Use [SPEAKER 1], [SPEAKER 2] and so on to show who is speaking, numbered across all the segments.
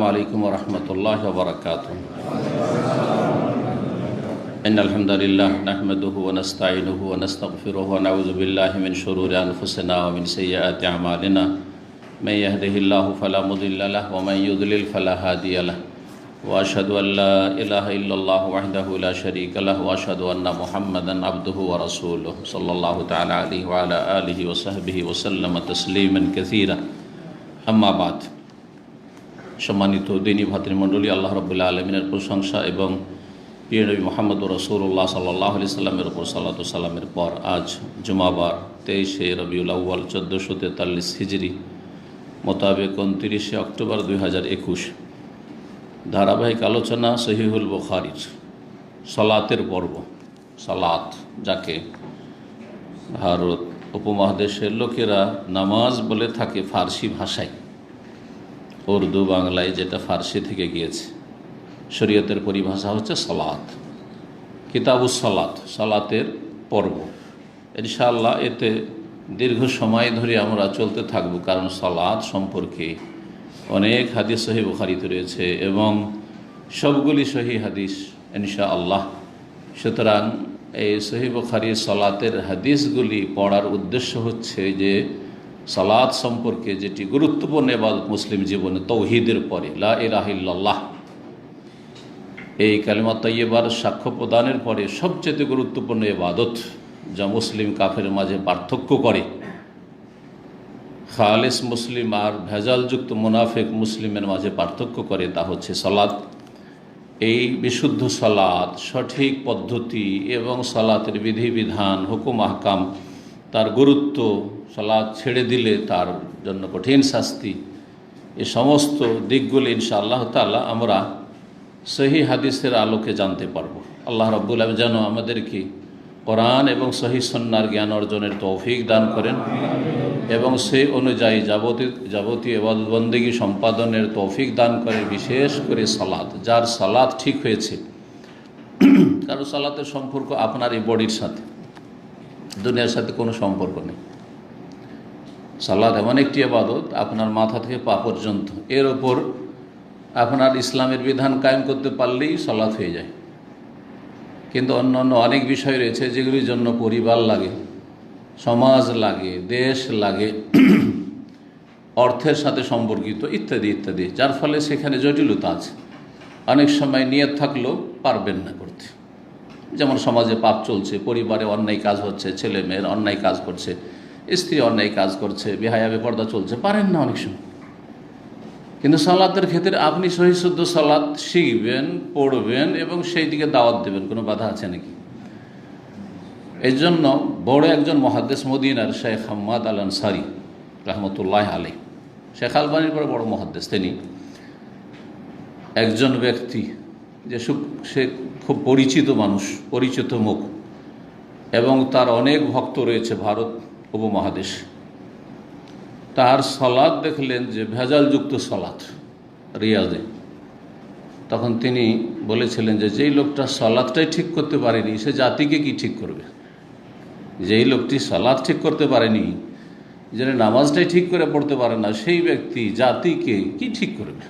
[SPEAKER 1] अस्सलामु अलैकुम वरहमतुल्लाहि वबरकातुहू। इन्नल हम्दुलिल्लाह नहमदुहु व नस्तईनुहु व नस्तगफिरुहु व नऊज़ु बिल्लाहि मिन शुरूरि अनफुसिना व मिन सय्यिआति अमालिना मैं यहदिहिल्लाहु फला मुदिल्ल लहु व मन युद्लिल फला हादिय लहु व अशहदु अल्ला इलाहा इल्लल्लाहु वहदहु ला शरीका लहु व अशहदु अन्ना मुहम्मदन अब्दुहु व रसूलुहु सल्लल्लाहु तआला अलैहि व अला आलिहि व सहबिहि व सल्लम तस्लीमान कसीरा। अम्मा बाद। सम्मानित दीनी भातृमंडলী, আল্লাহ রাব্বুল আলামিনের প্রশংসা এবং প্রিয় নবী মুহাম্মদ রাসূলুল্লাহ সাল্লাল্লাহু আলাইহি সাল্লামের উপর সালাত ও সালামের পর আজ জুমাবার 23শে রবিউল আউয়াল 1443 হিজরি মোতাবেক 29শে অক্টোবর 2021 ধারাবাহিক আলোচনা সহিহুল বুখারীর সালাতের পর্ব। সালাত যাকে ভারত উপমহাদেশের লোকেরা নামাজ বলে থাকে ফার্সি ভাষায়, উর্দু বাংলায় যেটা ফার্সি থেকে গিয়েছে, শরীয়তের পরিভাষা হচ্ছে সালাত। কিতাবুস সালাত, সালাতের পর্ব। ইনশাআল্লাহ এতে দীর্ঘ সময় ধরে আমরা চলতে থাকব, কারণ সালাত সম্পর্কে অনেক হাদিস সহিহ বুখারীতে রয়েছে এবং সবগুলি সহিহ হাদিস ইনশাআল্লাহ। সুতরাং এই সহিহ বুখারীর সালাতের হাদিসগুলি পড়ার উদ্দেশ্য হচ্ছে যে সালাত সম্পর্কে যেটি গুরুত্বপূর্ণ ইবাদত মুসলিম জীবনে তৌহিদের পরে লা ইলাহা ইল্লাল্লাহ এই কালিমা তাইয়্যিবার সাক্ষ্য প্রদানের পরে সবচেয়ে গুরুত্বপূর্ণ ইবাদত, যা মুসলিম কাফের মাঝে পার্থক্য করে খালিস মুসলিম আর ভেজালযুক্ত মুনাফিক মুসলিমের মাঝে পার্থক্য করে, তা হচ্ছে সালাত। এই বিশুদ্ধ সালাত, সঠিক পদ্ধতি এবং সালাতের বিধিবিধান, হুকুম আহকাম, তার গুরুত্ব, সালাত ছেড়ে দিলে তার জন্য কঠিন শাস্তি, এ সমস্ত দিকগুলি ইনশাআল্লাহ তাআলা আমরা সহিহ হাদিসের আলোকে জানতে পারব। আল্লাহ রাব্বুল আলামিন যেন আমাদেরকে কোরআন এবং সহিহ সুন্নাহর জ্ঞান অর্জনের তৌফিক দান করেন এবং সেই অনুযায়ী যাবতীয় ইবাদত বন্দেগী সম্পাদনের তৌফিক দান করেন। বিশেষ করে সালাত, যার সালাত ঠিক হয়েছে, কারণ সালাতের সম্পর্ক আপনার এই বডির সাথে, দুনিয়ার সাথে কোনো সম্পর্ক নেই। সালাত এমন একটি ইবাদত, আপনার মাথা থেকে পা পর্যন্ত এর ওপর আপনার ইসলামের বিধান কায়েম করতে পারলেই সালাত হয়ে যায়। কিন্তু অন্যান্য অনেক বিষয় রয়েছে যেগুলির জন্য পরিবার লাগে, সমাজ লাগে, দেশ লাগে, অর্থের সাথে সম্পর্কিত ইত্যাদি ইত্যাদি, যার ফলে সেখানে জটিলতা আছে। অনেক সময় নিয়ত থাকলেও পারবেন না করতে। যেমন সমাজে পাপ চলছে, পরিবারে অন্যায় কাজ হচ্ছে, ছেলে মেয়ের অন্যায় কাজ করছে, স্ত্রী অন্যায় কাজ করছে, বেহায়া বেপর্দা চলছে, পারেন না অনেক সময়। কিন্তু সালাতের ক্ষেত্রে আপনি সহিহ শুদ্ধ সালাত শিখবেন, পড়বেন এবং সেই দিকে দাওয়াত দেবেন, কোনো বাধা আছে নাকি? এই জন্য বড় একজন মুহাদ্দিস মদিনার শেখ হাম্মাদ আল আনসারী রাহমাতুল্লাহ আলাইহি, শেখ আলবানীর পরে বড় মুহাদ্দিস, তিনি একজন ব্যক্তি যে সে খুব পরিচিত মানুষ, পরিচিত মুখ, এবং তার অনেক ভক্ত রয়েছে ভারত উপমহাদেশ। তার সালাত দেখলেন যে ভেজালযুক্ত সালাত রিয়াজে, তখন তিনি বলেছিলেন যে যেই লোকটা সালাতটাই ঠিক করতে পারেনি সে জাতিকে কি ঠিক করবে? যেই লোকটি সালাত ঠিক করতে পারেনি, যে নামাজটাই ঠিক করে পড়তে পারে না, সেই ব্যক্তি জাতিকে কি ঠিক করবে?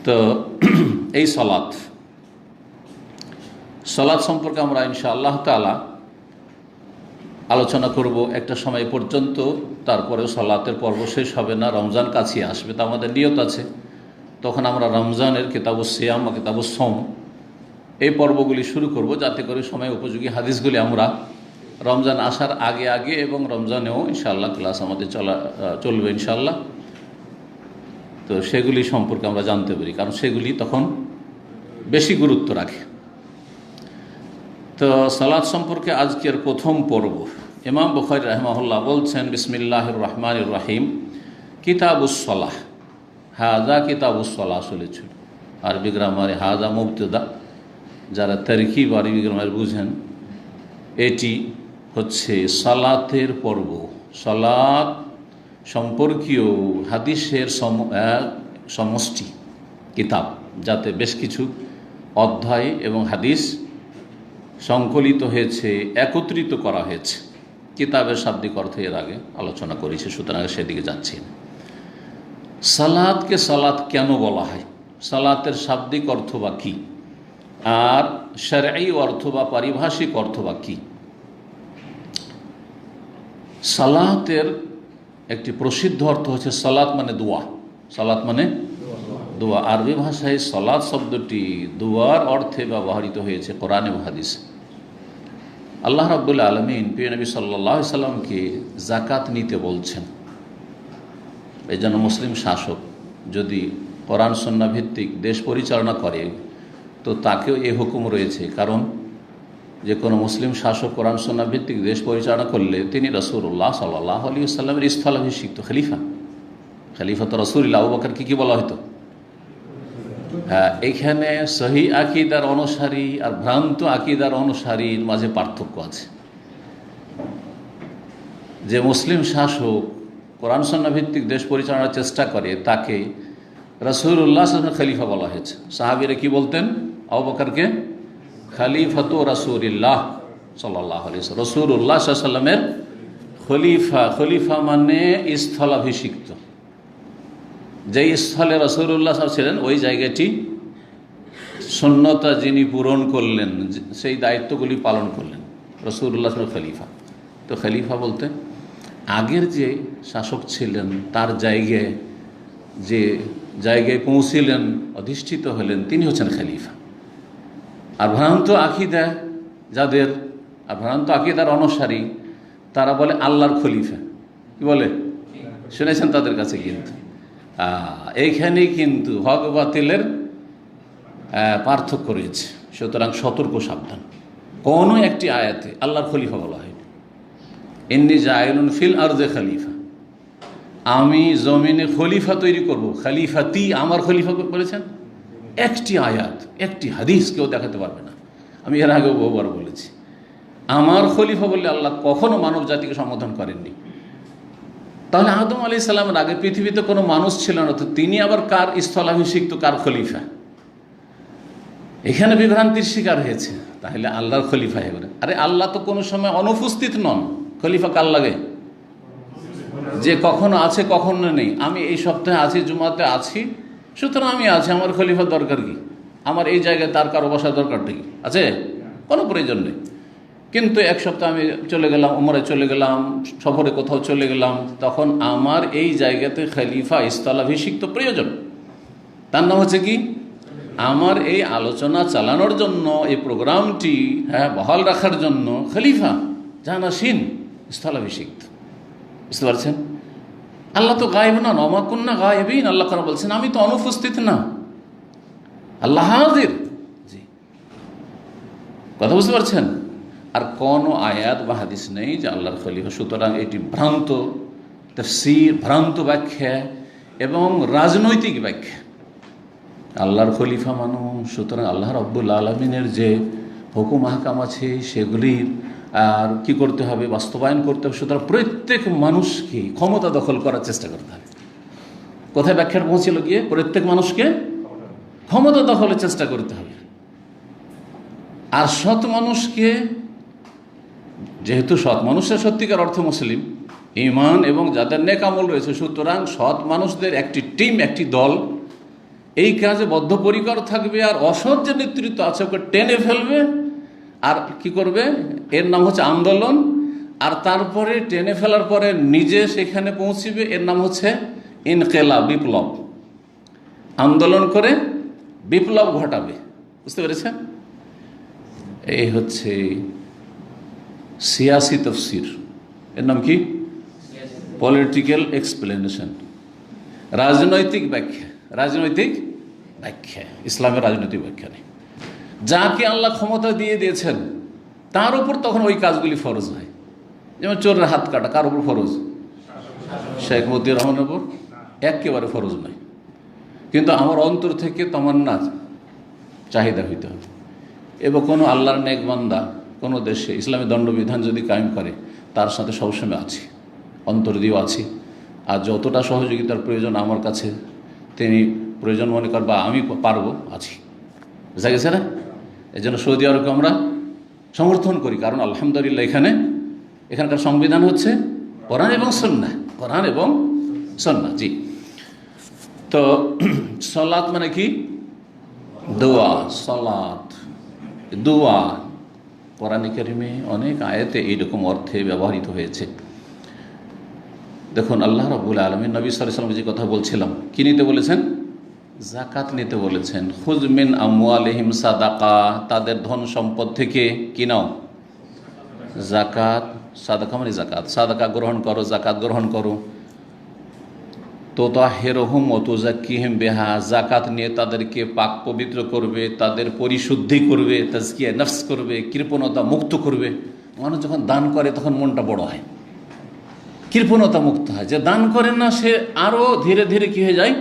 [SPEAKER 1] তো এই সালাত সম্পর্কে আমরা ইনশাআল্লাহ তাআলা আলোচনা করব একটা সময় পর্যন্ত। তারপরে সালাতের পর্ব শেষ হবে না, রমজান কাছে আসবে, তা আমাদের নিয়ত আছে তখন আমরা রমজানের কিতাবুস সিয়াম বা কিতাবুস সওম এই পর্বগুলি শুরু করব, যাতে করে সময় উপযোগী হাদিসগুলি আমরা রমজান আসার আগে আগে এবং রমজানেও ইনশাআল্লাহ ক্লাস আমাদের চলবে ইনশাআল্লাহ। তো সেগুলি সম্পর্কে আমরা জানতে পারি, কারণ সেগুলি তখন বেশি গুরুত্ব রাখে। তো সালাত সম্পর্কে আজকের প্রথম পর্ব ইমাম বুখারী রাহিমাহুল্লাহ বলছেন, বিসমিল্লাহির রহমানির রহিম, কিতাবুস সালাহ। হাজা কিতাবুস সালাহ চলেছিল, আরবি গ্রামারে হাজা মুবতদা, যারা তারকিব আরবি গ্রামার বুঝেন, এটি হচ্ছে সালাতের পর্ব। সালাত সম্পর্কীয় হাদিসের সমষ্টি কিতাব, যাতে বেশ কিছু অধ্যায় এবং হাদিস সংকলিত হয়েছে, একত্রিত করা হয়েছে। কিতাবের শাব্দিক অর্থ এর আগে আলোচনা করেছি, সুতরাং সেদিকে যাচ্ছি না। সালাতকে সালাত কেন বলা হয়, সালাতের শাব্দিক অর্থ বা কী, আর শরঈ অর্থ বা পারিভাষিক অর্থ বা কী? সালাতের একটি প্রসিদ্ধ অর্থ হচ্ছে সালাত মানে দোয়া। সালাত মানে দোয়া। আরবি ভাষায় সালাত শব্দটি দোয়ার অর্থে ব্যবহৃত হয়েছে কোরআন এবং হাদিসে। আল্লাহ রাব্বুল আলামিন প্রিয় নবী সাল্লাল্লাহু আলাইহি সাল্লামকে যাকাত নিতে বলছেন। এই জন্য মুসলিম শাসক যদি কোরআন সুন্নাহ ভিত্তিক দেশ পরিচালনা করে তো তাকেও এই হুকুম রয়েছে, কারণ যে কোনো মুসলিম শাসক কোরআন সুন্নাহ ভিত্তিক দেশ পরিচালনা করলে তিনি রাসূলুল্লাহ সাল্লাল্লাহু আলাইহি ওয়াসাল্লামের স্থলাভিষিক্ত খলিফা। খলিফাত রাসূলুল্লাহ আবু বকরকে কি বলা হতো? হ্যাঁ, এখানে সহি আকীদার অনুসারী আর ভ্রান্ত আকীদার অনুসারীর মাঝে পার্থক্য আছে। যে মুসলিম শাসক কোরআন সুন্নাহ ভিত্তিক দেশ পরিচালনার চেষ্টা করে তাকে রাসূলুল্লাহ সাল্লাল্লাহু আলাইহি ওয়াসাল্লাম খলিফা বলা হয়েছে। সাহাবীরা কি বলতেন? আবু বকরকে খলিফাতু রাসূলিল্লাহ সাল্লাল্লাহু আলাইহি ওয়াসাল্লাম, রাসূলুল্লাহ সাল্লাল্লাহু আলাইহি ওয়াসাল্লামের খলিফা। খলিফা মানে স্থলাভিষিক্ত। যেই স্থলে রাসূলুল্লাহ সাল্লাল্লাহু আলাইহি ওয়াসাল্লাম ছিলেন ওই জায়গাটি সুন্নতা যিনি পূরণ করলেন, সেই দায়িত্বগুলি পালন করলেন, রাসূলুল্লাহ সাল্লাল্লাহু আলাইহি ওয়াসাল্লাম খলিফা। তো খলিফা বলতে আগের যে শাসক ছিলেন তার জায়গায় যে জায়গায় পৌঁছিলেন, অধিষ্ঠিত হলেন, তিনি হচ্ছেন খলিফা। আর ভ্রান্ত আকীদা যাদের, আর ভ্রান্ত আকীদার অনুসারী তারা বলে আল্লাহর খলিফা। কি বলে? শুনেছেন তাদের কাছে? কিন্তু এইখানেই কিন্তু হক বাতিলের পার্থক্য রয়েছে। সুতরাং সতর্ক, সাবধান। কোনো একটি আয়াতে আল্লাহর খলিফা বলা হয়নি। ইন্নী জাইলুন ফিল আরদে খলিফা, আমি জমিনে খলিফা তৈরি করব। খলিফাতি, আমার খলিফা বলেছেন? একটি আয়াত, একটি হাদিস কেউ দেখাতে পারবে না। আমি এর আগেও বহুবার বলেছি, আমার খলিফা বললে আল্লাহ কখনো মানব জাতিকে সম্বোধন করেননি। তাহলে আদম আলাইহিস সালামের আগে পৃথিবীতে কোনো মানুষ ছিল না, তো তিনি আবার কার স্থলাভিষিক্ত, কার খলিফা? এখানে বিভ্রান্তির শিকার হয়েছে। তাহলে আল্লাহর খলিফা এবারে, আরে আল্লাহ তো কোনো সময় অনুপস্থিত নন। খলিফা কার লাগে? যে কখনো আছে কখনো নেই। আমি এই সপ্তাহে আছি, জুমাতে আছি, সুতরাং আমি আছি, আমার খলিফার দরকার কি? আমার এই জায়গায় তার কারো বসার দরকারটা কি আছে? কোনো প্রয়োজন নেই। কিন্তু এক সপ্তাহ আমি চলে গেলাম, উমরে চলে গেলাম, সফরে কোথাও চলে গেলাম, তখন আমার এই জায়গাতে খলিফা স্থলাভিষিক্ত প্রয়োজন। তার নাম হচ্ছে কি? আমার এই আলোচনা চালানোর জন্য, এই প্রোগ্রামটি বহাল রাখার জন্য খলিফা জানাসীন, স্থলাভিষিক্ত। বুঝতে পারছেন? আল্লাহ তো গায়েব না, ওমা কুন্না গায়েবিন। আল্লাহ তাআলা বলছেন আমি তো অনুপস্থিত না, আল্লাহ হাজির। জি, কথা বুঝতে পারছেন? আর কোনো আয়াত বা হাদিস নেই যে আল্লাহর খলিফা। সুতরাং এটি ভ্রান্ত তাফসীর, ভ্রান্ত ব্যাখ্যা এবং রাজনৈতিক ব্যাখ্যা। আল্লাহর খলিফা মানুষ, সুতরাং আল্লাহ রাব্বুল আলামিনের যে হুকুম আহকাম আছে সেগুলির আর কি করতে হবে? বাস্তবায়ন করতে হবে। সুতরাং প্রত্যেক মানুষকে ক্ষমতা দখল করার চেষ্টা করতে হবে। কোথায় ব্যাখ্যার পৌঁছিল গিয়ে? প্রত্যেক মানুষকে ক্ষমতা দখলের চেষ্টা করতে হবে। আর সৎ মানুষকে, যেহেতু সৎ মানুষের সত্যিকার অর্থ মুসলিম, ঈমান এবং যাদের নেক আমল রয়েছে, সুতরাং সৎ মানুষদের একটি টিম, একটি দল এই কাজে বদ্ধপরিকর থাকবে। আর অসৎ যে নেতৃত্ব আছে ওকে টেনে ফেলবে। আর কি করবে? এর নাম হচ্ছে আন্দোলন। আর তারপরে টেনে ফেলার পরে নিজে সেখানে পৌঁছিবে, এর নাম হচ্ছে ইনকিলাব, বিপ্লব। আন্দোলন করে বিপ্লব ঘটাবে। বুঝতে পেরেছেন? এই হচ্ছে সিয়াসি তাফসীর। এর নাম কি? পলিটিক্যাল এক্সপ্লেনেশন, রাজনৈতিক ব্যাখ্যা। রাজনৈতিক ব্যাখ্যা, ইসলামের রাজনৈতিক ব্যাখ্যা নেই। যাকে আল্লাহ ক্ষমতা দিয়ে দিয়েছেন তার উপর তখন ওই কাজগুলি ফরজ হয়। যেমন চোরের হাত কাটা কার উপর ফরজ? শেখ মতিউর রহমানের উপর একেবারে ফরজ নয়। কিন্তু আমার অন্তর থেকে তামান্না, চাহিদা হইতে হবে। এবং কোনো আল্লাহর নেক বান্দা কোনো দেশে ইসলামী দণ্ডবিধান যদি কায়েম করে তার সাথে সবসময় আছি, অন্তর দিয়েও আছি। আর যতটা সহযোগিতার প্রয়োজন আমার কাছে তিনি প্রয়োজন মনে কর বা আমি পারবো, আছি। বুঝা গেছে না? এই জন্য সৌদি আরবকে আমরা সমর্থন করি, কারণ আলহামদুলিল্লাহ এখানকার সংবিধান হচ্ছে কোরআন এবং সুন্নাহ, কোরআন এবং সুন্নাহ। জি, তো সলাত মানে কি? দোয়া। সলাত দোয়া কোরআনে কারিমে অনেক আয়াতে এইরকম অর্থে ব্যবহৃত হয়েছে। দেখুন, আল্লাহ রাব্বুল আলামিন নবী সাল্লাল্লাহু আলাইহি ওয়াসাল্লাম যে কথা বলছিলাম, কি নিতে বলেছেন? যাকাত নিতে বলেছেন। খুয মিন আমওয়ালিহিম সাদাকা, তাদের ধন সম্পদ থেকে কি নাও? যাকাত। সাদাকা মানে যাকাত। সাদাকা গ্রহণ করো, যাকাত গ্রহণ করো। তুতাহহিরুহুম ওয়া তুযাক্কিহিম বিহা, যাকাত নিয়ে তাদেরকে পাক পবিত্র করবে, তাদের পরিশুদ্ধি করবে, তাজকিয়া নফস করবে, কৃপণতা মুক্ত করবে। মানুষ যখন দান করে তখন মনটা বড় হয়, কৃপণতা মুক্ত হয়। যে দান করে না সে আরও ধীরে ধীরে কী হয়ে যায়?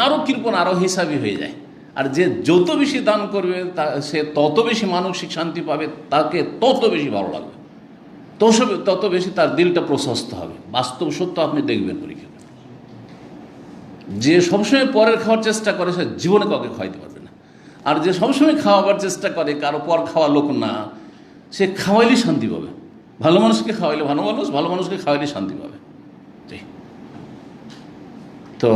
[SPEAKER 1] আরও কৃপণ, আরও হিসাবি হয়ে যায়। আর যে যত বেশি দান করবে সে তত বেশি মানসিক শান্তি পাবে, তাকে তত বেশি ভালো লাগবে, তত বেশি তার দিলটা প্রশস্ত হবে। বাস্তব সত্য আপনি দেখবেন পরীক্ষা। যে সবসময় পরের খাওয়ার চেষ্টা করে সে জীবনে কাউকে খাওয়াইতে পারবে না। আর যে সবসময় খাওয়াবার চেষ্টা করে, কারো পর খাওয়া লোক না, সে খাওয়াইলেই শান্তি পাবে। ভালো মানুষকে খাওয়াইলে ভালো মানুষকে খাওয়াইলেই শান্তি পাবে। তো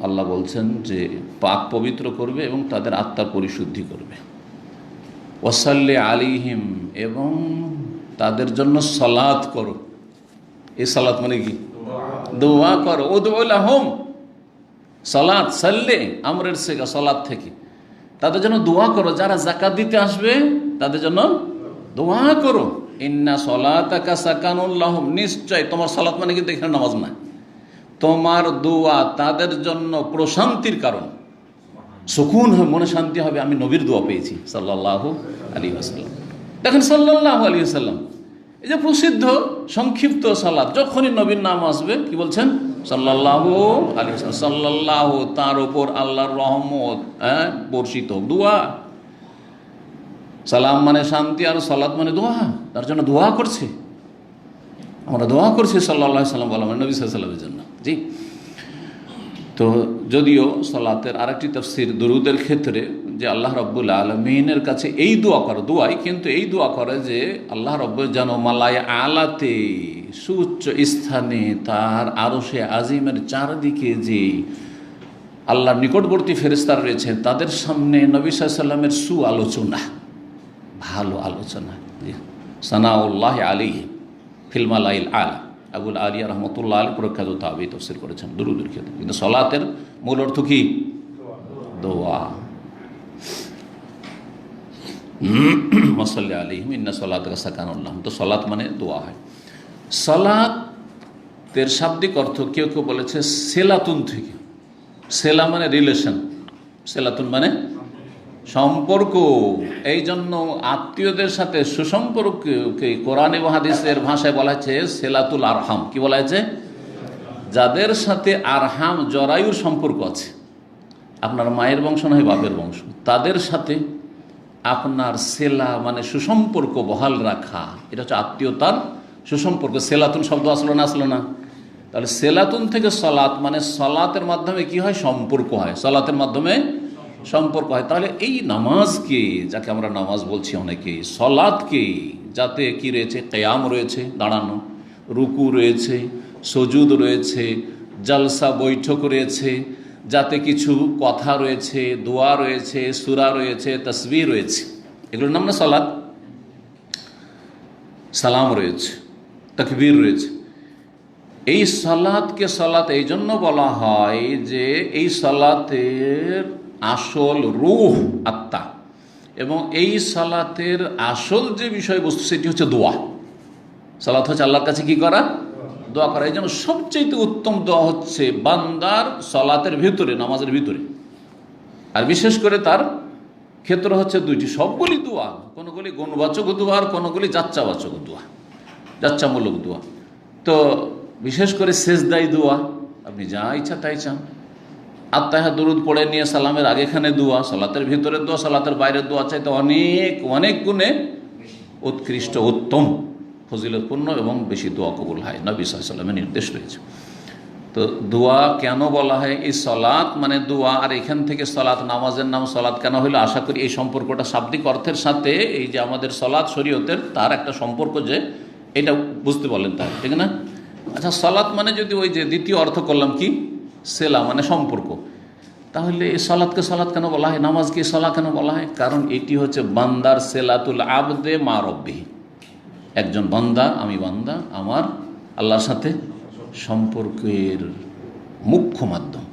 [SPEAKER 1] আল্লাহ বলছেন যে পাক পবিত্র করবে এবং তাদের আত্মার পরিশুদ্ধি করবে। ওয়াসাল্লি আলাইহিম, এবং তাদের জন্য সালাত করো। এই সালাত মানে কি? দোয়া করো। উদউ লাহুম, সালাত সাল্লে আমরের সেগা সালাত থেকে, তাদের জন্য দোয়া করো। যারা যাকাত দিতে আসবে তাদের জন্য দোয়া করো। ইন্না সলাতাকা সাকানুল লাহুম, নিশ্চয় তোমার সালাত মানে কিন্তু এখানে নামাজ না, তোমার দোয়া তাদের জন্য প্রশান্তির কারণ, সুকুন হবে, মনে শান্তি হবে। আমি নবীর দোয়া পেয়েছি সাল্লাল্লাহু আলাইহি ওয়াসাল্লাম। দেখেন সাল্লাল্লাহু আলাইহি ওয়াসাল্লাম, এই যে প্রসিদ্ধ সংক্ষিপ্ত সালাত, যখনই নবীর নাম আসবে কি বলছেন? সাল্লাল্লাহু আলাইহি ওয়াসাল্লাম। সাল্লাল্লাহু, তার উপর আল্লাহর রহমত বর্ষিত হোক। দোয়া, সালাম মানে শান্তি, আর সালাত মানে দোয়া। তার জন্য দোয়া করছি, আমরা দোয়া করছি সাল্লাল্লাহু আলাইহি ওয়াসাল্লাম বলা মানে নবী সাল্লাল্লাহু আলাইহি ওয়াসাল্লামের জন্য। জি। তো যদিও সালাতের আরেকটি তাফসীর দুরুদের ক্ষেত্রে যে আল্লাহ রাব্বুল আলামিনের কাছে এই দোয়া করে, দোয়াই কিন্তু এই দোয়া করে যে আল্লাহ রাব্বুল যেন মালায়ে আলাতে, সুউচ্চ স্থানে, তার আরশে আজিমের চারদিকে যে আল্লাহর নিকটবর্তী ফেরেশতারা রয়েছেন তাদের সামনে নবী সাল্লাল্লাহু আলাইহি ওয়াসাল্লামের সুআলোচনা, ভালো আলোচনা, সানাউল্লাহ আলাইহি ফিল মালাইল আলা। আবুল আলিয়া রহমতুল্লাহ আলী প্রখ্যাত তাবী তাফসীর করেছেন দুরূদের ক্ষেত্রে। কিন্তু সালাতের মূল অর্থ কি? দোয়া। সাল্লি আলাইহিম ইন্না সলাতাকা সাকানুল লাহুম। তো সালাত মানে দোয়া হয়। সালাতের শাব্দিক অর্থ কেউ কেউ বলেছে সেলাতুন থেকে। সেলা মানে রিলেশন, সেলাতুন মানে সম্পর্ক। এই জন্য আত্মীয়দের সাথে সুসম্পর্ককে কোরআন এবং হাদিসের ভাষায় বলা হয়েছে সেলাতুল আরহাম। কি বলা হয়েছে? যাদের সাথে আরহাম, জরায়ুর সম্পর্ক আছে, আপনার মায়ের বংশ নয় বাপের বংশ, তাদের সাথে আপনার সেলা মানে সুসম্পর্ক বহাল রাখা, এটা হচ্ছে আত্মীয়তার সুসম্পর্ক। সেলাতুন শব্দ আসলো না? তাহলে সেলাতুন থেকে সলাত মানে সলাতের মাধ্যমে কি হয়? সম্পর্ক হয়, সলাতের মাধ্যমে সম্পর্ক হয়। তাহলে এই নামাজকে, যাকে আমরা নামাজ বলছি অনেকে, সলাতকে, যাতে কি রয়েছে? কিয়াম রয়েছে, দাঁড়ানো, রুকু রয়েছে, সুজুদ রয়েছে, জলসা বৈঠক রয়েছে, যাতে কিছু কথা রয়েছে, দোয়া রয়েছে, সূরা রয়েছে, তাসবিহ রয়েছে, এগুলোর নাম না সালাত। সালাম রয়েছে, তাকবীর রয়েছে। এই সালাতকে সালাত এই জন্য বলা হয় যে এই সালাতের আসল রূহ আত্মা, এবং এই সালাতের আসল যে বিষয়বস্তু সেটি হচ্ছে দোয়া। সালাত হচ্ছে আল্লাহর কাছে কি করা? দোয়া করা। এই জন্য সবচেয়ে উত্তম দোয়া হচ্ছে বান্দার সালাতের ভিতরে, নামাজের ভিতরে, আর বিশেষ করে তার ক্ষেত্র হচ্ছে দুইটি। সবগুলি দোয়া, কোনগুলি গুণবাচক দোয়া আর কোনগুলি যাচ্চাবাচক দোয়া, যাচ্চামূলক দোয়া। তো বিশেষ করে সেজদাই দোয়া, আপনি যা ইচ্ছা তাই চান। আত্মায়া দরুদ পড়ে নিয়ে সালামের আগেখানে দোয়া, সালাতের ভিতরে দোয়া, সালাতের বাইরের দোয়া চাইতে অনেক অনেক গুণে উৎকৃষ্ট, উত্তম, ফজিলতপূর্ণ এবং বেশি দোয়া কবুল হয়। নবী সাল্লাল্লাহু আলাইহি ওয়াসাল্লামের নির্দেশ রয়েছে। তো দোয়া কেন বলা হয়? এই সলাত মানে দোয়া, আর এখান থেকে সলাত, নামাজের নাম সলাত কেন হলো? আশা করি এই সম্পর্কটা শাব্দিক অর্থের সাথে এই যে আমাদের সলাত শরীয়তের, তার একটা সম্পর্ক, যে এটা বুঝতে বলেন, তাই ঠিক না? আচ্ছা, সলাত মানে যদি ওই যে দ্বিতীয় অর্থ করলাম কি, সেলা মানে সম্পর্ক, তাহলে এই সলাৎকে সলাৎ কেন বলা হয়, নামাজকে সলা কেন বলা হয়? কারণ এটি হচ্ছে বান্দার সেলাতুল আবদে মা রব্বিহি। একজন বান্দা, আমি বান্দা, আমার আল্লাহর সাথে সম্পর্কের মুখ্য মাধ্যম।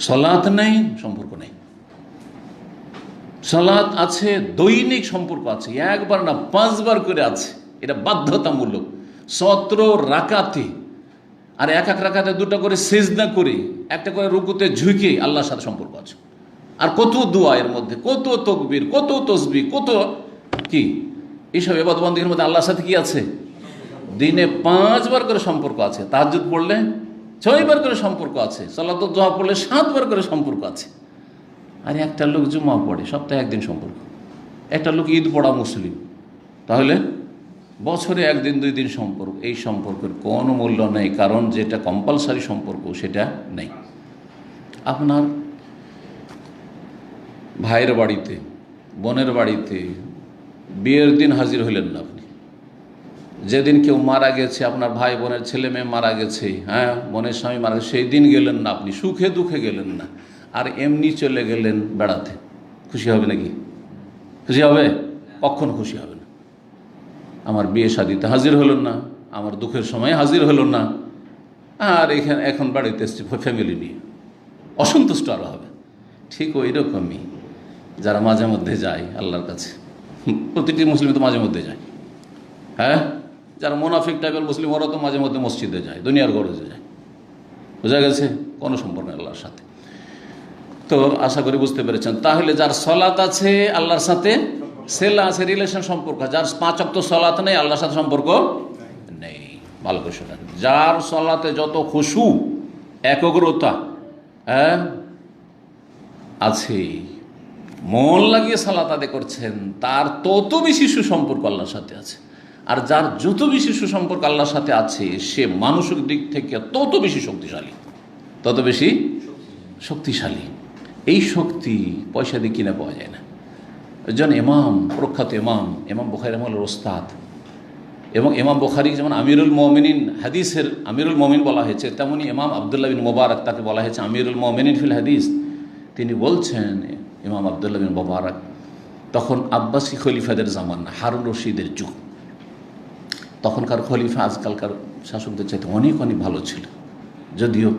[SPEAKER 1] সলাৎ নেই, সম্পর্ক নেই। সলাৎ আছে, দৈনিক সম্পর্ক আছে, একবার না 5 বার করে আছে, এটা বাধ্যতামূলক। 17 রাকাতে, আর এক রাকাতে 2টা করে সিজদা করে, একটা করে রুকুতে ঝুঁকে আল্লাহর সাথে সম্পর্ক আছে। আর কত দোয়া এর মধ্যে, কত তাকবীর, কত তাসবিহ, কত কি এইসব ইবাদত বন্দেগীর মধ্যে আল্লাহর সাথে কি আছে? দিনে 5 বার করে সম্পর্ক আছে, তাহাজ্জুদ পড়লে 6 বার করে সম্পর্ক আছে, সালাতুদ দুহা পড়লে 7 বার করে সম্পর্ক আছে। আর একটা লোক জুমা পড়ে, সপ্তাহে একদিন সম্পর্ক। একটা লোক ঈদ পড়া মুসলিম, তাহলে বছরে 1 দিন 2 দিন সম্পর্ক। এই সম্পর্কের কোনো মূল্য নেই, কারণ যেটা কম্পালসারি সম্পর্ক সেটা নেই। আপনার ভাইয়ের বাড়িতে, বোনের বাড়িতে বিয়ের দিন হাজির হইলেন না আপনি। যেদিন কেউ মারা গেছে, আপনার ভাই বোনের ছেলে মেয়ে মারা গেছে, হ্যাঁ, বোনের স্বামী মারা গেছে, সেই দিন গেলেন না আপনি, সুখে দুঃখে গেলেন না, আর এমনি চলে গেলেন বেড়াতে, খুশি হবে নাকি? খুশি হবে? কখনো খুশি হবে না। আমার বিয়ে শাদিতে হাজির হলেন না, আমার দুঃখের সময় হাজির হলেন না, আর এখন বাড়িতে এসছি ফ্যামিলি নিয়ে, অসন্তুষ্ট আরও হবে। ঠিক ওই রকমই যারা মাঝে মধ্যে যায় আল্লাহর কাছে, প্রতিটি মুসলিম তো মাঝে মধ্যে যায়, হ্যাঁ, যারা মোনাফিক টাইপের মুসলিম ওরা তো মাঝে মধ্যে মসজিদে যায়, দুনিয়ার গরজে যায়, বোঝা গেছে? কোনো সম্পর্ক নেই আল্লাহর সাথে। তো আশা করি বুঝতে পেরেছেন। তাহলে যার সলাত আছে আল্লাহর সাথে সেলা আছে, রিলেশন সম্পর্ক। যার 5 ওয়াক্ত সলাত নেই, আল্লাহর সাথে সম্পর্ক নেই। ভালো করে শোনেন, যার সলাতে যত খুশু, একগ্রতা আছে, মন লাগিয়ে সালাত আদায় করছেন, তার তত বেশি সুসম্পর্ক আল্লাহর সাথে আছে। আর যার যত বেশি সুসম্পর্ক আল্লাহর সাথে আছে, সে মানসিক দিক থেকে তত বেশি শক্তিশালী, তত বেশি শক্তিশালী। এই শক্তি পয়সা দিয়ে কিনে পাওয়া যায় না। একজন ইমাম, প্রখ্যাত ইমাম বুখারী রাহিমাহুল্লাহর ওস্তাদ, এবং ইমাম বুখারী যেমন আমিরুল মুমিনিন, হাদিসের আমিরুল মুমিন বলা হয়েছে, তেমনি ইমাম আবদুল্লাহ বিন মুবারক, তাকে বলা হয়েছে আমিরুল মুমিনিন ফিল হাদিস। তিনি বলছেন, ইমাম আবদুল্লাহ বিন মুবারক, তখন আব্বাসী খলিফাদের জামানা, হারুন রশিদের যুগ। তখনকার খলিফা আজকালকার শাসকদের চাইতে অনেক অনেক ভালো ছিল, যদিও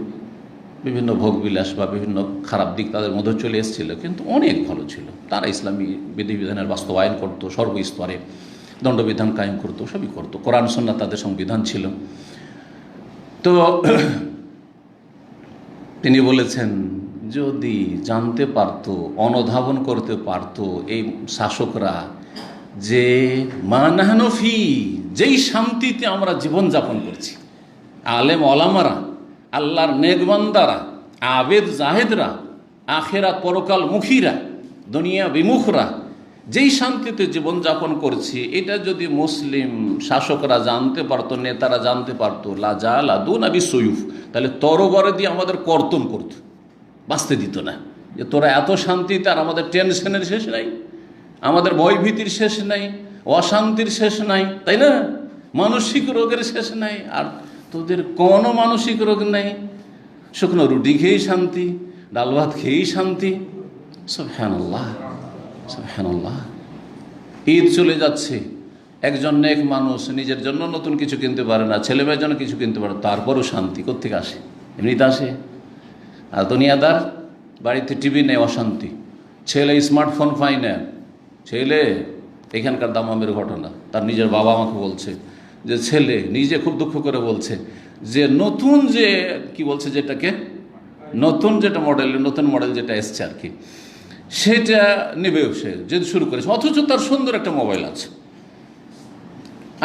[SPEAKER 1] বিভিন্ন ভোগবিলাস বা বিভিন্ন খারাপ দিক তাদের মধ্যে চলে এসেছিল, কিন্তু অনেক ভালো ছিল। তারা ইসলামী বিধিবিধানের বাস্তবায়ন করতো, সর্বস্তরে দণ্ডবিধান কায়েম করতো, সবই করতো, কোরআন সুন্নাহ তাদের সংবিধান ছিল। তো তিনি বলেছেন, যদি জানতে পারতো, অনুধাবন করতে পারতো এই শাসকরা যে মানাহনফি, যেই শান্তিতে আমরা জীবনযাপন করছি, আলেম ওলামারা, আল্লাহর নেকবান্দারা, আবেদ জাহেদরা, আখেরাত পরকাল মুখীরা, দুনিয়া বিমুখরা যেই শান্তিতে জীবনযাপন করছি, এটা যদি মুসলিম শাসকরা জানতে পারতো, নেতারা জানতে পারতো, লাজালাদুনা বিসয়ুফ, তাহলে তরবারি দিয়ে আমাদের কর্তন করতো, বাঁচতে দিত না। যে তোরা এত শান্তিতে, আর আমাদের টেনশনের শেষ নাই, আমাদের ভয়ভীতির শেষ নাই, অশান্তির শেষ নাই, তাই না? মানসিক রোগের শেষ নাই, আর তোদের কোনো মানসিক রোগ নেই, শুকনো রুটি খেয়েই শান্তি, ডাল ভাত খেয়েই শান্তি। সুবহানাল্লাহ, সুবহানাল্লাহ। ঈদ চলে যাচ্ছে, একজন নেক মানুষ নিজের জন্য নতুন কিছু কিনতে পারে না, ছেলে মেয়ের জন্য কিছু কিনতে পারে, তারপরও শান্তি কোত্থেকে আসে? এমনিতে আসে। আর দুনিয়াদার, বাড়িতে টিভি নেই, অশান্তি, ছেলে স্মার্টফোন পায় না, ছেলে, এখানকার দামামের ঘটনা, তার নিজের বাবা আমাকে বলছে যে ছেলে নিজে খুব দুঃখ করে বলছে যে নতুন যে কি বলছে, যেটাকে নতুন যেটা নতুন মডেল যেটা এসছে আর কি, সেটা নেবেও সে যেতে শুরু করেছে, অথচ তার সুন্দর একটা মোবাইল আছে,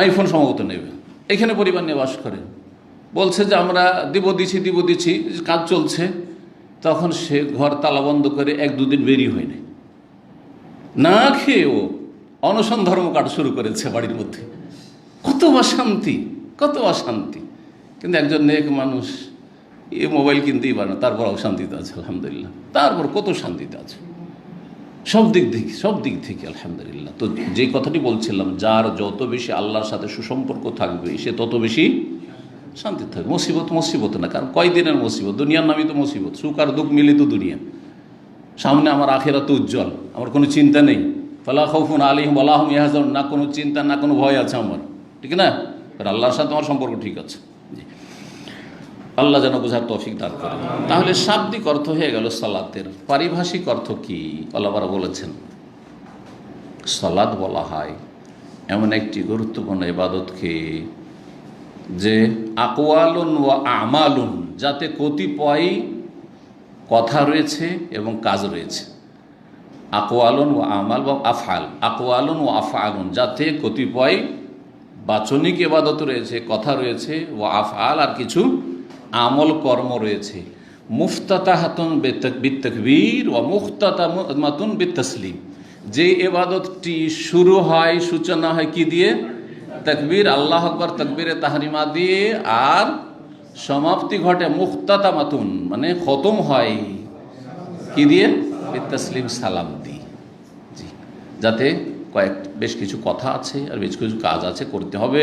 [SPEAKER 1] আইফোন সম্ভবত নেবে। এখানে পরিবার নিয়ে বাস করে, বলছে যে আমরা দিব দিচ্ছি, কাজ চলছে। তখন সে ঘর তালা বন্ধ করে 1-2 দিন বেরিয়ে হয়নি, না খেয়েও অনশন ধর্ম কাটা শুরু করেছে বাড়ির মধ্যে। কত অশান্তি, কত অশান্তি। কিন্তু একজন নেক মানুষ এই মোবাইল কিনতেই পারে না, তারপর অশান্তিতে আছে আলহামদুলিল্লাহ, তারপর কত শান্তিতে আছে সব দিক থেকে আলহামদুলিল্লাহ। তো যে কথাটি বলছিলাম, যার যত বেশি আল্লাহর সাথে সুসম্পর্ক থাকবে, সে তত বেশি শান্তি থাকবে। মুসিবত মুসিবত না, কারণ কয়দিনের মুসিবত, দুনিয়ার নামই তো মুসিবত। সুখ আর দুঃখ মিলিত দুনিয়া। সামনে আমার আখিরাত উজ্জ্বল, আমার কোনো চিন্তা নেই। ফালা খাউফুন আলাইহিম ওয়া লা হুম ইয়াহজানুন, না কোনো চিন্তা না কোনো ভয় আছে আমার, ঠিক না? কারণ আল্লাহর সাথে আমার সম্পর্ক ঠিক আছে। আল্লাহ যেন বোঝার তৌফিক দান করেন। তাহলে শাব্দিক অর্থ হয়ে গেল সালাতের। পারিভাষিক অর্থ কি? আল্লাহরা বলেছেন সালাত বলা হয় এমন একটি গুরুত্বপূর্ণ ইবাদতকে যে আকওয়ালুন ওয়া আমালুন, যাতে কতিপয় কথা রয়েছে এবং কাজ রয়েছে। আকওয়ালুন ওয়া আমাল বা আফআল, আকওয়ালুন ওয়া আফআলুন, যাতে কতিপয় বাচনিক ইবাদত রয়েছে, কথা রয়েছে, ওয়া আফআল আর কিছু আমল কর্ম রয়েছে। মুফতাতাহাতুন বিত্তাকবীর ওয়া মুখতাতামাতুন বিত্তাসলিম, যে ইবাদতটি শুরু হয়, সূচনা হয় কি দিয়ে? তাকবীর, আল্লাহু আকবার, তাকবীরে তাহরিমা দিয়ে, আর সমাপ্তি ঘটে মুখতাতামাতুন মানে খতম হয় কি দিয়ে? বিত্তাসলিম, সালাম দিয়ে। জি, যাতে বেশ কিছু কথা আছে আর বেশ কিছু কাজ আছে, করতে হবে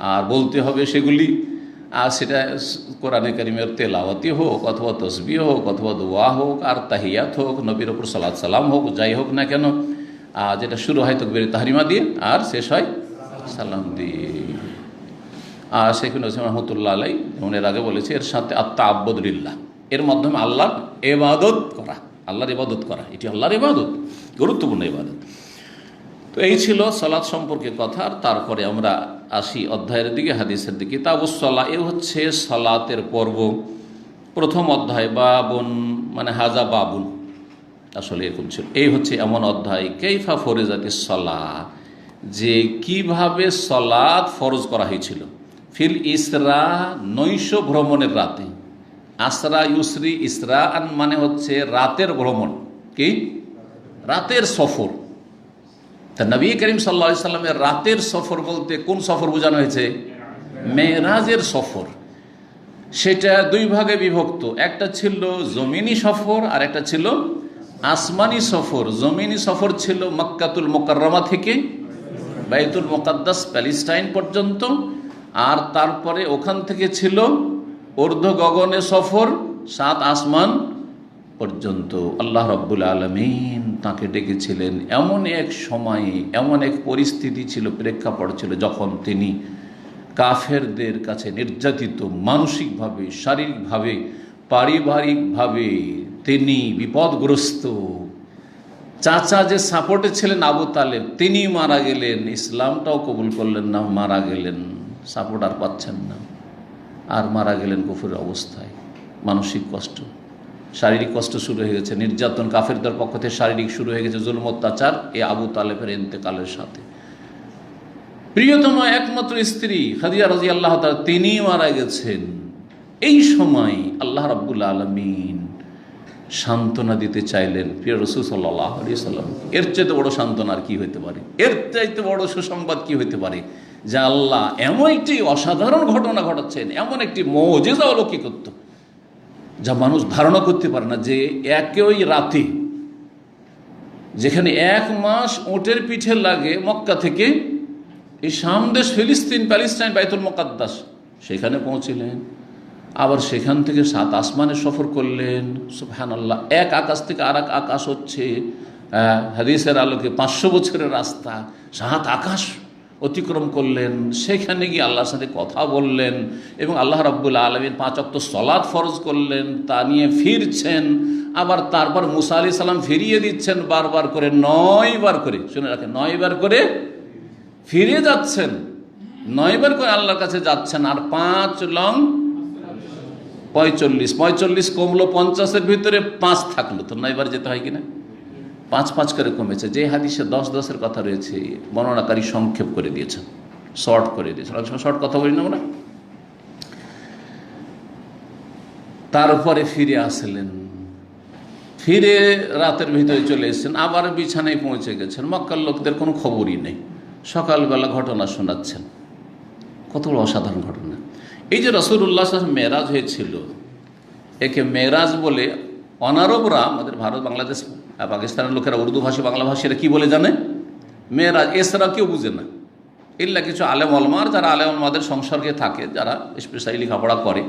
[SPEAKER 1] আর বলতে হবে সেগুলি। আর সেটা কোরআনে কারিমের তেলাওয়াতি হোক, অথবা তসবিহ হোক, অথবা দোয়া হোক, আর তাহিয়াত হোক, নবীর ওপর সালাত সালাম হোক, যাই হোক না কেন, যেটা শুরু হয় তাকবীরে তাহরিমা দিয়ে আর শেষ হয় সালাম দিয়ে। আর শেখ হোসেন রহমতুল্লাহ আলাই যেমন এর আগে বলেছে, এর সাথে আত্মা লিল্লাহ, এর মাধ্যমে আল্লাহর ইবাদত করা, আল্লাহর ইবাদত করা, এটি আল্লাহর ইবাদত, গুরুত্বপূর্ণ ইবাদত। তো এই ছিল সালাত সম্পর্কে কথা। আর তারপরে আমরা আসি অধ্যায়ের দিকে, হাদিসের দিকে। কিতাবুস-সালাহ, এ হচ্ছে সালাতের পর্ব। প্রথম অধ্যায় বাবুন মানে হাজা বাবুন, আসলে এরকম ছিল। এই হচ্ছে এমন অধ্যায় কাইফা ফরিজাতিস সালাহ, যে কিভাবে সালাত ফরজ করা হয়েছিল। ফিল ইসরা, নৈশ ভ্রমণের রাতে। আসরা ইউসরি, ইসরা আন মানে হচ্ছে রাতের ভ্রমণ, কি রাতের সফর। তা নবী করিম সাল্লাল্লাহু আলাইহি সাল্লামের রাতের সফর বলতে কোন সফর বোঝানো হয়েছে? মেরাজের সফর। সেটা দুই ভাগে বিভক্ত, একটা ছিল জমিনি সফর আর একটা ছিল আসমানি সফর। জমিনি সফর ছিল মক্কাতুল মুকাররমা থেকে বাইতুল মুকাদ্দাস প্যালেস্টাইন পর্যন্ত, আর তারপরে ওখান থেকে ছিল ঊর্ধ্ব গগনে সফর 7 আসমান পর্যন্ত। আল্লাহ রাব্বুল আলামিন তাকে ডেকেছিলেন এমন এক সময়ে, এমন এক পরিস্থিতি ছিল, প্রেক্ষাপট ছিল, যখন তিনি কাফেরদের কাছে নির্যাতিত, মানসিকভাবে, শারীরিকভাবে, পারিবারিকভাবে তিনি বিপদগ্রস্ত। চাচা যে সাপোর্টে ছিলেন আবু তালেব, তিনি মারা গেলেন, ইসলামটাও কবুল করলেন না, মারা গেলেন, সাপোর্ট আর পাচ্ছেন না, আর মারা গেলেন কুফরের অবস্থায়। মানসিক কষ্ট, শারীরিক কষ্ট শুরু হয়ে গেছে, নির্যাতন কাফেরদের পক্ষ থেকে শারীরিক শুরু হয়ে গেছে, জুলম অত্যাচার এ আবু তালেবের ইন্তেকালের সাথে। প্রিয়তম একমাত্র স্ত্রী খাদিজা রাদিয়াল্লাহু তাআলা, তিনি মারা গেছেন। এই সময় আল্লাহ রাব্বুল আলামিন সান্ত্বনা দিতে চাইলেন প্রিয় রাসূল সাল্লাল্লাহু আলাইহি সাল্লাম। এর চাইতে বড় সান্ত্বনা আর কি হইতে পারে? এর চাইতে বড় সুসংবাদ কি হইতে পারে? যে আল্লাহ এমন একটি অসাধারণ ঘটনা ঘটাচ্ছেন, এমন একটি মুজিজা অলৌকিকত্ব যা মানুষ ধারণা করতে পারে না, যে একই রাতে, যেখানে 1 মাস ওটের পিঠে লাগে মক্কা থেকে এই সামদেশ ফিলিস্তিন, প্যালেস্টাইন, বাইতুল মুকাদ্দাস, সেখানে পৌঁছিলেন। আবার সেখান থেকে 7 আসমানে সফর করলেন। সুবহানাল্লাহ, এক আকাশ থেকে আর এক আকাশ হচ্ছে হাদিসের আলোকে 500 বছরের রাস্তা, 7 আকাশ অতিক্রম করলেন। সেখানে গিয়ে আল্লাহর সাথে কথা বললেন এবং আল্লাহ রাব্বুল আলামিন 5 ওয়াক্ত সালাত ফরজ করলেন, তা নিয়ে ফিরছেন। আবার তারপর মুসা আলাইহিস সালাম ফিরিয়ে দিচ্ছেন বারবার করে, 9 বার করে, শুনে রাখেন, 9 বার করে ফিরে যাচ্ছেন, 9 বার করে আল্লাহর কাছে যাচ্ছেন। আর 5 লং 45 কমলো, 50-এর ভিতরে 5 থাকলো, তো 9 বার যেতে হয় কিনা? 5 করে কমেছে। যে হাদিসে 10-10-এর কথা রয়েছে, বর্ণনাকারী সংক্ষেপ করে দিয়েছেন, শর্ট করে দিয়েছেন। অনেক সময় শর্ট কথা বলি না আমরা। তারপরে ফিরে আসলেন, ফিরে রাতের ভিতরে চলে এসেছেন, আবার বিছানায় পৌঁছে গেছেন। মক্কার লোকদের কোনো খবরই নেই, সকালবেলা ঘটনা শোনাচ্ছেন। কত বড় অসাধারণ ঘটনা! এই যে রাসূলুল্লাহ সাল্লাল্লাহু আলাইহি ওয়াসাল্লাম মেরাজ হয়েছিল, একে মেরাজ বলে অনারবরা, আমাদের ভারত, বাংলাদেশ, পাকিস্তানের লোকেরা, উর্দু ভাষী, বাংলা ভাষীরা কি বলে জানে? মেরাজ। এছাড়া কেউ বুঝে না। ইল্লা কিছু আলেম ওলামার, যারা আলেম ওলামাদের সংসর্গে থাকে, যারা স্পেশালি লেখাপড়া করে,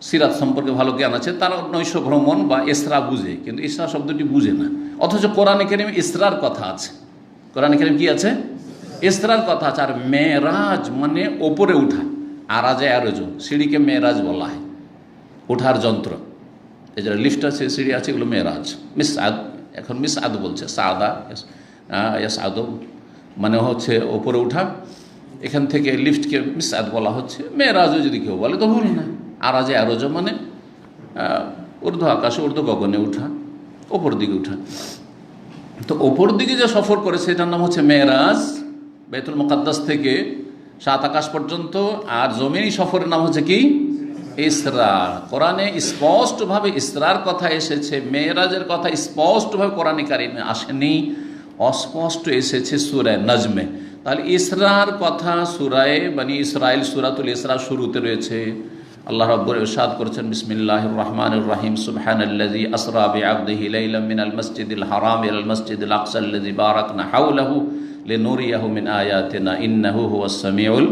[SPEAKER 1] সিরাত সম্পর্কে ভালো জ্ঞান আছে, তারা নৈশ ভ্রমণ বা ইসরা বুঝে, কিন্তু ইসরা শব্দটি বুঝে না। অথচ কোরআনে কারীমে ইসরার কথা আছে। কোরআনে কারীম কি আছে? ইসরার কথা আছে। আর মেরাজ মানে ওপরে উঠা, আরাজে আরজ, সিঁড়িকে মেরাজ বলা হয়, ওঠার যন্ত্র। এই যারা লিফট আছে, সিঁড়ি আছে, এগুলো মেরাজ। মিস আদ, এখন মিস আদ বলছে, সাদা ইয়াস আদ মানে হচ্ছে ওপরে উঠা। এখান থেকে লিফটকে মিস আদ বলা হচ্ছে। মেরাজও যদি কেউ বলে তো ভুল না। আরাজে আরজ মানে ঊর্ধ্ব আকাশে, ঊর্ধ্ব গগনে উঠা, ওপর দিকে উঠা। তো ওপর দিকে যে সফর করে সেটার নাম হচ্ছে মেরাজ, বাইতুল মুকাদ্দাস থেকে 7 আকাশ পর্যন্ত। আর জমিনি সফরের নাম হচ্ছে কি? ইসরা। কোরআনে স্পষ্টভাবে ইসরার কথা এসেছে, মেরাজের কথা স্পষ্টভাবে কোরআনে কারিমে আসেনি, অস্পষ্ট এসেছে সূরা নজমে। তাহলে ইসরার কথা সূরায়ে বনি ইসরাইল, সূরাতুল ইসরা শুরুতে রয়েছে। আল্লাহ রাব্বুল ইরশাদ করেছেন, বিসমিল্লাহির রহমানির রহিম, সুবহানাল্লাযী আসরা বিআবদিহি লাইলাম মিনাল মাসজিদিল হারাম ইলাল মাসজিদিল আকসাল্লাযী বারাকনা হাওলাহু লিনুরিয়াহু মিন আয়াতিনা ইন্নাহু হুয়াস সামিউল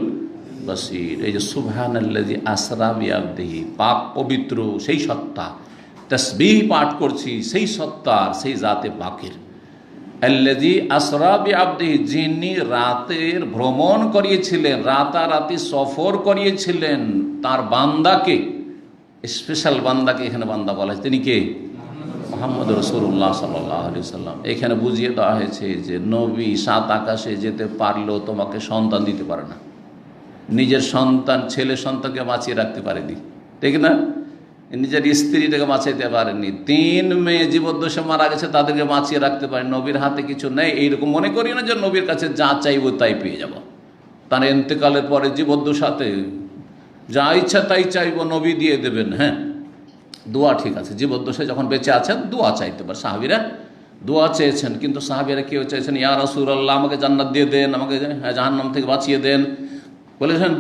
[SPEAKER 1] বাসীর। এই যে সুবহানাল্লাযী আসরা বিআবদিহি, পাক পবিত্র সেই সত্তা, তাসবিহ পাঠ করছি সেই সত্তার, সেই জাতে পাকের। আল্লাযী আসরা বিআবদিহি, যিনি রাতের ভ্রমণ করিয়েছিলেন, রাতারাতি সফর করিয়েছিলেন তার বান্দাকে। স্পেশাল বান্দাকে এখানে বান্দা বলা হয়, তিনি কে? মুহাম্মদ রাসূলুল্লাহ সাল্লাল্লাহু আলাইহি সাল্লাম। এখানে বুঝিয়ে দেওয়া হয়েছে যে নবী 7 আকাশে যেতে পারলেও তোমাকে সন্তান দিতে পারে না। নিজের সন্তান, ছেলে সন্তানকে বাঁচিয়ে রাখতে পারেনি, ঠিক না? নিজের স্ত্রীটাকে বাঁচাইতে পারেনি। 3 মেয়ে জীবদ্দশে মারা গেছে, তাদেরকে বাঁচিয়ে রাখতে পারেন। নবীর হাতে কিছু নেই এইরকম মনে করি না যে নবীর কাছে যা চাইব তাই পেয়ে যাব। তার ইন্তেকালের পরে জীবদ্দশাতে যা ইচ্ছা তাই চাইব, নবী দিয়ে দেবেন। হ্যাঁ, দোয়া ঠিক আছে, জীবদ্দশায় যখন বেঁচে আছেন দোয়া চাইতে পারে। সাহাবীরা দোয়া চেয়েছেন, কিন্তু সাহাবীরা কেউ চাইছেন ইয়া রাসূলুল্লাহ আমাকে জান্নাত দিয়ে দেন, আমাকে জাহান্নাম থেকে বাঁচিয়ে দেন, বলেছেন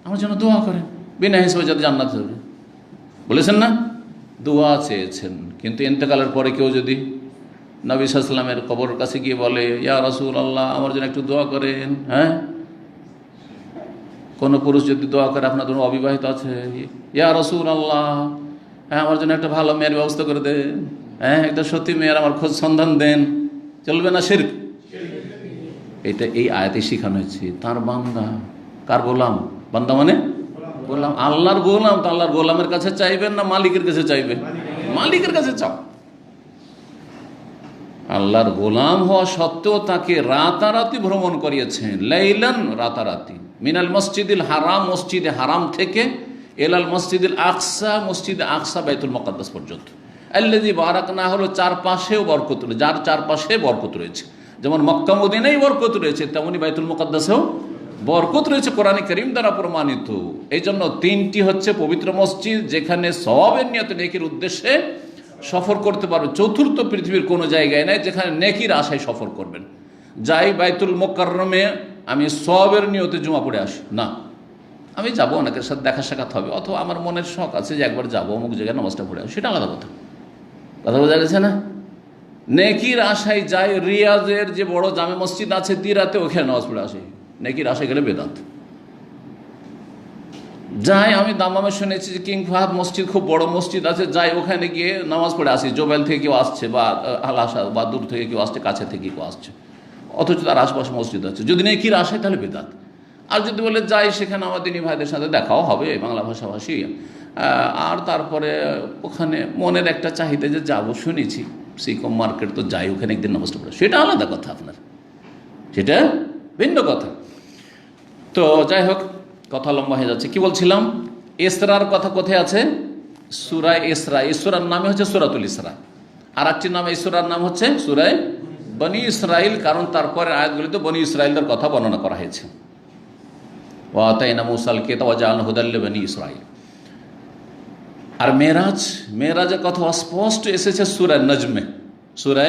[SPEAKER 1] আমার জন্য দোয়া করেন, বিনা হিসেবে যাতে জান্নাত হবে, বলেছেন না? দোয়া চেয়েছেন। কিন্তু ইন্তেকালের পরে কেউ যদি নবী সাল্লাল্লাহু আলাইহি ওয়াসাল্লামের কবরের কাছে গিয়ে বলে ইয়া রাসূলুল্লাহ আমার জন্য একটু দোয়া করেন, হ্যাঁ, কোনো পুরুষ যদি দোয়া করে আপনার জন্য অবিবাহিত আছে, ইয়া রাসূলুল্লাহ হ্যাঁ আমার জন্য একটা ভালো মেয়ের ব্যবস্থা করে দেন, হ্যাঁ একটা সত্যি মেয়ের আমার খোঁজ সন্ধান দেন, চলবে না? শিরক। এটা এই আয়াতে শেখানো হয়েছে। তার বান্দা, কার গোলাম? বান্দা মানে গোলাম, আল্লাহর গোলাম। তো আল্লাহর গোলামের কাছে চাইবেন না মালিকের কাছে চাইবেন? মালিকের কাছে চাও। আল্লাহর গোলাম হওয়া সত্ত্বেও তাকে রাতারাতি ভ্রমণ করিয়েছেন, লাইলান, রাতারাতি, মিনাল মসজিদিল হারাম, মসজিদে হারাম থেকে, এলাল মসজিদুল আকসা, মসজিদে আকসা বাইতুল মুকাদ্দাস পর্যন্ত। আল্লাযী বারাকনা হলো চারপাশেও বরকত রয়েছে, যার চারপাশে বরকত রয়েছে। যেমন মক্কা মদিনায় বরকত রয়েছে, তেমনি বাইতুল মুকাদ্দাসেও বরকত রয়েছে, কোরআনে কারীম দ্বারা প্রমাণিত। এই জন্য 3টি হচ্ছে পবিত্র মসজিদ, যেখানে সওয়াবের নিয়তে, নেকির উদ্দেশ্যে সফর করতে পারবে। চতুর্থ পৃথিবীর কোনো জায়গায় নেই যেখানে নেকির আশায় সফর করবেন। যাই বাইতুল মুকাররমে আমি সওয়াবের নিয়তে জুমা পড়ে আসি না, আমি যাবো, অনেকের সাথে দেখা সাক্ষাৎ হবে, অথবা আমার মনের শখ আছে যে একবার যাবো অমুক জায়গায় নামাজটা পড়ে আসি, সেটা আলাদা কথা। কথা বোঝা গেছে না? নেকির আশায় যায়, রিয়াজের যে বড় জামে মসজিদ আছে দিরাতে, ওখানে নামাজ পড়ে আসি, নেকির আশায় গেলে বেদাত। যাই আমি দামামে শুনেছি যে কিং ফাহাদ মসজিদ খুব বড় মসজিদ আছে, যাই ওখানে গিয়ে নামাজ পড়ে আসি, জোবেল থেকে কেউ আসছে বা আলাসা বা দূর থেকে কেউ আসছে, কাছে থেকে কেউ আসছে, অথচ তার আশপাশে মসজিদ আছে। যদি নেকির আশায় তাহলে বেদাত। আর যদি বলে যাই সেখানে আমার দিনী ভাইদের সাথে দেখাও হবে, বাংলা ভাষাভাষী, আর তারপরে ওখানে মনের একটা চাহিদা যে যাবো, শুনেছি সিকম মার্কেট, তো যাই ওখানে একদিন নামাজটা পড়ে, সেটা আলাদা কথা, আপনার সেটা ভিন্ন কথা। তো যাই হোক, কথা লম্বা হয়ে যাচ্ছে। কি বলছিলাম? ইসরার কথা কোথায় আছে? সূরা ইসরা। ইসরার নামে হচ্ছে সূরাতুল ইসরা। আর একটি নাম ইসরার নাম হচ্ছে সূরা বনি ইসরাইল, কারণ তারপরে আয়াতগুলিতে বনি ইসরাইলদের কথা বর্ণনা করা হয়েছে। ওয়া আতাইনা মূসাল কিতাব ওয়া জাআলনাহু হুদাল লিবনি ইসরাইল। আর মেরাজ, মেরাজের কথা স্পষ্ট এসেছে সূরা নজমে, সূরা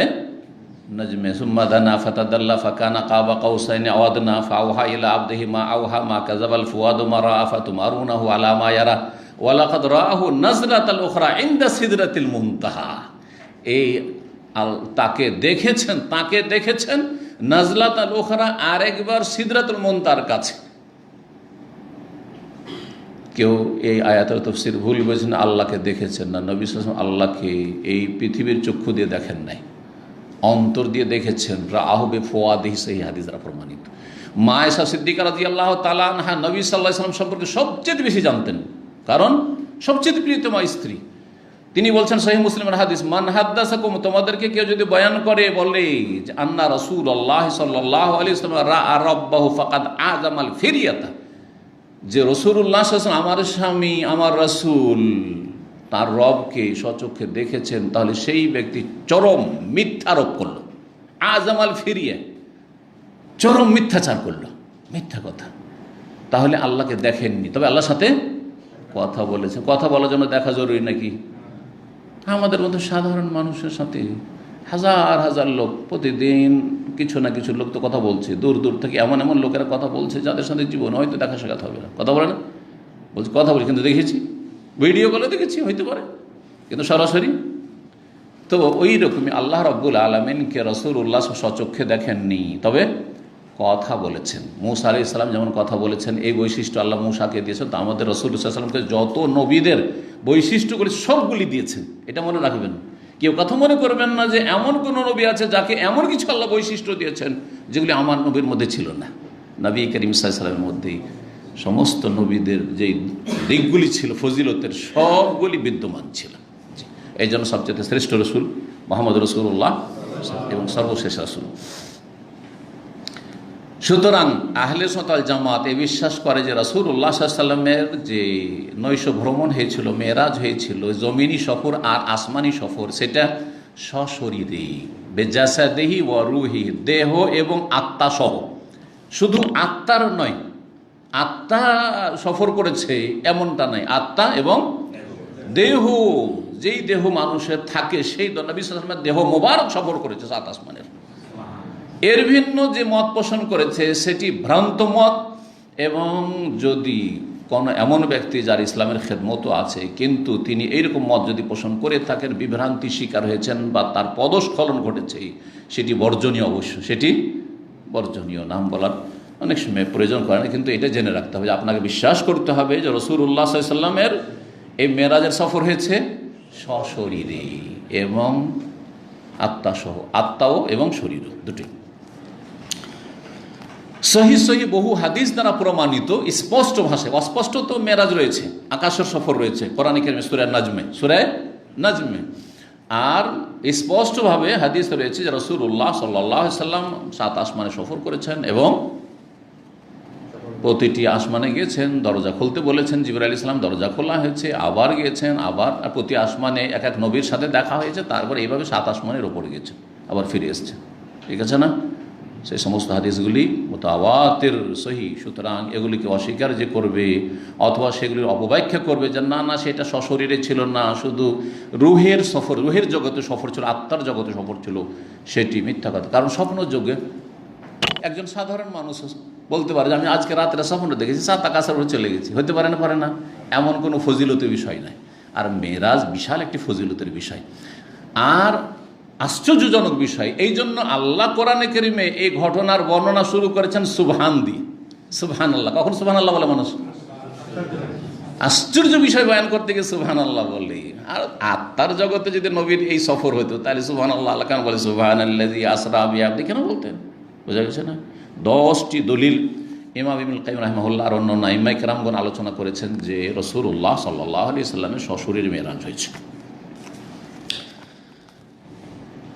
[SPEAKER 1] নজমে। সুম্মা দানা ফাতাদাল্লা ফাকানা কাবা কাউসাইনি আও আদনা ফাওহা ইলা আবদিহি মা আওহা মা কাযাবাল ফুয়াদু মা রাআ ফাতুমারুনাহু আলা মা ইয়ারা ওয়া লাকাদ রাআহু নাজরাতাল উখরা ইনদা সিদরাতিল মুনতাহা। এই তাকে দেখেছেন নাজলাত আল ওখরা আরেকবার সিদরাতুল মুনতাহার কাছে। কেউ এই আয়াতের তাফসীর ভুল বলেছেন, আল্লাহকে দেখেছেন না। নবী সাল্লাল্লাহু আলাইহি ওয়াসাল্লাম আল্লাহকে এই পৃথিবীর চক্ষু দিয়ে দেখেন নাই, অন্তর দিয়ে দেখেছেন। রাআহু বিফুয়াদিহি, সেই হাদিস দ্বারা প্রমাণিত। মা আয়েশা সিদ্দিকা রাদিয়াল্লাহু তাআলা আনহা নবী সাল্লাল্লাহু আলাইহি ওয়াসাল্লাম সম্পর্কে সবচেয়ে বেশি জানতেন, কারণ সবচেয়ে প্রিয়তমা স্ত্রী। তিনি বলছেন সহিহ মুসলিমের হাদিস, মান হাদ্দাসাকুম, তোমাদেরকে কেউ যদি বয়ান করে বলে যে আন্না রাসূলুল্লাহ সাল্লাল্লাহু আলাইহি ওয়াসাল্লাম রাআ রাব্বাহু ফাকাদ আযামাল ফিরিয়াতা, যে রাসূলুল্লাহ সাল্লাল্লাহু আলাইহি ওয়াসাল্লাম আমার স্বামী আমার রাসূল তার রবকে স্বচক্ষে দেখেছেন, তাহলে সেই ব্যক্তি চরম মিথ্যারোপ করল। আযামাল ফিরিয়া, চরম মিথ্যাচার করল, মিথ্যা কথা। তাহলে আল্লাহকে দেখেননি, তবে আল্লাহর সাথে কথা বলেছে। কথা বলার জন্য দেখা জরুরি নাকি? আমাদের মধ্যে সাধারণ মানুষের সাথে হাজার হাজার লোক প্রতিদিন কিছু না কিছু লোক তো কথা বলছে, দূর দূর থেকে এমন এমন লোকেরা কথা বলছে যাদের সাথে জীবন হয়তো দেখা সাক্ষাৎ হবে না। কথা বলে না, বলছে কথা বলি, কিন্তু দেখেছি, ভিডিও কলে দেখেছি, হইতে পারে, কিন্তু সরাসরি তো ওই রকমই আল্লাহ রাব্বুল আলামিনকে রাসূলুল্লাহ স্বচক্ষে দেখেননি, তবে কথা বলেছেন। মূসা আলাইহিস সালাম যেমন কথা বলেছেন, এই বৈশিষ্ট্য আল্লাহ মূসাকে দিয়েছেন, তো আমাদের রাসূল সাল্লাল্লাহু আলাইহি ওয়াসাল্লামকে যত নবীদের বৈশিষ্ট্যগুলি সবগুলি দিয়েছেন। এটা মনে রাখবেন, কেউ কথা মনে করবেন না যে এমন কোন নবী আছে যাকে এমন কিছু আল্লাহ বৈশিষ্ট্য দিয়েছেন যেগুলি আমার নবীর মধ্যে ছিল না। নবী করিম সাল্লাল্লাহু আলাইহি ওয়াসাল্লামের মধ্যেই সমস্ত নবীদের যেই দিকগুলি ছিল ফজিলতের, সবগুলি বিদ্যমান ছিল। এই জন্য সবচেয়ে শ্রেষ্ঠ রসুল মুহাম্মদ রাসূলুল্লাহ এবং সর্বশেষ রাসূল। সুতরাং আহলে সুন্নাত ওয়াল জামাত এই বিশ্বাস করে যে রাসূলুল্লাহ সাল্লাল্লাহু আলাইহি ওয়াসাল্লামের যে নৈশ ভ্রমণ হয়েছিল, মেরাজ হয়েছিল, জমিনি সফর আর আসমানি সফর, সেটা সশরীরে বেজাসাদিহি ওয়া রূহি, দেহ এবং আত্মা সহ। শুধু আত্মার নয়, আত্মা সফর করেছে এমনটা নয়, আত্মা এবং দেহ, যেই দেহ মানুষের থাকে সেই নবী সাল্লাল্লাহু আলাইহি ওয়াসাল্লামের দেহ মোবারক সফর করেছে সাত আসমানের। এর ভিন্ন যে মত পোষণ করেছে সেটি ভ্রান্ত মত। এবং যদি কোনো এমন ব্যক্তি যার ইসলামের খেদমতও আছে কিন্তু তিনি এইরকম মত যদি পোষণ করে থাকেন, বিভ্রান্তি শিকার হয়েছেন বা তার পদস্খলন ঘটেছে, সেটি বর্জনীয়। অবশ্য সেটি বর্জনীয়, নাম বলার অনেক সময় প্রয়োজন করে না, কিন্তু এটা জেনে রাখতে হবে যে আপনাকে বিশ্বাস করতে হবে যে রাসূলুল্লাহ সাল্লাল্লাহু আলাইহি ওয়াসাল্লামের এই মেরাজের সফর হয়েছে সশরীরে এবং আত্মাসহ, আত্মাও এবং শরীরও দুটি। সহি সহি বহু হাদিস দ্বারা প্রমাণিত স্পষ্ট ভাষায়, অস্পষ্ট তো মেরাজ রয়েছে, আকাশের সফর রয়েছে কোরআন কারীমে সূরা নাজমে, আর স্পষ্টভাবে হাদিস রয়েছে যে রাসূলুল্লাহ সাল্লাল্লাহু আলাইহি ওয়াসাল্লাম সাত আসমানে সফর করেছেন এবং প্রতিটি আসমানে গিয়েছেন, দরজা খুলতে বলেছেন, জিবরাইল আলাইহিস সালাম দরজা খোলা হয়েছে, আবার গিয়েছেন, আবার প্রতি আসমানে এক এক নবীর সাথে দেখা হয়েছে, তারপর এইভাবে সাত আসমানের ওপরে গেছেন, আবার ফিরে এসেছেন। ঠিক আছে না? সেই সমস্ত হাদিসগুলি মুতাওয়াতির সহি। সুতরাং এগুলিকে অস্বীকার যে করবে অথবা সেগুলির অপব্যাখ্যা করবে যে না না সেটা সশরীরে ছিল না, শুধু রুহের সফর, রুহের জগতে সফর ছিল, আত্মার জগতে সফর ছিল, সেটি মিথ্যা কথা। কারণ স্বপ্ন যোগে একজন সাধারণ মানুষ বলতে পারে যে আমি আজকে রাত্রে স্বপ্ন দেখেছি, সাত আকাশের উপরে চলে গেছি, হতে পারে না, পারে না, এমন কোনো ফজিলতের বিষয় নাই। আর মেরাজ বিশাল একটি ফজিলতের বিষয় আর আশ্চর্যজনক বিষয়। এই জন্য আল্লাহ কোরআনে কারীমে এই ঘটনার বর্ণনা শুরু করেছেন সুবহান দিয়ে। সুবহানাল্লাহ, কখন সুবহানাল্লাহ বলে মানুষ? আশ্চর্য বিষয় বয়ান করতে গিয়ে সুবহানাল্লাহ বলে। আর আত্মার জগতে যদি নবীর এই সফর হতো তাহলে সুবহানাল্লাহ আল্লাহ কেন বলে সুবহানাল্লাযী আসরা বিআবদিহি কেন বলতেন? বোঝা গেছে না? 10টি দলিল ইমাম ইবনুল কাইয়িম রাহিমাহুল্লাহ আর অন্যান্য আইম্মায়ে কেরামগণ আলোচনা করেছেন যে রাসূলুল্লাহ সাল্লাল্লাহু আলাইহি ওয়াসাল্লামের সশরীরে মেরাজ হয়েছে।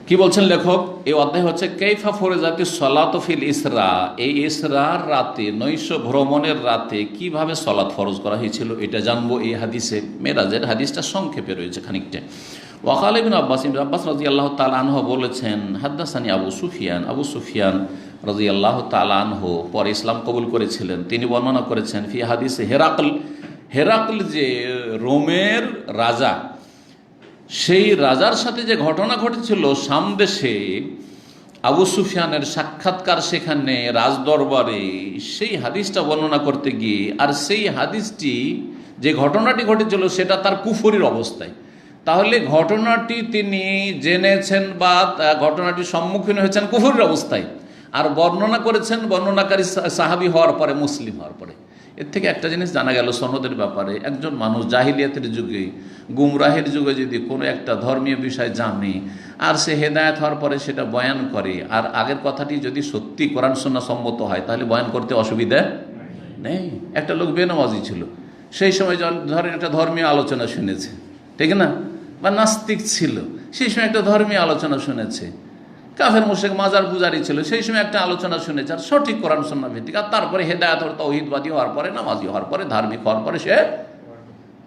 [SPEAKER 1] কি বলছেন লেখক? এই অধ্যায় হচ্ছে কাইফা ফরজাতিস সালাতু ফিল ইসরা, এই ইসরার রাতে, নৈশ ভ্রমণের রাতে কিভাবে সালাত ফরজ করা হয়েছিল এটা জানবো এই হাদিসে। মেরাজের হাদিসটা সংক্ষেপে রয়েছে খানিকটা। ওয়াকাল ইবনে আব্বাস রাদিয়াল্লাহু তাআলা আনহু বলেছেন, হাদ্দাসানি আবু সুফিয়ান রাদিয়াল্লাহু তাআলা আনহু পরে ইসলাম কবুল করেছিলেন, তিনি বর্ণনা করেছেন ফি হাদিসে হেরাকল যে রোমের রাজা, সেই রাজার সাথে যে ঘটনা ঘটেছিল সামদেশে, আবু সুফিয়ানের সাক্ষাৎকার সেখানে রাজদরবারে, সেই হাদিসটা বর্ণনা করতে গিয়ে, আর সেই হাদিসটি যে ঘটনাটি ঘটেছিল সেটা তার কুফরির অবস্থায়। তাহলে ঘটনাটি তিনি জেনেছেন বা ঘটনাটির সম্মুখীন হয়েছেন কুফরির অবস্থায়, আর বর্ণনা করেছেন বর্ণনাকারী সাহাবী হওয়ার পরে, মুসলিম হওয়ার পরে। এর থেকে একটা জিনিস জানা গেল সনদের ব্যাপারে, একজন মানুষ জাহিলিয়াতের যুগে, গুমরাহের যুগে যদি কোনো একটা ধর্মীয় বিষয় জানে আর সে হেদায়েত হওয়ার পরে সেটা বয়ান করে, আর আগের কথাটি যদি সত্যি কোরআন সুন্নাহ সম্মত হয়, তাহলে বয়ান করতে অসুবিধা নেই। একটা লোক বেনামাজি ছিল, সেই সময় ধরেন একটা ধর্মীয় আলোচনা শুনেছে, ঠিক না, বা নাস্তিক ছিল, সেই সময় একটা ধর্মীয় আলোচনা শুনেছে, কাফের মুশরিক মাজার পূজারি ছিল, সেই সময় একটা আলোচনা শুনেছে, আর সঠিক কোরআন সুন্নাহ ভিত্তিক, আর তারপরে হেদায়েত আর তাওহীদবাদী হওয়ার পরে, নামাজি হওয়ার পরে, ধার্মিক হওয়ার পরে সে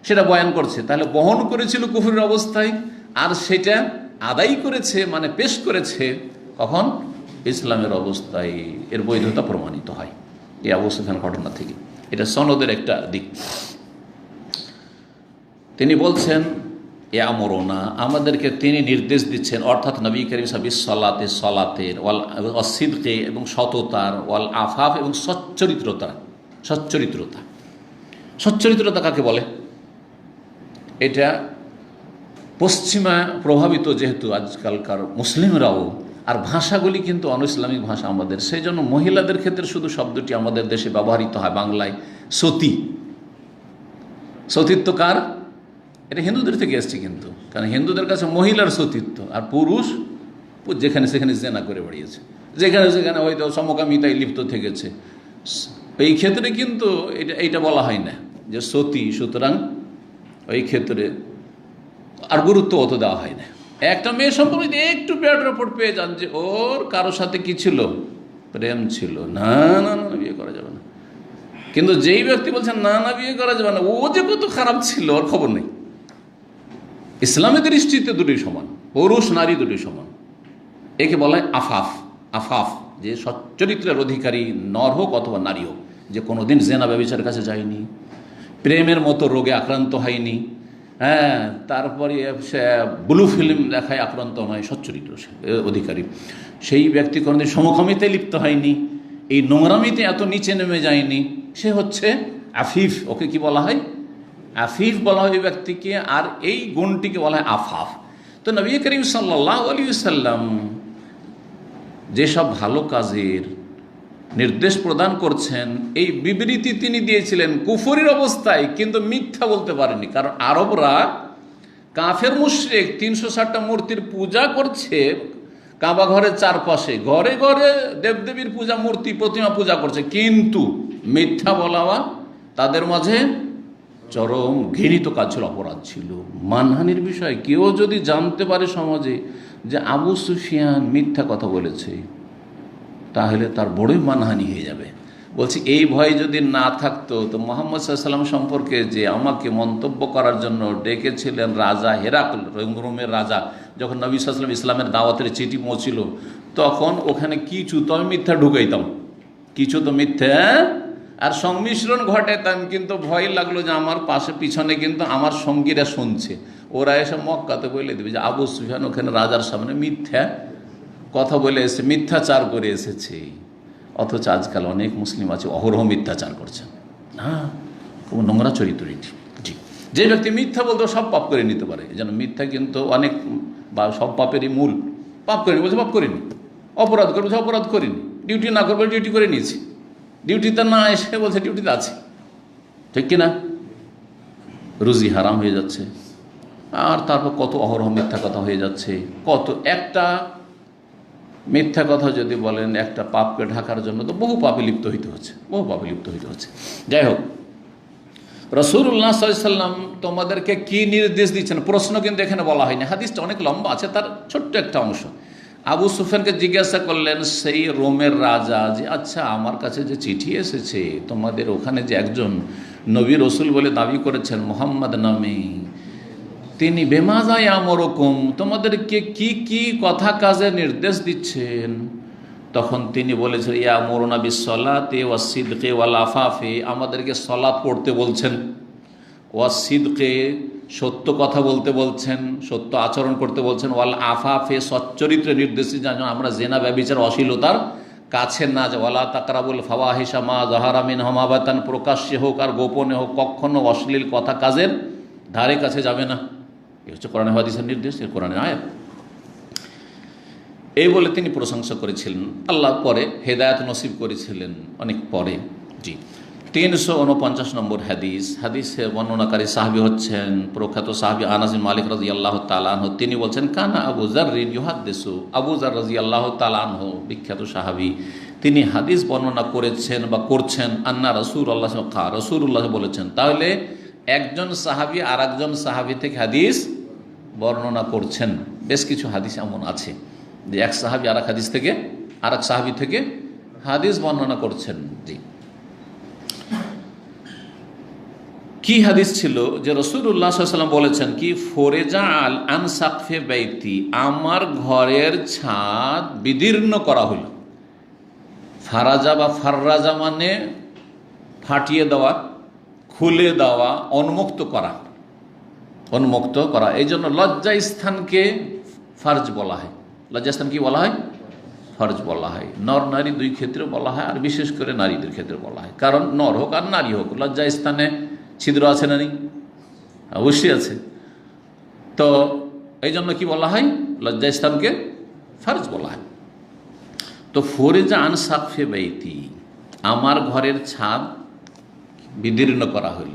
[SPEAKER 1] সেটা বয়ান করছে, তাহলে বহন করেছিল কুফরের অবস্থায়, আর সেটা আদায় করেছে, মানে পেশ করেছে কখন? ইসলামের অবস্থায়। এর বৈধতা প্রমাণিত হয় এই আবু সুফিয়ান ঘটনা থেকে। এটা সনদের একটা দিক। তিনি বলছেন ইয়ামুরুনা, আমাদেরকে তিনি নির্দেশ দিচ্ছেন, অর্থাৎ নবী করিম সাল্লাল্লাহু সলাতের, ওয়াল সিদকে এবং সততার, ওয়াল আফাফ এবং সচ্চরিত্রতা। সচ্চরিত্রতা কাকে বলে? এটা পশ্চিমা প্রভাবিত যেহেতু আজকালকার মুসলিমরাও, আর ভাষাগুলি কিন্তু অনইসলামিক ভাষা আমাদের, সেই জন্য মহিলাদের ক্ষেত্রে শুধু শব্দটি আমাদের দেশে ব্যবহৃত হয় বাংলায়, সতী। সতীত্ব কার? এটা হিন্দুদের থেকে এসছে কিন্তু, কারণ হিন্দুদের কাছে মহিলার সতীত্ব, আর পুরুষ যেখানে সেখানে জেনা করে বেরিয়েছে, যেখানে সেখানে হয়তো সমকামিতায় লিপ্ত থেকেছে, এই ক্ষেত্রে কিন্তু এইটা বলা হয় না যে সতী, সুতরাং ওই ক্ষেত্রে আর গুরুত্ব অত দেওয়া হয় না। একটা মেয়ে সম্পর্কে একটু ব্যাড রিপোর্ট পেয়ে যান যে ওর কারোর সাথে কি ছিল, প্রেম ছিল, না না না বিয়ে করা যাবে না। কিন্তু যেই ব্যক্তি বলছেন না না বিয়ে করা যাবে না, ও যে কত খারাপ ছিল ওর খবর নেই। ইসলামের দৃষ্টিতে দুটোই সমান, পুরুষ নারী দুটোই সমান। একে বলা হয় আফাফ। আফাফ যে সচ্চরিত্রের অধিকারী, নর হোক অথবা নারী হোক, যে কোনোদিন জেনা ব্যভিচারের কাছে যায়নি, প্রেমের মতো রোগে আক্রান্ত হয়নি, হ্যাঁ, তারপরে সে ব্লু ফিল্ম দেখায় আক্রান্ত নয়, সচ্চরিত্র অধিকারী। সেই ব্যক্তি কোনোদিন সমকামিতে লিপ্ত হয়নি, এই নোংরামিতে এত নিচে নেমে যায়নি, সে হচ্ছে আফিফ। ওকে কি বলা হয়? আফিফ বলা হয় এই ব্যক্তিকে, আর এই গুণটিকে বলা হয় আফাফ। তো নবী করিম সাল্লাল্লাহু আলাইহি ওয়াসাল্লাম যেসব ভালো কাজের নির্দেশ প্রদান করছেন, এই বিবৃতি তিনি দিয়েছিলেন কুফরির অবস্থায়, কিন্তু মিথ্যা বলতে পারেনি। কারণ আরবরা কাফের মুশরিক 360টা মূর্তির পূজা করছে কাবা ঘরের চারপাশে, ঘরে ঘরে দেবদেবীর পূজা, মূর্তি প্রতিমা পূজা করছে, কিন্তু মিথ্যা বলা তাদের মাঝে চরম ঘৃণিত কাজ ছিল, অপরাধ ছিল, মানহানির বিষয়। কেউ যদি জানতে পারে সমাজে যে আবু সুফিয়ান মিথ্যা কথা বলেছে, তাহলে তার বড়ই মানহানি হয়ে যাবে। বলছি এই ভয় যদি না থাকতো, তো মুহাম্মদ সাল্লাল্লাহু আলাইহি ওয়াসাল্লাম সম্পর্কে যে আমাকে মন্তব্য করার জন্য ডেকেছিলেন রাজা হেরাকল, রোমের রাজা, যখন নবী সাল্লাল্লাহু আলাইহি ওয়াসাল্লাম ইসলামের দাওয়াতের চিঠি পৌঁছিল, তখন ওখানে কিছু তো আমি মিথ্যা ঢুকাইতাম, কিছু তো মিথ্যা আর সংমিশ্রণ ঘটাইতাম, কিন্তু ভয় লাগলো যে আমার পাশে পিছনে কিন্তু আমার সঙ্গীরা শুনছে, ওরা এসে মক্কাতে বলে দেবে যে আবু সুফিয়ান ওখানে রাজার সামনে মিথ্যা কথা বলে এসে, মিথ্যাচার করে এসেছে। অথচ আজকাল অনেক মুসলিম আছে অহরহ মিথ্যাচার করছেন। হ্যাঁ, খুব নোংরা চরিত্র এটি। জি, যে ব্যক্তি মিথ্যা বলতে সব পাপ করে নিতে পারে, যেন মিথ্যা কিন্তু অনেক বা সব পাপেরই মূল। পাপ করিনি বলছে পাপ করিনি, অপরাধ করে বলছে অপরাধ করিনি, ডিউটি না করবে ডিউটি করে নিয়েছি, ডিউটিতে না এসে বলছে ডিউটিতে আছে, ঠিক কিনা? রুজি হারাম হয়ে যাচ্ছে, আর তারপর কত অহরহ মিথ্যা কথা হয়ে যাচ্ছে। কত একটা মিথ্যা কথা যদি বলেন একটা পাপকে ঢাকার জন্য, তো বহু পাপে লিপ্ত হইতে হচ্ছে, বহু পাপে লিপ্ত হইতে হচ্ছে। যাই হোক, রাসূলুল্লাহ সাল্লাল্লাহু আলাইহি ওয়াসাল্লাম তোমাদেরকে কি নির্দেশ দিচ্ছেন, প্রশ্ন কিন্তু এখানে বলা হয়নি, হাদিসটা অনেক লম্বা আছে, তার ছোট্ট একটা অংশ। আবু সুফিয়ানকে জিজ্ঞাসা করলেন সেই রোমের রাজা যে আচ্ছা আমার কাছে যে চিঠি এসেছে, তোমাদের ওখানে যে একজন নবী রসুল বলে দাবি করেছেন মুহাম্মদ নামে, তিনি বেমাজা ইয়ামুরুকুম, তোমাদেরকে কি কি কথা কাজে নির্দেশ দিচ্ছেন? তখন তিনি বলেছেন ইয়ামুরুনা বিসসালাতি ওয়াসসিদকি ওয়াল আফাফি, আমাদেরকে সালাত পড়তে বলছেন, ওয়াসসিদকি সত্য কথা বলতে বলছেন, সত্য আচরণ করতে বলছেন, ওয়াল আফাফে সচ্চরিত্রের নির্দেশ যেন আমরা জেনা ব্যভিচার অশ্লীলতার কাছে না যাই, ওয়ালা তাকরাবুল ফাওয়াহিশা মা যাহারা মিনহা মা বাতান, প্রকাশ্যে হোক আর গোপনে হোক কখনো অশ্লীল কথা কাজের ধারে কাছে যাবে না। এ হচ্ছে কোরআন হাদিসের নির্দেশ, এর কোরআনের আয়াত। এই বলে তিনি প্রশংসা করেছিলেন। আল্লাহ পরে হেদায়েত নসিব করেছিলেন অনেক পরে। জি, 349 নম্বর হাদিস। হাদিসের বর্ণনাকারী সাহাবী হচ্ছেন প্রখ্যাত সাহাবী আনাস বিন মালিক রাদিয়াল্লাহু তাআলা আনহু। তিনি বলছেন, কানা আবু যাররিন ইউহাদ্দিসু। আবু যার রাদিয়াল্লাহু তাআলা আনহু বিখ্যাত সাহাবী, তিনি হাদিস বর্ণনা করেছেন বা করছেন, আন্না রাসূলুল্লাহ রাসূলুল্লাহ বলেছেন। তাহলে একজন সাহাবী আর একজন সাহাবী থেকে হাদিস বর্ণনা করছেন। বেশ কিছু হাদিস এমন আছে যে এক সাহাবী আর এক হাদিস থেকে আর এক সাহাবী থেকে হাদিস বর্ণনা করছেন। জি, কি হাদিস ছিল যে রাসূলুল্লাহ সাল্লাল্লাহু আলাইহি ওয়াসাল্লাম বলেছেন কি, ফরেজা আল আন সাকফে বাইতি, আমার ঘরের ছাদ বিদীর্ণ করা হলো। ফারাজা বা ফাররাজা মানে ফাটিয়ে দেওয়া, খুলে দেওয়া, উন্মুক্ত করা, উন্মুক্ত করা। এই জন্য লজ্জা স্থানকে ফার্জ বলা হয়। লজ্জা স্থান কি বলা হয়? ফরজ বলা হয়। নর নারী দুই ক্ষেত্রে বলা হয়, আর বিশেষ করে নারীদের ক্ষেত্রে বলা হয়। কারণ নর হোক আর নারী হোক, লজ্জা স্থানে ছিদ্র আছে না নেই? অবশ্যই আছে। তো এই জন্য কি বলা হয়? লজ্জা স্থানকে ফরজ বলা হয়। তো ফরেজা আন সাকফে বাইতি, আমার ঘরের ছাদ বিদীর্ণ করা হইল,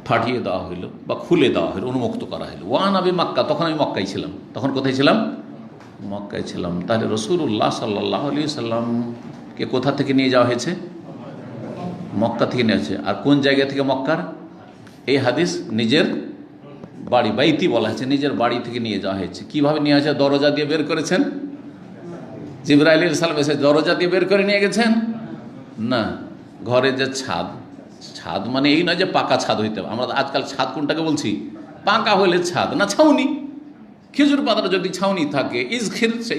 [SPEAKER 1] ফাটিয়ে দেওয়া হইল বা খুলে দেওয়া হইল, উন্মুক্ত করা হইল। ওয়ান আবি মক্কা, তখন আমি মক্কায় ছিলাম। তখন কোথায় ছিলাম? মক্কায় ছিলাম। তাহলে রাসূলুল্লাহ সাল্লাল্লাহু আলাইহি সাল্লামকে কোথা থেকে নিয়ে যাওয়া হয়েছে? মক্কা থেকে নিয়ে হয়েছে। আর কোন জায়গা থেকে মক্কার? এই হাদিস নিজের বাড়ি, বাইতি বলা হয়েছে, নিজের বাড়ি থেকে নিয়ে যাওয়া হয়েছে। কিভাবে নিয়ে আসে? দরজা দিয়ে বের করেছেন। জিবরাইল আলাইহিস সালাম এসে দরজা দিয়ে বের করে নিয়ে গেছেন? না, ঘরে যে ছাদ, ছাদ মানে এই নয় যে পাকা ছাদ হইতে হবে। আমরা আজকাল ছাদ কোনটাকে বলছি? পাকা হলে ছাদ না, ছাউনি। খেজুর পাতার যদি ছাউনি থাকে,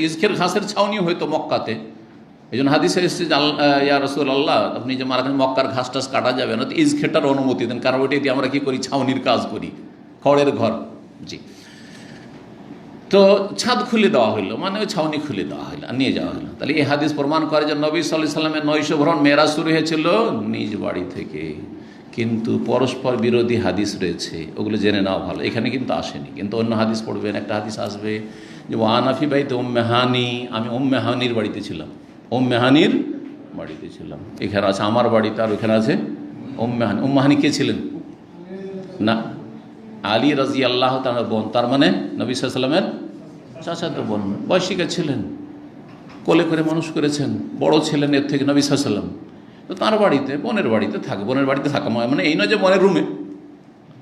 [SPEAKER 1] ইজখের ঘাসের ছাউনি হয়তো মক্কাতে। এই জন্য হাদিসে এসেছে যে ইয়া রাসূলুল্লাহ, আপনি যে মারা মক্কার ঘাস টাস কাটা যাবে না, তো ইজখেরটার অনুমতি দেন, কারণ ওইটাই দিয়ে আমরা কি করি? ছাউনির কাজ করি, খড়ের ঘর। জি, তো ছাদ খুলে দেওয়া হইলো, মানে ওই ছাউনি খুলে দেওয়া হইলো আর নিয়ে যাওয়া হলো। তাহলে এই হাদিস প্রমাণ করে যে নবী সাল্লাল্লাহু আলাইহি সাল্লামের 900 ভ্রমণ মেরাজ শুরু হয়েছিল নিজ বাড়ি থেকে। কিন্তু পরস্পর বিরোধী হাদিস রয়েছে, ওগুলো জেনে নেওয়া ভালো। এখানে কিন্তু আসেনি, কিন্তু অন্য হাদিস পড়বেন। একটা হাদিস আসবে যে ওয়ানাফি বাইতে উম্মে হানি, আমি উম্মে হানির বাড়িতে ছিলাম। উম্মে হানির বাড়িতে ছিলাম, এখানে আছে আমার বাড়িতে, আর ওখানে আছে উম্মে হানি। উম্মে হানি কে ছিলেন? না, আলী রাদিয়াল্লাহু তাআলার বোন, তার মানে নবী সাল্লাল্লাহু আলাইহি সাল্লামের চাচাতো বোন। বয়সিকা ছিলেন, কোলে করে মানুষ করেছেন, বড় ছিলেন এর থেকে নবী সাল্লাল্লাহু আলাইহি সাল্লাম। তো তার বাড়িতে, বোনের বাড়িতে থাকে, বোনের বাড়িতে থাকা মানে এই নয় যে বোনের রুমে,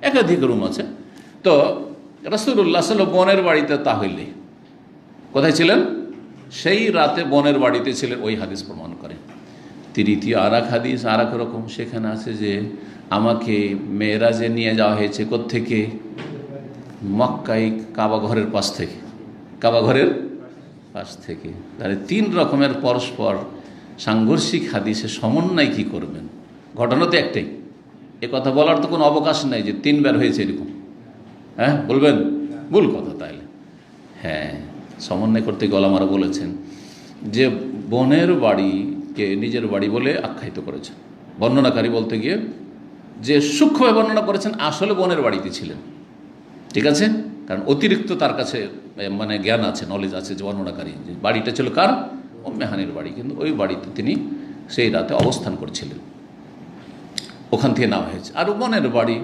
[SPEAKER 1] একাধিক রুম আছে। তো রাসূলুল্লাহ সাল্লাল্লাহু আলাইহি ওয়াসাল্লাম বোনের বাড়িতে, তাহলে কোথায় ছিলেন? সেই রাতে বোনের বাড়িতে ছিলেন। ওই হাদিস প্রমাণ করে। তৃতীয় আর এক হাদিস আর এক রকম, সেখানে আছে যে আমাকে মেরাজে নিয়ে যাওয়া হয়েছে। কোত্থেকে? মক্কায় কাবা ঘরের পাশ থেকে, কাবা ঘরের পাশ থেকে। তাহলে 3 রকমের পরস্পর সাংঘর্ষিক হাদিসে সমন্বয় কি করবেন? ঘটনা তো একটাই, এ কথা বলার তো কোনো অবকাশ নাই যে 3 বার হয়েছে এরকম। হ্যাঁ, বলবেন? ভুল কথা। তাইলে হ্যাঁ, সমন্বয় করতে গিয়ে ওলামারা বলেছেন যে বোনের বাড়িকে নিজের বাড়ি বলে আখ্যায়িত করেছেন। বর্ণনাকারী বলতে গিয়ে যে সূক্ষ্মভাবে বর্ণনা করেছেন, আসলে বোনের বাড়িতে ছিলেন। ঠিক আছে, কারণ অতিরিক্ত তার কাছে মানে জ্ঞান আছে, নলেজ আছে। যে বর্ণনাকারী, যে বাড়িটা ছিল কার? উম্মে হানির বাড়ি, কিন্তু ওই বাড়িতে তিনি সেই রাতে অবস্থান করছিলেন, ওখান থেকে নেওয়া হয়েছে। আর বোনের বাড়ি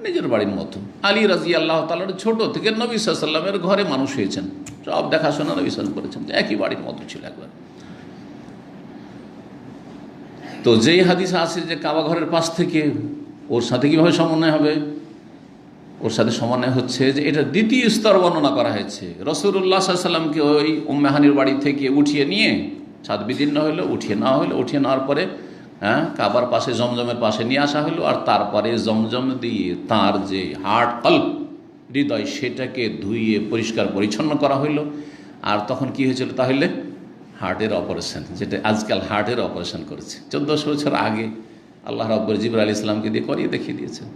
[SPEAKER 1] নিজের বাড়ির মতো। আলী রাদিয়াল্লাহু তাআলার ছোট থেকে নবী সাল্লাল্লাহু আলাইহি ওয়াসাল্লামের ঘরে মানুষ হয়েছেন, সব দেখাশোনা নবী সাল্লাল্লাহু আলাইহি ওয়াসাল্লাম করেছেন, একই বাড়ির মতো ছিল একবার। তো যেই হাদিস আছে যে কাবা ঘরের পাশ থেকে, ওর সাথে কীভাবে সমন্বয় হবে? ওর সাথে সমন্বয় হচ্ছে যে এটা দ্বিতীয় স্তর বর্ণনা করা হয়েছে। রাসূলুল্লাহ সাল্লাল্লাহু আলাইহি ওয়াসাল্লামকে ওই উম্মে হানির বাড়ি থেকে উঠিয়ে নিয়ে, ছাদ বিদীর্ণ হইলো, উঠিয়ে নেওয়া হইলো। উঠিয়ে নেওয়ার পরে কাবার পাশে জমজমের পাশে নিয়ে আসা হলো। আর তারপরে জমজম দিয়ে তার যে হার্ট, কলব, হৃদয়, সেটাকে ধুইয়ে পরিষ্কার পরিচ্ছন্ন করা হইলো। আর তখন কি হয়েছিল? তাহলে হার্টের অপারেশন, যেটা আজকাল হার্টের অপারেশন করেছে। 1400 বছর আগে আল্লাহ রাব্বুল জিবরাইল আলাইহিস সালামকে দিয়ে করিয়ে দেখিয়ে দিয়েছেন।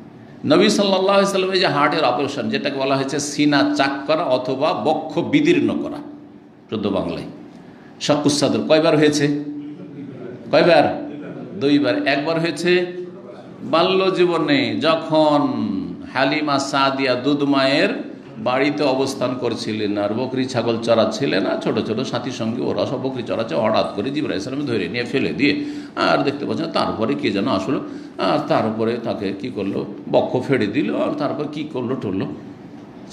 [SPEAKER 1] নবী সাল্লাল্লাহু আলাইহি ওয়াসাল্লামের যে হার্টের অপারেশন, যেটাকে বলা হয়েছে সিনা চাক করা অথবা বক্ষ বিদীর্ণ করা, শুদ্ধ বাংলায় শাক্কুস সাদর, কয়বার হয়েছে? কয়বার? 2 বার। একবার হয়েছে বাল্য জীবনে, যখন হালিমা সাদিয়া দুধ মায়ের বাড়িতে অবস্থান করছিলেন আর বকরি ছাগল চড়াচ্ছিলেন, আর ছোটো ছোটো সাথীর সঙ্গে ওরা সব বকরি চড়াচ্ছে। হঠাৎ করে জিবরাইল আলাইহিস সালাম ধরে নিয়ে ফেলে দিয়ে আর দেখতে পাচ্ছেন তারপরে কে যেন আসলো, আর তারপরে তাকে কি করলো, বক্ষ ফেড়ে দিল, আর তারপর কি করলো টরলো,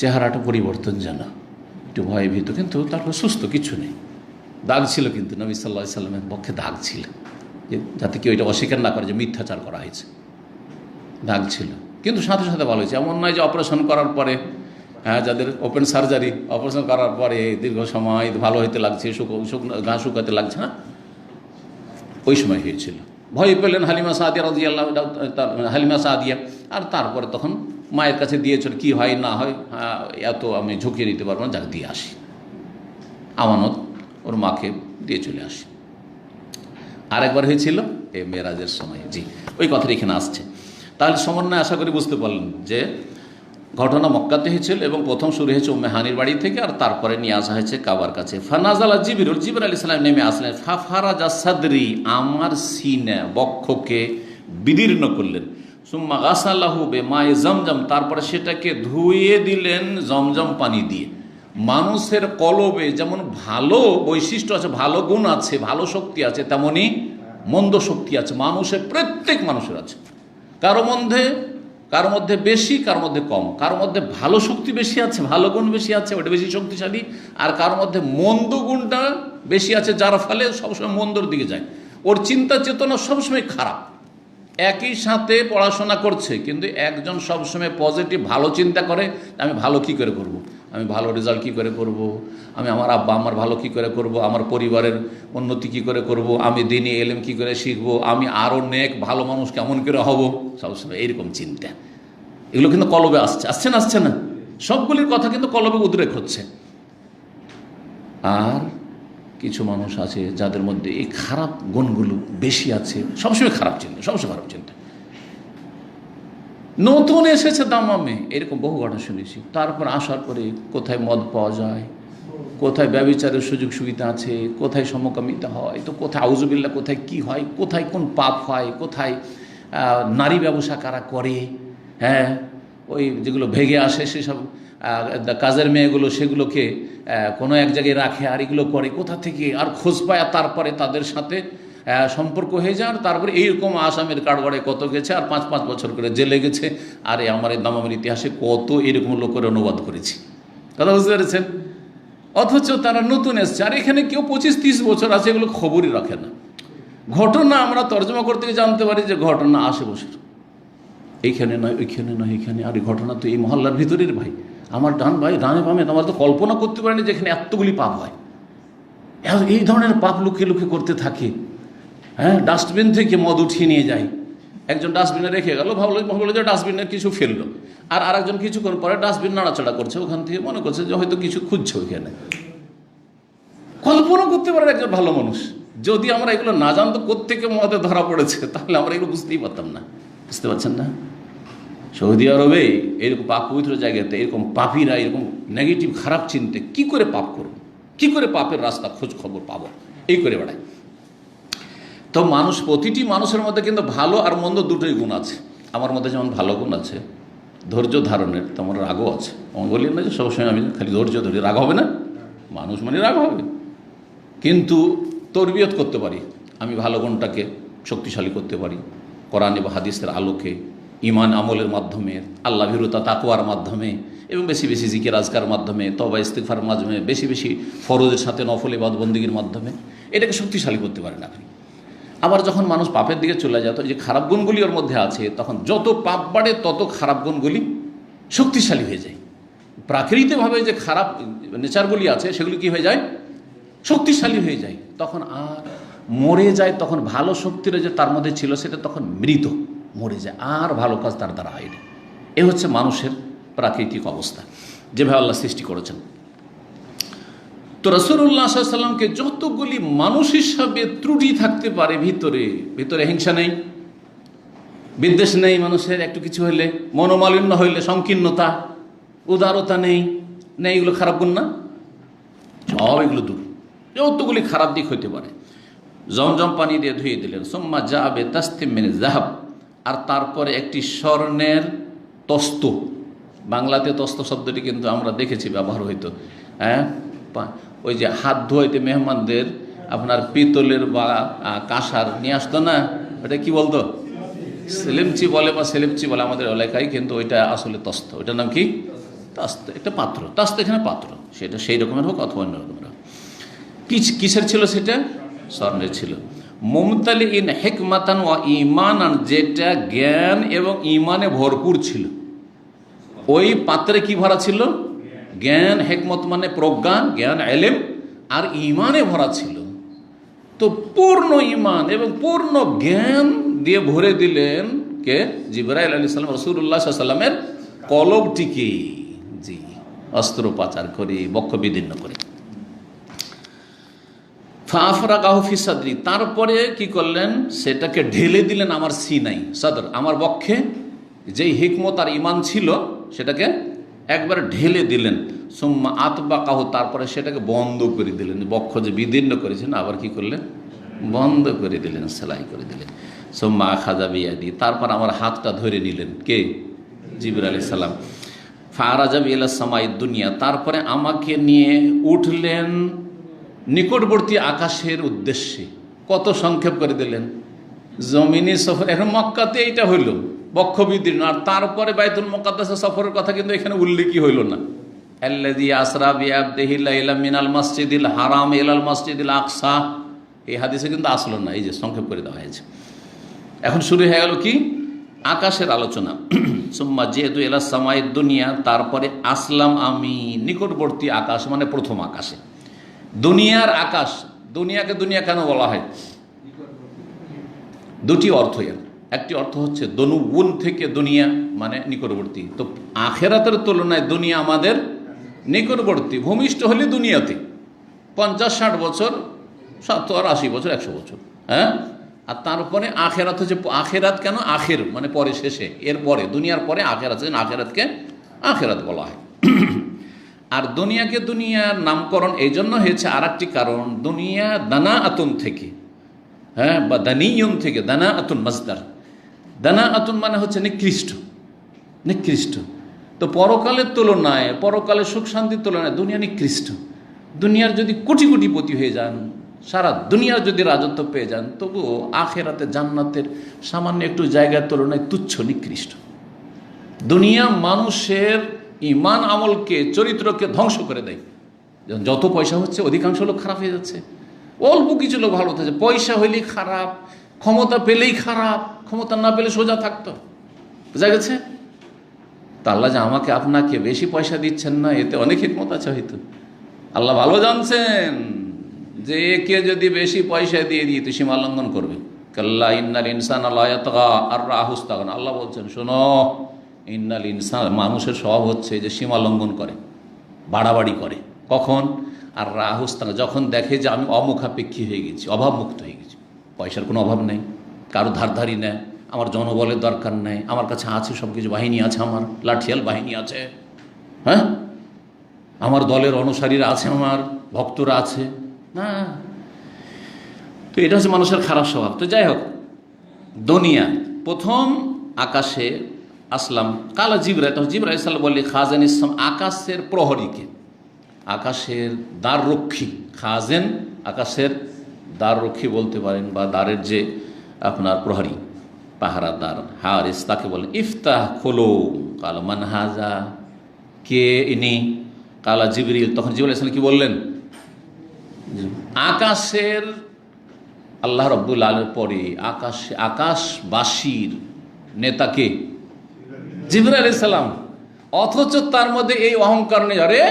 [SPEAKER 1] চেহারাটা পরিবর্তন যেন একটু ভয়ে ভীত, কিন্তু তারপর সুস্থ, কিছু নেই। দাগ ছিল কিন্তু নবী সাল্লাল্লাহু আলাইহি সাল্লামের পক্ষে দাগ ছিল, যে যাতে কেউ এটা অস্বীকার না করে যে মিথ্যাচার করা হয়েছে, দাগ ছিল। কিন্তু সাথে সাথে ভালো হয়েছে, এমন নয় যে অপারেশন করার পরে, হ্যাঁ, যাদের ওপেন সার্জারি, অপারেশন করার পরে দীর্ঘ সময় ভালো হইতে লাগছে, ঘা শুকাতে লাগছে না, ওই সময় হয়েছিল। ভয় পেলেন হালিমা সাদিয়া রাদিয়াল্লাহু হালিমা সাদিয়া, আর তারপরে তখন মায়ের কাছে দিয়েছিল, কি হয় না হয়, এত আমি ঝুঁকিয়ে নিতে পারবো না, যাকে দিয়ে আসি, আমানত ওর মাকে দিয়ে চলে আসি। আরেকবার হয়েছিল এই মেরাজের সময়। জি, ওই কথাটা এখানে আসছে। তাহলে সমন্বয় আশা করি বুঝতে পারলেন যে ঘটনা মক্কাতে হয়েছিল এবং প্রথম শুরু হয়েছে উম্মে হানির বাড়ি থেকে, আর তারপরে নিয়ে আসা হয়েছে কাবার কাছে। ফানাজালা জিবরিল, জিবরিল আলাইহিস সালাম নেমে আসলেন। ফাফারাজা সাদরি, আমার সিনা বক্ষকে বিদীর্ণ করলেন। সুম্মা গাসালাহু বিমায়ে জমজম, তারপরে সেটাকে ধুয়ে দিলেন জমজম পানি দিয়ে। মানুষের কলবে যেমন ভালো বৈশিষ্ট্য আছে, ভালো গুণ আছে, ভালো শক্তি আছে, তেমনই মন্দ শক্তি আছে। মানুষের প্রত্যেক মানুষের আছে, কারো মধ্যে বেশি, কারোর মধ্যে কম, কারোর মধ্যে ভালো শক্তি বেশি আছে, ভালো গুণ বেশি আছে, ওটা বেশি শক্তিশালী, আর কারোর মধ্যে মন্দ গুণটা বেশি আছে, যার ফলে সবসময় মন্দর দিকে যায়। ওর চিন্তা চেতনা সবসময় খারাপ। একই সাথে পড়াশোনা করছে, কিন্তু একজন সবসময় পজিটিভ ভালো চিন্তা করে, আমি ভালো কি করে করব, আমি ভালো রেজাল্ট কি করে করব, আমি আমার আব্বা আমার ভালো কি করে করব, আমার পরিবারের উন্নতি কি করে করব, আমি দ্বীনি ইলম কি করে শিখবো, আমি আরও নেক ভালো মানুষ কেমন করে হব, সবসময় এইরকম চিন্তা। এগুলো কিন্তু কলবে আসছে না, সবগুলির কথা কিন্তু কলবে উদ্রেক হচ্ছে। আর কিছু মানুষ আছে যাদের মধ্যে এই খারাপ গুণগুলো বেশি আছে, সবসময় খারাপ চিন্তা। নতুন এসেছে দামামে, এরকম বহু ঘটনা শুনেছি। তারপর আসার পরে কোথায় মদ পাওয়া যায়, কোথায় ব্যভিচারের সুযোগ সুবিধা আছে, কোথায় সমকামিতা হয়, তো কোথায় আউযুবিল্লাহ, কোথায় কি হয়, কোথায় কোন পাপ হয়, কোথায় নারী ব্যবসা কারা করে, হ্যাঁ, ওই যেগুলো ভেগে আসে সেসব কাজের মেয়েগুলো সেগুলোকে কোনো এক জায়গায় রাখে, আর এগুলো করে কোথা থেকে, আর খোঁজ পায়, আর তারপরে তাদের সাথে সম্পর্ক হয়ে যায়, আর তারপরে এইরকম আসামের কাঠগড়ায় কত গেছে, আর 5 বছর করে জেলে গেছে। আর আমার এই দামামের ইতিহাসে কত এরকম লোকের অনুবাদ করেছি, কথা বুঝতে পেরেছেন। অথচ তারা নতুন এসছে, আর এখানে কেউ 25-30 বছর আছে, এগুলো খবরই রাখে না। ঘটনা আমরা তর্জমা করতে জানতে পারি যে ঘটনা আশেপাশের, এইখানে নয় ওইখানে নয় এইখানে, আর এই ঘটনা তো এই মহল্লার ভিতরের, ভাই আমার ডান ভাই ডানে বামে, আমার তো কল্পনা করতে পারিনি যেখানে এতগুলি পাপ হয়, এই ধরনের পাপ লুকিয়ে লুকিয়ে করতে থাকে। হ্যাঁ, ডাস্টবিন থেকে মদ উঠিয়ে নিয়ে যায়, একজন ডাস্টবিনে রেখে গেল, ভাবলো যে ডাস্টবিনের কিছু ফেললো, আর আরেকজন কিছুক্ষণ পরে ডাস্টবিন নাড়াচাড়া করছে, ওখান থেকে মনে করছে যে হয়তো কিছু খুঁজছে ওইখানে। কল্পনা করতে পারেন একজন ভালো মানুষ। যদি আমরা এগুলো না জানতো কোত্থেকে মদে ধরা পড়েছে, তাহলে আমরা এগুলো বুঝতেই পারতাম না। বুঝতে পারছেন না? সৌদি আরবে এরকম পাপ পবিত্র জায়গাতে এরকম পাপীরা এরকম নেগেটিভ খারাপ চিন্তা কি করে পাপ করব, কি করে পাপের রাস্তা খোঁজ খবর পাবো, এই করে বেড়ায়। তো প্রতিটি মানুষের মধ্যে কিন্তু ভালো আর মন্দ দুটোই গুণ আছে। আমার মধ্যে যেমন ভালো গুণ আছে, ধৈর্য ধারণের, তেমন রাগও আছে। আমি বলি না যে সবসময় আমি খালি ধৈর্য ধরি, রাগ হবে না, মানুষ মানে রাগ হবে, কিন্তু তরবিয়ত করতে পারি। আমি ভালো গুণটাকে শক্তিশালী করতে পারি কোরআন এবং হাদিসের আলোকে, ইমান আমলের মাধ্যমে, আল্লাহ ভীরুতা তাকওয়ার মাধ্যমে, এবং বেশি বেশি জিকির আজকার মাধ্যমে, তওবা ইস্তিগফার মাধ্যমে, বেশি বেশি ফরজের সাথে নফল ইবাদত বন্দেগীর মাধ্যমে এটাকে শক্তিশালী করতে পারেন আপনি। আবার যখন মানুষ পাপের দিকে চলে যায়, তো যে খারাপ গুণগুলি ওর মধ্যে আছে, তখন যত পাপ বাড়ে তত খারাপ গুণগুলি শক্তিশালী হয়ে যায়। প্রাকৃতিকভাবে যে খারাপ নেচারগুলি আছে সেগুলি কি হয়ে যায়, শক্তিশালী হয়ে যায়। তখন আর মরে যায়, তখন ভালো শক্তিটা যে তার মধ্যে ছিল সেটা তখন মৃত, মরে যায়, আর ভালো কাজ তার দ্বারা হয়নি। এ হচ্ছে মানুষের প্রাকৃতিক অবস্থা, যেভাবে আল্লাহ সৃষ্টি করেছেন। তো রাসূলুল্লাহ সাল্লাল্লাহু আলাইহি ওয়াসাল্লামকে যতগুলি মানুষ হিসাবে ত্রুটি থাকতে পারে, ভিতরে হিংসা নেই, বিদ্বেষ নেই, মানুষের একটু কিছু হইলে, মনোমালিন্য হইলে সংকীর্ণতা, উদারতা নেই, এগুলো খারাপ গুণ না? সব এগুলো দূর, যতগুলি খারাপ দিক হইতে পারে। জমজম পানি দিয়ে ধুয়ে দিলেন। সুম্মা জাআবে তাসতিম মিন যাহাব, আর তারপরে একটি স্বর্ণের তস্ত, বাংলাতে তস্ত শব্দটি কিন্তু আমরা দেখেছি ব্যবহার হইতো। হ্যাঁ, ওই যে হাত ধোয়াইতে মেহমানদের আপনার পিতলের বা কাঁসার নিয়ে আসতো না, ওটা কি বলতো? সেলেমচি বলে বা সেলেমচি বলে আমাদের এলাকায়, কিন্তু ওইটা আসলে তস্ত। ওইটার নাম কি? তাস্ত। একটা পাত্র, তাস্ত এখানে পাত্র, সেটা সেই রকমের হোক অথবা অন্য রকমের হোক। কিসের ছিল সেটা? স্বর্ণের ছিল। মুমতালি ইন হিকমাতান ওয়া ঈমানান, যেটা জ্ঞান এবং ঈমানে ভরপুর ছিল। ওই পাত্রে কি ভরা ছিল? জ্ঞান, হিকমত মানে প্রজ্ঞা, জ্ঞান, ইলম, আর ঈমানে ভরা ছিল। তো পূর্ণ ঈমান এবং পূর্ণ জ্ঞান দিয়ে ভরে দিলেন কে? জিবরাইল আলাইহিস সালাম রাসূলুল্লাহ সাল্লাল্লাহু আলাইহি ওয়াসাল্লামের কলবটিকে, জি, অস্ত্রোপচার করে, বক্ষ বিদীর্ণ করে। ফাফরাগাহু ফি সাদরি, তারপরে কি করলেন? সেটাকে ঢেলে দিলেন আমার সিনাই, সদর, আমার বক্ষে যেই হিকমত আর ঈমান ছিল সেটাকে একবার ঢেলে দিলেন। সুম্মা আতবাকাহু, তারপরে সেটাকে বন্ধ করে দিলেন। বক্ষ যে বিদীর্ণ করেছেন আবার কি করলেন? বন্ধ করে দিলেন, সেলাই করে দিলেন। সুম্মা আখাযা বিয়াদি, তারপর আমার হাতটা ধরে নিলেন কে? জিবরাইল আলাইহিস সালাম। ফারাজা ইলা সামাই দুনিয়া, তারপরে আমাকে নিয়ে উঠলেন নিকটবর্তী আকাশের উদ্দেশ্যে। কত সংক্ষেপ করে দিলেন! জমিনি সফর, এখন মক্কাতে এইটা হইল বক্ষ বিদীর্ণ, আর তারপরে বাইতুল মুকাদ্দাসের সফরের কথা কিন্তু এখানে উল্লেখই হইল না। আল্লাযী আসরা বিআবদিহি লাইলাম মিনাল মাসজিদিল হারাম ইলাল মাসজিদিল আকসা, এই হাদিসে কিন্তু আসলো না, এই যে সংক্ষেপ করে দেওয়া হয়েছে। এখন শুরু হয়ে গেল কি? আকাশের আলোচনা। সুম্মা যেহেতু এলা সামাই দুনিয়া, তারপরে আসলাম আমি নিকটবর্তী আকাশ, মানে প্রথম আকাশে। দুনিয়ার আকাশ, দুনিয়াকে দুনিয়া কেন বলা হয়? দুটি অর্থ এর। একটি অর্থ হচ্ছে দনুগুণ থেকে দুনিয়া মানে নিকটবর্তী, তো আখেরাতের তুলনায় দুনিয়া আমাদের নিকটবর্তী। ভূমিষ্ঠ হলে দুনিয়াতে 50-60 বছর, 70-80 বছর, 100 বছর, হ্যাঁ। আর তারপরে আখেরাত হচ্ছে, আখেরাত কেন? আখের মানে পরে, শেষে, এর পরে, দুনিয়ার পরে আখেরাত, আখেরাতকে আখেরাত বলা হয়। আর দুনিয়াকে দুনিয়ার নামকরণ এই জন্য হয়েছে, আর একটি কারণ, দুনিয়া দানা আতুন থেকে, হ্যাঁ, বা দানিয়ন থেকে, দানা আতুন মাজদার। দানা আতুন মানে হচ্ছে নিকৃষ্ট, নিকৃষ্ট। তো পরকালের তুলনায়, পরকালের সুখ শান্তির তুলনায় দুনিয়া নিকৃষ্ট। দুনিয়ার যদি কোটি কোটিপতি হয়ে যান, সারা দুনিয়ার যদি রাজত্ব পেয়ে যান, তবুও আখেরাতে জান্নাতের সামান্য একটু জায়গার তুলনায় তুচ্ছ, নিকৃষ্ট। দুনিয়া মানুষের ঈমান আমলকে, চরিত্রকে ধ্বংস করে দেয়। যত পয়সা হচ্ছে অধিকাংশ লোক খারাপ হয়ে যাচ্ছে, অল্প কিছু লোক ভালো হচ্ছে। পয়সা হইলেই খারাপ, ক্ষমতা পেলেই খারাপ, ক্ষমতা না পেলে সোজা থাকতো, বুঝা গেছে? তা আল্লাহ যে আমাকে আপনাকে বেশি পয়সা দিচ্ছেন না, এতে অনেক হিকমত আছে হয়তো। আল্লাহ ভালো জানছেন যে একে যদি বেশি পয়সা দিয়ে দিই তো সীমা লঙ্ঘন করবে। কাল্লা ইন্নাল ইনসানা লা ইয়াতগা আর রাহু ইসতাগনা, আল্লাহ বলছেন শোনো, ইন্নাল ইনসান, মানুষের স্বভাব হচ্ছে যে সীমা লঙ্ঘন করে, বাড়াবাড়ি করে। কখন? আর রাহু ইসতাগনা, যখন দেখে যে আমি অমুখাপেক্ষী হয়ে গেছি, অভাবমুক্ত হয়ে গেছি, পয়সার কোনো অভাব নেই, কারো ধারধারি নেই, আমার জনবলের দরকার নেই, আমার কাছে আছে সব কিছু, বাহিনী আছে, আমার লাঠিয়াল বাহিনী আছে, হ্যাঁ, আমার দলের অনুসারীরা আছে, আমার ভক্তরা আছে না। তো এটা হচ্ছে মানুষের খারাপ স্বভাব। তো যাই হোক, দুনিয়া প্রথম আকাশে আসলাম। কালা জিবরাইল, তখন জিবরাইল আলাইহিস সালাম বললেন খাজেন ইসলাম, আকাশের প্রহরীকে, আকাশের দ্বার রক্ষী। খাজেন আকাশের দ্বার রক্ষী বলতে পারেন, বা দ্বারের যে আপনার প্রহরী, পাহারাদার, হারিস, তাকে বলেন ইফতাহ, খোলো। কালা মান হাজা, কে ইনি? কালা জিবরিল, তখন জিবরাইল আলাইহিস সালাম কি বললেন? আকাশের আল্লাহ রাব্বুল আলামিনের পরে আকাশবাসীর নেতাকে জিবরাইল আলাইহিস সালাম। অথচ তার মধ্যে এই অহংকার নেই, আরে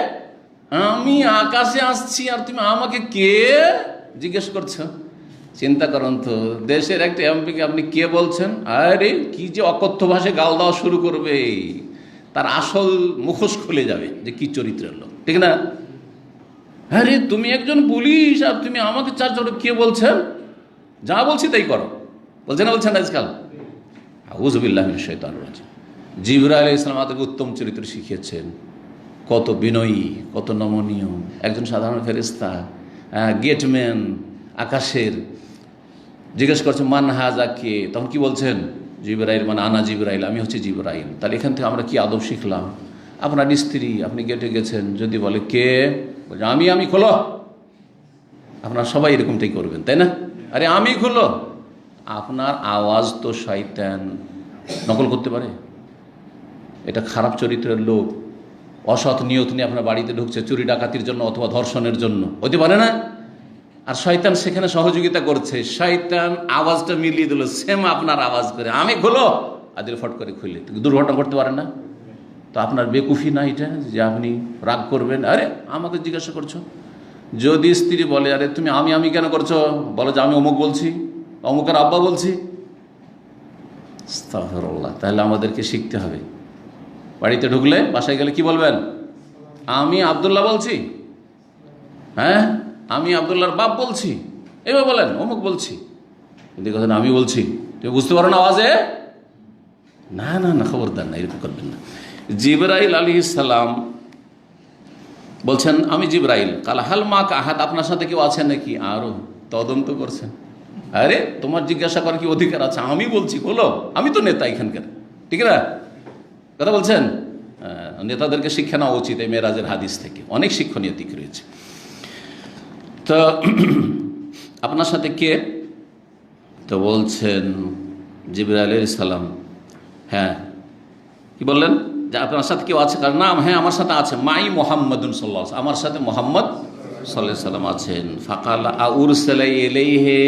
[SPEAKER 1] আমি আকাশে আসছি আর তুমি আমাকে কে জিজ্ঞেস করছো? চিন্তা করুন তো, দেশের একটা এমপিকে আপনি কে বলছেন? আরে কি যে অকথ্য ভাষায় গাল দেওয়া শুরু করবে, তার আসল মুখোশ খুলে যাবে যে কি চরিত্রের লোক, ঠিক না? আরে তুমি একজন পুলিশ আর তুমি আমাকে চারজন কে বলছেন? যা বলছি তাই করো, বলছে না? বলছেন আজকাল। আউযু বিল্লাহি মিনাশ শাইতানির রাজিম। জিবরাইল আলাইহিস সালাম আমাদেরকে উত্তম চরিত্র শিখিয়েছেন, কত বিনয়ী, কত নমনীয় একজন সাধারণ ফেরেশতা, গেটম্যান আকাশের। জিজ্ঞেস করছে মান হাজা, কে? তখন কি বলছেন? জিবরাইল, মানে আনা জিবরাইল, আমি হচ্ছে জিবরাইল। তাহলে এখান থেকে আমরা কি আদব শিখলাম? আপনার স্ত্রী, আপনি গেটে গেছেন, যদি বলে কে, বলছে আমি খোলো, আপনার সবাই এরকমটাই করবেন, তাই না? আরে আমি খোলো। আপনার আওয়াজ তো শয়তান নকল করতে পারে। এটা খারাপ চরিত্রের লোক, অসৎ নিয়ত নিয়ে আপনার বাড়িতে ঢুকছে চুরি ডাকাতির জন্য অথবা ধর্ষণের জন্য, হতে পারে না? আর শয়তান সেখানে সহযোগিতা করছে, শয়তান আওয়াজটা মিলিয়ে দিল সেম আপনার আওয়াজ করে, আমি খোলো, আদিল ফট করে খুলে, দুর্ঘটনা করতে পারে না? তো আপনার বেকুফি না এটা যে আপনি রাগ করবেন? আরে আমাকে জিজ্ঞাসা করছো। যদি স্ত্রী বলে আরে তুমি আমি কেন করছো, বলো যে আমি অমুক বলছি, অমুকের আব্বা বলছি, আস্তাগফিরুল্লাহ। তাহলে আমাদেরকে শিখতে হবে, বাড়িতে ঢুকলে বাসায় গেলে কি বলবেন? আমি আব্দুল্লাহ বলছি, হ্যাঁ আমি আব্দুল্লাহর বাপ বলছি, এবার বলেন অমুক বলছি। কিন্তু কথা আমি বলছি, তুমি বুঝতে পারো না আওয়াজে? না না না, খবরদার না, এরকম করবেন না। জিবরাইল আলাইহিস সালাম বলছেন আমি জিবরাইল। কাল হাল মাক আহাদ, আপনার সাথে কেউ আছে নাকি? আরো তদন্ত করছেন। আরে তোমার জিজ্ঞাসা করার কি অধিকার আছে? আমি বলছি বলো, আমি তো নেতা এখানকার, ঠিক না? কথা বলছেন। নেতাদেরকে শিক্ষা নেওয়া উচিত এই মেরাজের হাদিস থেকে, অনেক শিক্ষণীয় দিক রয়েছে। তো আপনার সাথে কে? তো বলছেন জিবরাইল আলাইহিস সালাম। হ্যাঁ, কি বললেন? যে আপনার সাথে কেউ আছে? কার নাম? হ্যাঁ আমার সাথে আছে, মাই মুহাম্মাদুন সাল্লাল্লাহু আলাইহি ওয়াসাল্লাম, আমার সাথে মুহাম্মদ সাল্লাল্লাহু আলাইহি ওয়াসাল্লাম আছেন। ফাকালা আউরসালা ইলাইহি,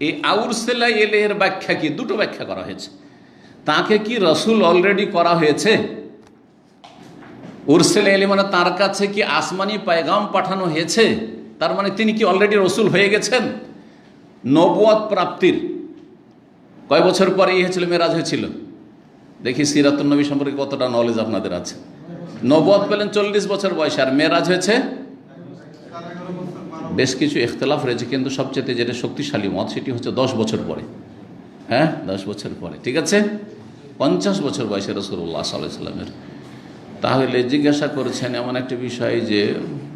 [SPEAKER 1] এই আউরসালা ইলাইহির ব্যাখ্যা কি? দুটো ব্যাখ্যা করা হয়েছে। তাকে কি রাসূল অলরেডি করা হয়েছে? উরসালা ইলাইহি মানে তার কাছে কি আসমানি পয়গাম পাঠানো হয়েছে, তার মানে তিনি কি অলরেডি রাসূল হয়ে গেছেন? নবুয়ত প্রাপ্তির কয় বছর পরে হয়েছিল, মেরাজ হয়েছিল? দেখি সিরাতুন নবী সম্পর্কে কতটা নলেজ আপনাদের আছে। নবুয়ত পেলেন 40 বছর বয়সে, আর মেরাজ হয়েছে বেশ কিছু ইখতিলাফ রয়েছে, কিন্তু সবচেয়ে যেটা শক্তিশালী মত সেটি হচ্ছে 10 বছর পরে। হ্যাঁ 10 বছর পরে, ঠিক আছে, 50 বছর বয়সে রাসূলুল্লাহ সাল্লাল্লাহু আলাইহি ওয়াসাল্লামের। তাহলে জিজ্ঞাসা করেছেন এমন একটা বিষয় যে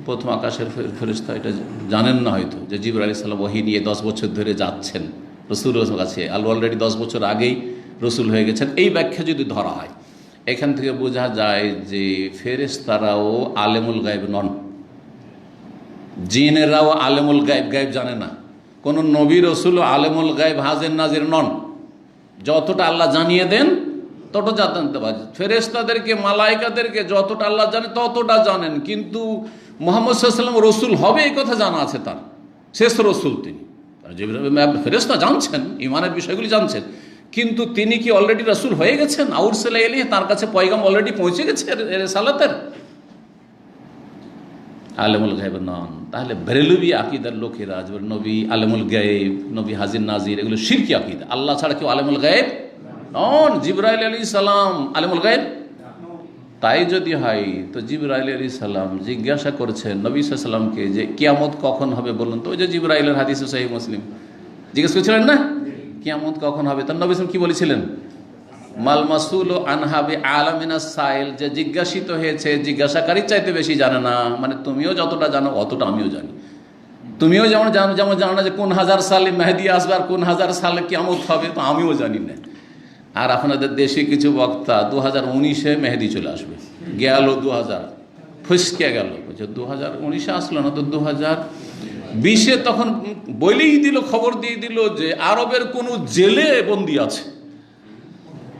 [SPEAKER 1] প্রথম আকাশের ফেরেশতা এটা জানেন না হয়তো, যে জিবরাইল আলাইহিস সালাম ওহী নিয়ে 10 বছর ধরে যাচ্ছেন রাসূলের কাছে, আল্লাহ অলরেডি 10 বছর আগেই রসুল হয়ে গেছেন। এই ব্যাখ্যা যদি ধরা হয়, এখান থেকে বোঝা যায় যে ফেরেশতারাও আলেমুল গায়েব নন, জিনেরাও আলেমুল গায়েব, গায়েব জানে না। কোন নবী রসুল আলেমুল গায়েব হাজির নাজির নন। যতটা আল্লাহ জানিয়ে দেন ততটা জানতে পারে। ফেরেশতাদেরকে, মালাইকাদেরকে যতটা আল্লাহ জানে ততটা জানেন, কিন্তু মুহাম্মদ সাল্লাল্লাহু আলাইহি ওয়াসাল্লাম রসুল হবে এই কথা জানা আছে তার, শেষ রসুল তিনি। ফেরেশতা জানছেন, ইমানের বিষয়গুলি জানছেন, কিন্তু তিনি কি অলরেডি রাসূল হয়ে গেছেন? আউরসালা ইলাইহি, তার কাছে পয়গাম অলরেডি পৌঁছে গেছে রিসালাতের? আলেমুল গায়েব নন। তাহলে বেরেলভি আকীদার লোকেরা নবী আলেমুল গায়েব, নবী হাজির নাজির, এগুলো শিরকি আকীদা। আল্লাহ ছাড়া কেউ আলেমুল গায়েব নন। জিবরাইল আলাইহিস সালাম আলেমুল গায়েব? তাই যদি হয় তো জিবরাইল আলাইহিস সালাম জিজ্ঞাসা করছেন নবী সাল্লাল্লাহু আলাইহি ওয়াসাল্লামকে যে কিয়ামত কখন হবে বলুন তো। ওই যে জিবরাইলের হাদিস সহিহ মুসলিম জিজ্ঞেস করেছিলেন না কিয়ামত কখন হবে, তার নবী সাল্লাল্লাহু আলাইহি ওয়াসাল্লাম কি বলেছিলেন? মাল মাসউলু আনহা বিআলামিনাস সাইল, যে জিজ্ঞাসিত হয়েছে জিজ্ঞাসাকারীর চাইতে বেশি জানে না। মানে তুমিও যতটা জানো অতটা আমিও জানি। তুমিও যেমন জানো না যে কোন হাজার সালে মেহেদী আসবে আর কোন হাজার সালে কিয়ামত হবে, তো আমিও জানি না। আর আপনাদের দেশে কিছু বক্তা 2019-এ মেহেদী চলে আসবে, গেল 2000 ফসকে গেল, 2019-এ আসলো না তো 2020-এ তখন বলেই দিল, খবর দিয়ে দিল যে আরবের কোন জেলে বন্দী আছে,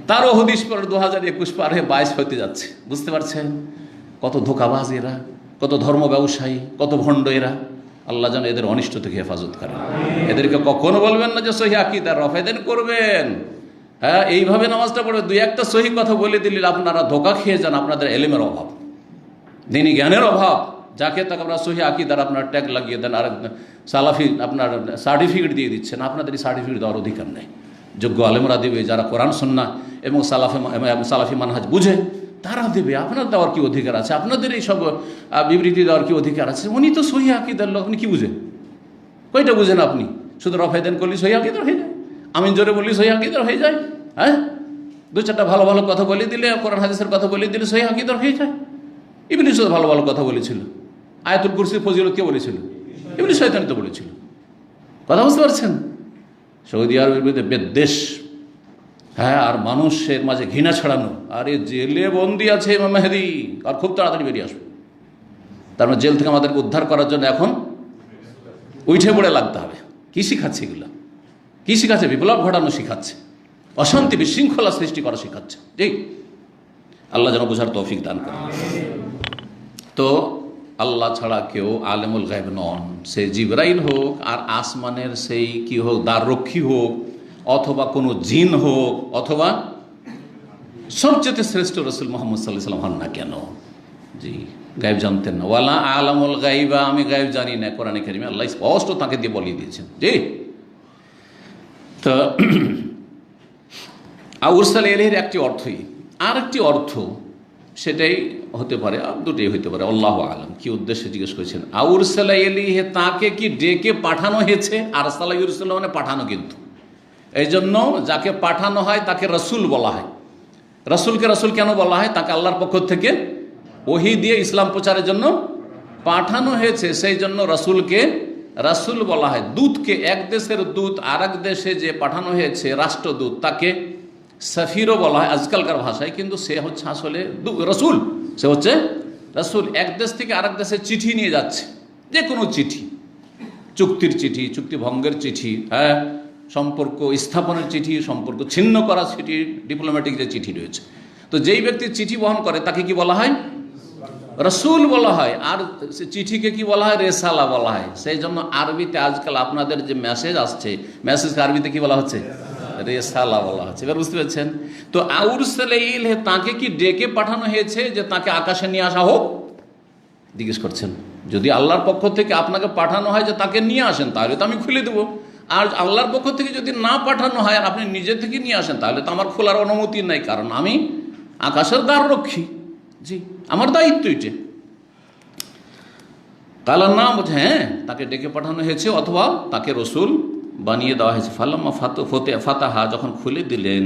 [SPEAKER 1] তারও হদিস পর 2021 পার হয়ে 22 হতে যাচ্ছে। বুঝতে পারছেন কত ধোঁকাবাজ এরা, কত ধর্ম ব্যবসায়ী, কত ভণ্ড এরা। আল্লাহ যেন এদের অনিষ্ট থেকে হেফাজত করেন। এদেরকে কখনো বলবেন না যে সহিহ আকীদা রফেদেন করবেন। হ্যাঁ এইভাবে নামাজটা পড়বে, দুই একটা সহিহ কথা বলে দিলে আপনারা ধোঁকা খেয়ে যান। আপনাদের এলেমের অভাব, দিনী জ্ঞানের অভাব। যাকে তাকে আপনারা সহিহ আকীদার আপনার ট্যাগ লাগিয়ে দেন, আর সালাফি আপনার সার্টিফিকেট দিয়ে দিচ্ছেন। আপনাদের এই সার্টিফিকেট দেওয়ার অধিকার নেই। যোগ্য আলেমরা দেবে, যারা কোরআন সুন্নাহ এবং সালাফি মানহাজ বুঝে তারা দেবে। আপনার দেওয়ার কি অধিকার আছে? আপনাদের এই সব বিবৃতি দেওয়ার কি অধিকার আছে? উনি তো সহিহ আকীদার লোক, আপনি কি বুঝেন? কয়টা বুঝেন আপনি? শুধু রফায়দান করলে সহিহ আকীদার হয়ে যায়, আমিন জোরে বললি সহিহ আকীদার হয়ে যায়। হ্যাঁ দু চারটা ভালো ভালো কথা বলে দিলে, কোরআন হাদিসের কথা বলে দিলে সহিহ আকীদার হয়ে যায়। ইবলিস ভালো ভালো কথা বলেছিল। আয়াতুল কুরসির ফজিলত কে বলেছিল? ইবলিস শয়তান তো বলেছিল। কথা বুঝতে পারছেন? সৌদি আরবের বিরুদ্ধে বিদ্বেষ, হ্যাঁ, আর মানুষের মাঝে ঘৃণা ছড়ানো, আরে জেলে বন্দি আছে ইমাম মেহেদী আর খুব তাড়াতাড়ি বেরিয়ে আসবে। তার মানে জেল থেকে আমাদেরকে উদ্ধার করার জন্য এখন উঠে পড়ে লাগতে হবে। কি শিখাচ্ছে এগুলো? কি শিখাচ্ছে? বিপ্লব ঘটানো শিখাচ্ছে, অশান্তি বিশৃঙ্খলা সৃষ্টি করা শিখাচ্ছে। ঠিক, আল্লাহ যেন বোঝার তৌফিক দান করেন। তো আল্লাহ ছাড়া কেউ আলেমুল গায়ব নন। সে জিবরাইল হোক, আর আসমানের সেই কি হোক, দ্বাররক্ষী হোক, অথবা কোনো জিন হোক, অথবা সবচেয়ে শ্রেষ্ঠ রসুল মোহাম্মদ সাল্লাল্লাহু আলাইহি ওয়াসাল্লাম হন না কেন, জি, গায়েব জানতেন না। ওয়ালা আলামুল গায়বা, আমি গায়েব জানি না, কোরআনে কারিমে আল্লাহ স্পষ্ট তাকে দিয়ে বলিয়ে দিয়েছেন। জি, তো আউরসাল ইলাইহির একটি অর্থই, আর একটি অর্থ সেটাই হতে পারে, আর দুটোই হতে পারে, আল্লাহু আলাম। কি উদ্দেশ্যে জিজ্ঞেস করেছেন? আউরসাল ইলাইহি, তাকে কি ডেকে পাঠানো হয়েছে? আরসালা ইউরসালু মানে পাঠানো, কিন্তু এই জন্য যাকে পাঠানো হয় তাকে রসুল বলা হয়। রসুলকে রসুল কেন বলা হয়? তাকে আল্লাহর পক্ষ থেকে ওহী দিয়ে ইসলাম প্রচারের জন্য পাঠানো হয়েছে, সেই জন্য রসুলকে রাসূল বলা হয়। দূতকে, এক দেশের দূত আর এক দেশে যে পাঠানো হয়েছে রাষ্ট্রদূত, তাকে সফিরও বলা হয় আজকালকার ভাষায়, কিন্তু সে হচ্ছে আসলে রসুল। সে হচ্ছে রসুল। এক দেশ থেকে আরেক দেশে চিঠি নিয়ে যাচ্ছে, যে কোনো চিঠি, চুক্তির চিঠি, চুক্তি ভঙ্গের চিঠি, হ্যাঁ, সম্পর্ক স্থাপনের চিঠি, সম্পর্ক ছিন্ন করা চিঠি, ডিপ্লোম্যাটিক যে চিঠি রয়েছে। তো যেই ব্যক্তি চিঠি বহন করে তাকে কি বলা হয়? রসুল বলা হয়। আর চিঠিকে কি বলা হয়? রেসালা বলা হয়। সেই জন্য আরবিতে আজকাল আপনাদের যে মেসেজ আসছে, মেসেজকে আরবিতে কি বলা হচ্ছে? রেসালা বলা হচ্ছে। এবার বুঝতে পারছেন? তো আউরসালা ইলাইহি, তাকে কি ডেকে পাঠানো হয়েছে যে তাকে আকাশে নিয়ে আসা হোক? জিজ্ঞেস করছেন। যদি আল্লাহর পক্ষ থেকে আপনাকে পাঠানো হয় যে তাকে নিয়ে আসেন, তাহলে তো আমি খুলে দেবো। আর আল্লাহর পক্ষ থেকে যদি না পাঠানো হয় আর আপনি নিজে থেকে নিয়ে আসেন, তাহলে তো আমার খোলার অনুমতি নাই, কারণ আমি আকাশের দ্বাররক্ষী। জি, আমার দায়িত্ব এটা। কালার নাম বলছে, হ্যাঁ, তাকে ডেকে পাঠানো হয়েছে, অথবা তাকে রসুল বানিয়ে দেওয়া হয়েছে। ফালাম্মা ফাতাহা, যখন খুলে দিলেন,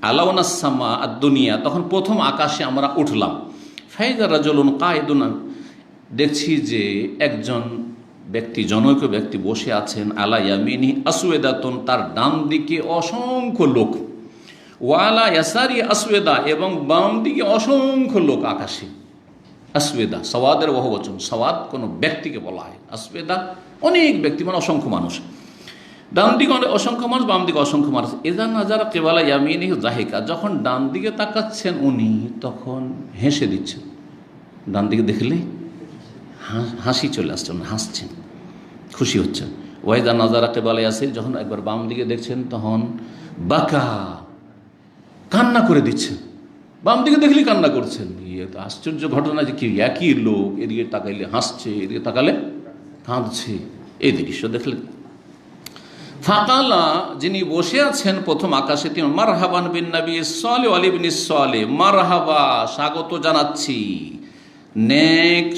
[SPEAKER 1] আলাউনাস সামা আদ-দুনিয়া, তখন প্রথম আকাশে আমরা উঠলাম। ফাইজা রাজুলুন কায়েদুন, দেখছি যে একজন ব্যক্তি, জনৈক ব্যক্তি বসে আছেন, আলা ইয়ামিনি আসওয়াদাতুন, তার ডান দিকে অসংখ্য লোক, ওয়ালা ইয়াসারি আসওয়াদা, এবং বাম দিকে অসংখ্য লোক আকাশে। আসওয়াদা সওয়াদের বহুবচন, সওয়াদ কোনো ব্যক্তিকে বলা হয়, আসওয়াদা অনেক ব্যক্তি, মানে অসংখ্য মানুষ। ডান দিকে অসংখ্য মানুষ, বাম দিকে অসংখ্য মানুষ। ইযা নাযারা কিবালা ইয়ামিনিহি যাহিকা, যখন ডান দিকে তাকাচ্ছেন উনি, তখন হেসে দিচ্ছেন। ডান দিকে দেখলে হাসি চলে আসছে, হাসছেন, খুশি হচ্ছেন। ওয়াইদা নাজারা কিবালা ইয়াসির, যখন একবার বাম দিকে দেখছেন, তখন বাকা, কান্না করে দিচ্ছেন। বাম দিকে দেখলে কান্না করছেন। তো আশ্চর্য ঘটনা যে কি, একই লোক এদিকে তাকাইলে হাসছে, এদিকে তাকালে কাঁদছে। এই দৃশ্য দেখলেন। ফাকালা, যিনি বসে আছেন প্রথম আকাশে, তিনি মারহাবান বিন নবী সালেহ আলী বিন সালেহ, মারহাবা, স্বাগত জানাচ্ছি নেক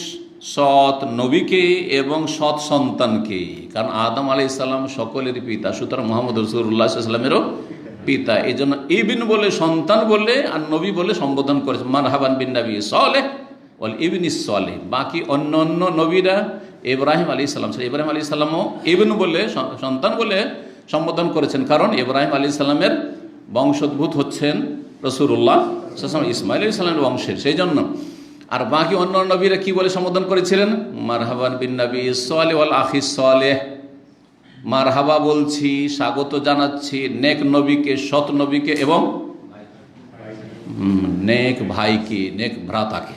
[SPEAKER 1] সৎ নবীকে এবং সৎ সন্তানকে। কারণ আদম আলাইহিস সালাম সকলের পিতা, সুতরাং মুহাম্মদ রাসূলুল্লাহ সাল্লাল্লাহু আলাইহি ওয়াসাল্লামেরও পিতা। এই জন্য ইবিন বলে, সন্তান বলে, আর নবী বলে সম্বোধন করেছে। মারহাবান বিন নবী সালেহ ওয়াল ইবনি সালেহ। বাকি অন্য অন্য নবীরা, ইব্রাহিম আলাইহিস সালাম, ইব্রাহিম আলাইহিস সালামও ইবন বলে, সন্তান বলে সম্বোধন করেছেন, কারণ ইব্রাহিম আলাইহিস সালামের বংশোদ্ভূত হচ্ছেন রাসূলুল্লাহ সাল্লাল্লাহু আলাইহি ওয়াসাল্লাম, ইসমাঈল আলাইহিস সালামের বংশের, সেই জন্য। আর বাকি অন্য নবীরা কি বলে সম্বোধন করেছিলেন? মারহাবান বিন নবী সালেহ ওয়াল আখি সালেহ, মারহাবা বলছি, স্বাগত জানাচ্ছি নেক নবীকে, সৎ নবীকে, এবং নেক ভাইকে, নেক ভ্রাতাকে।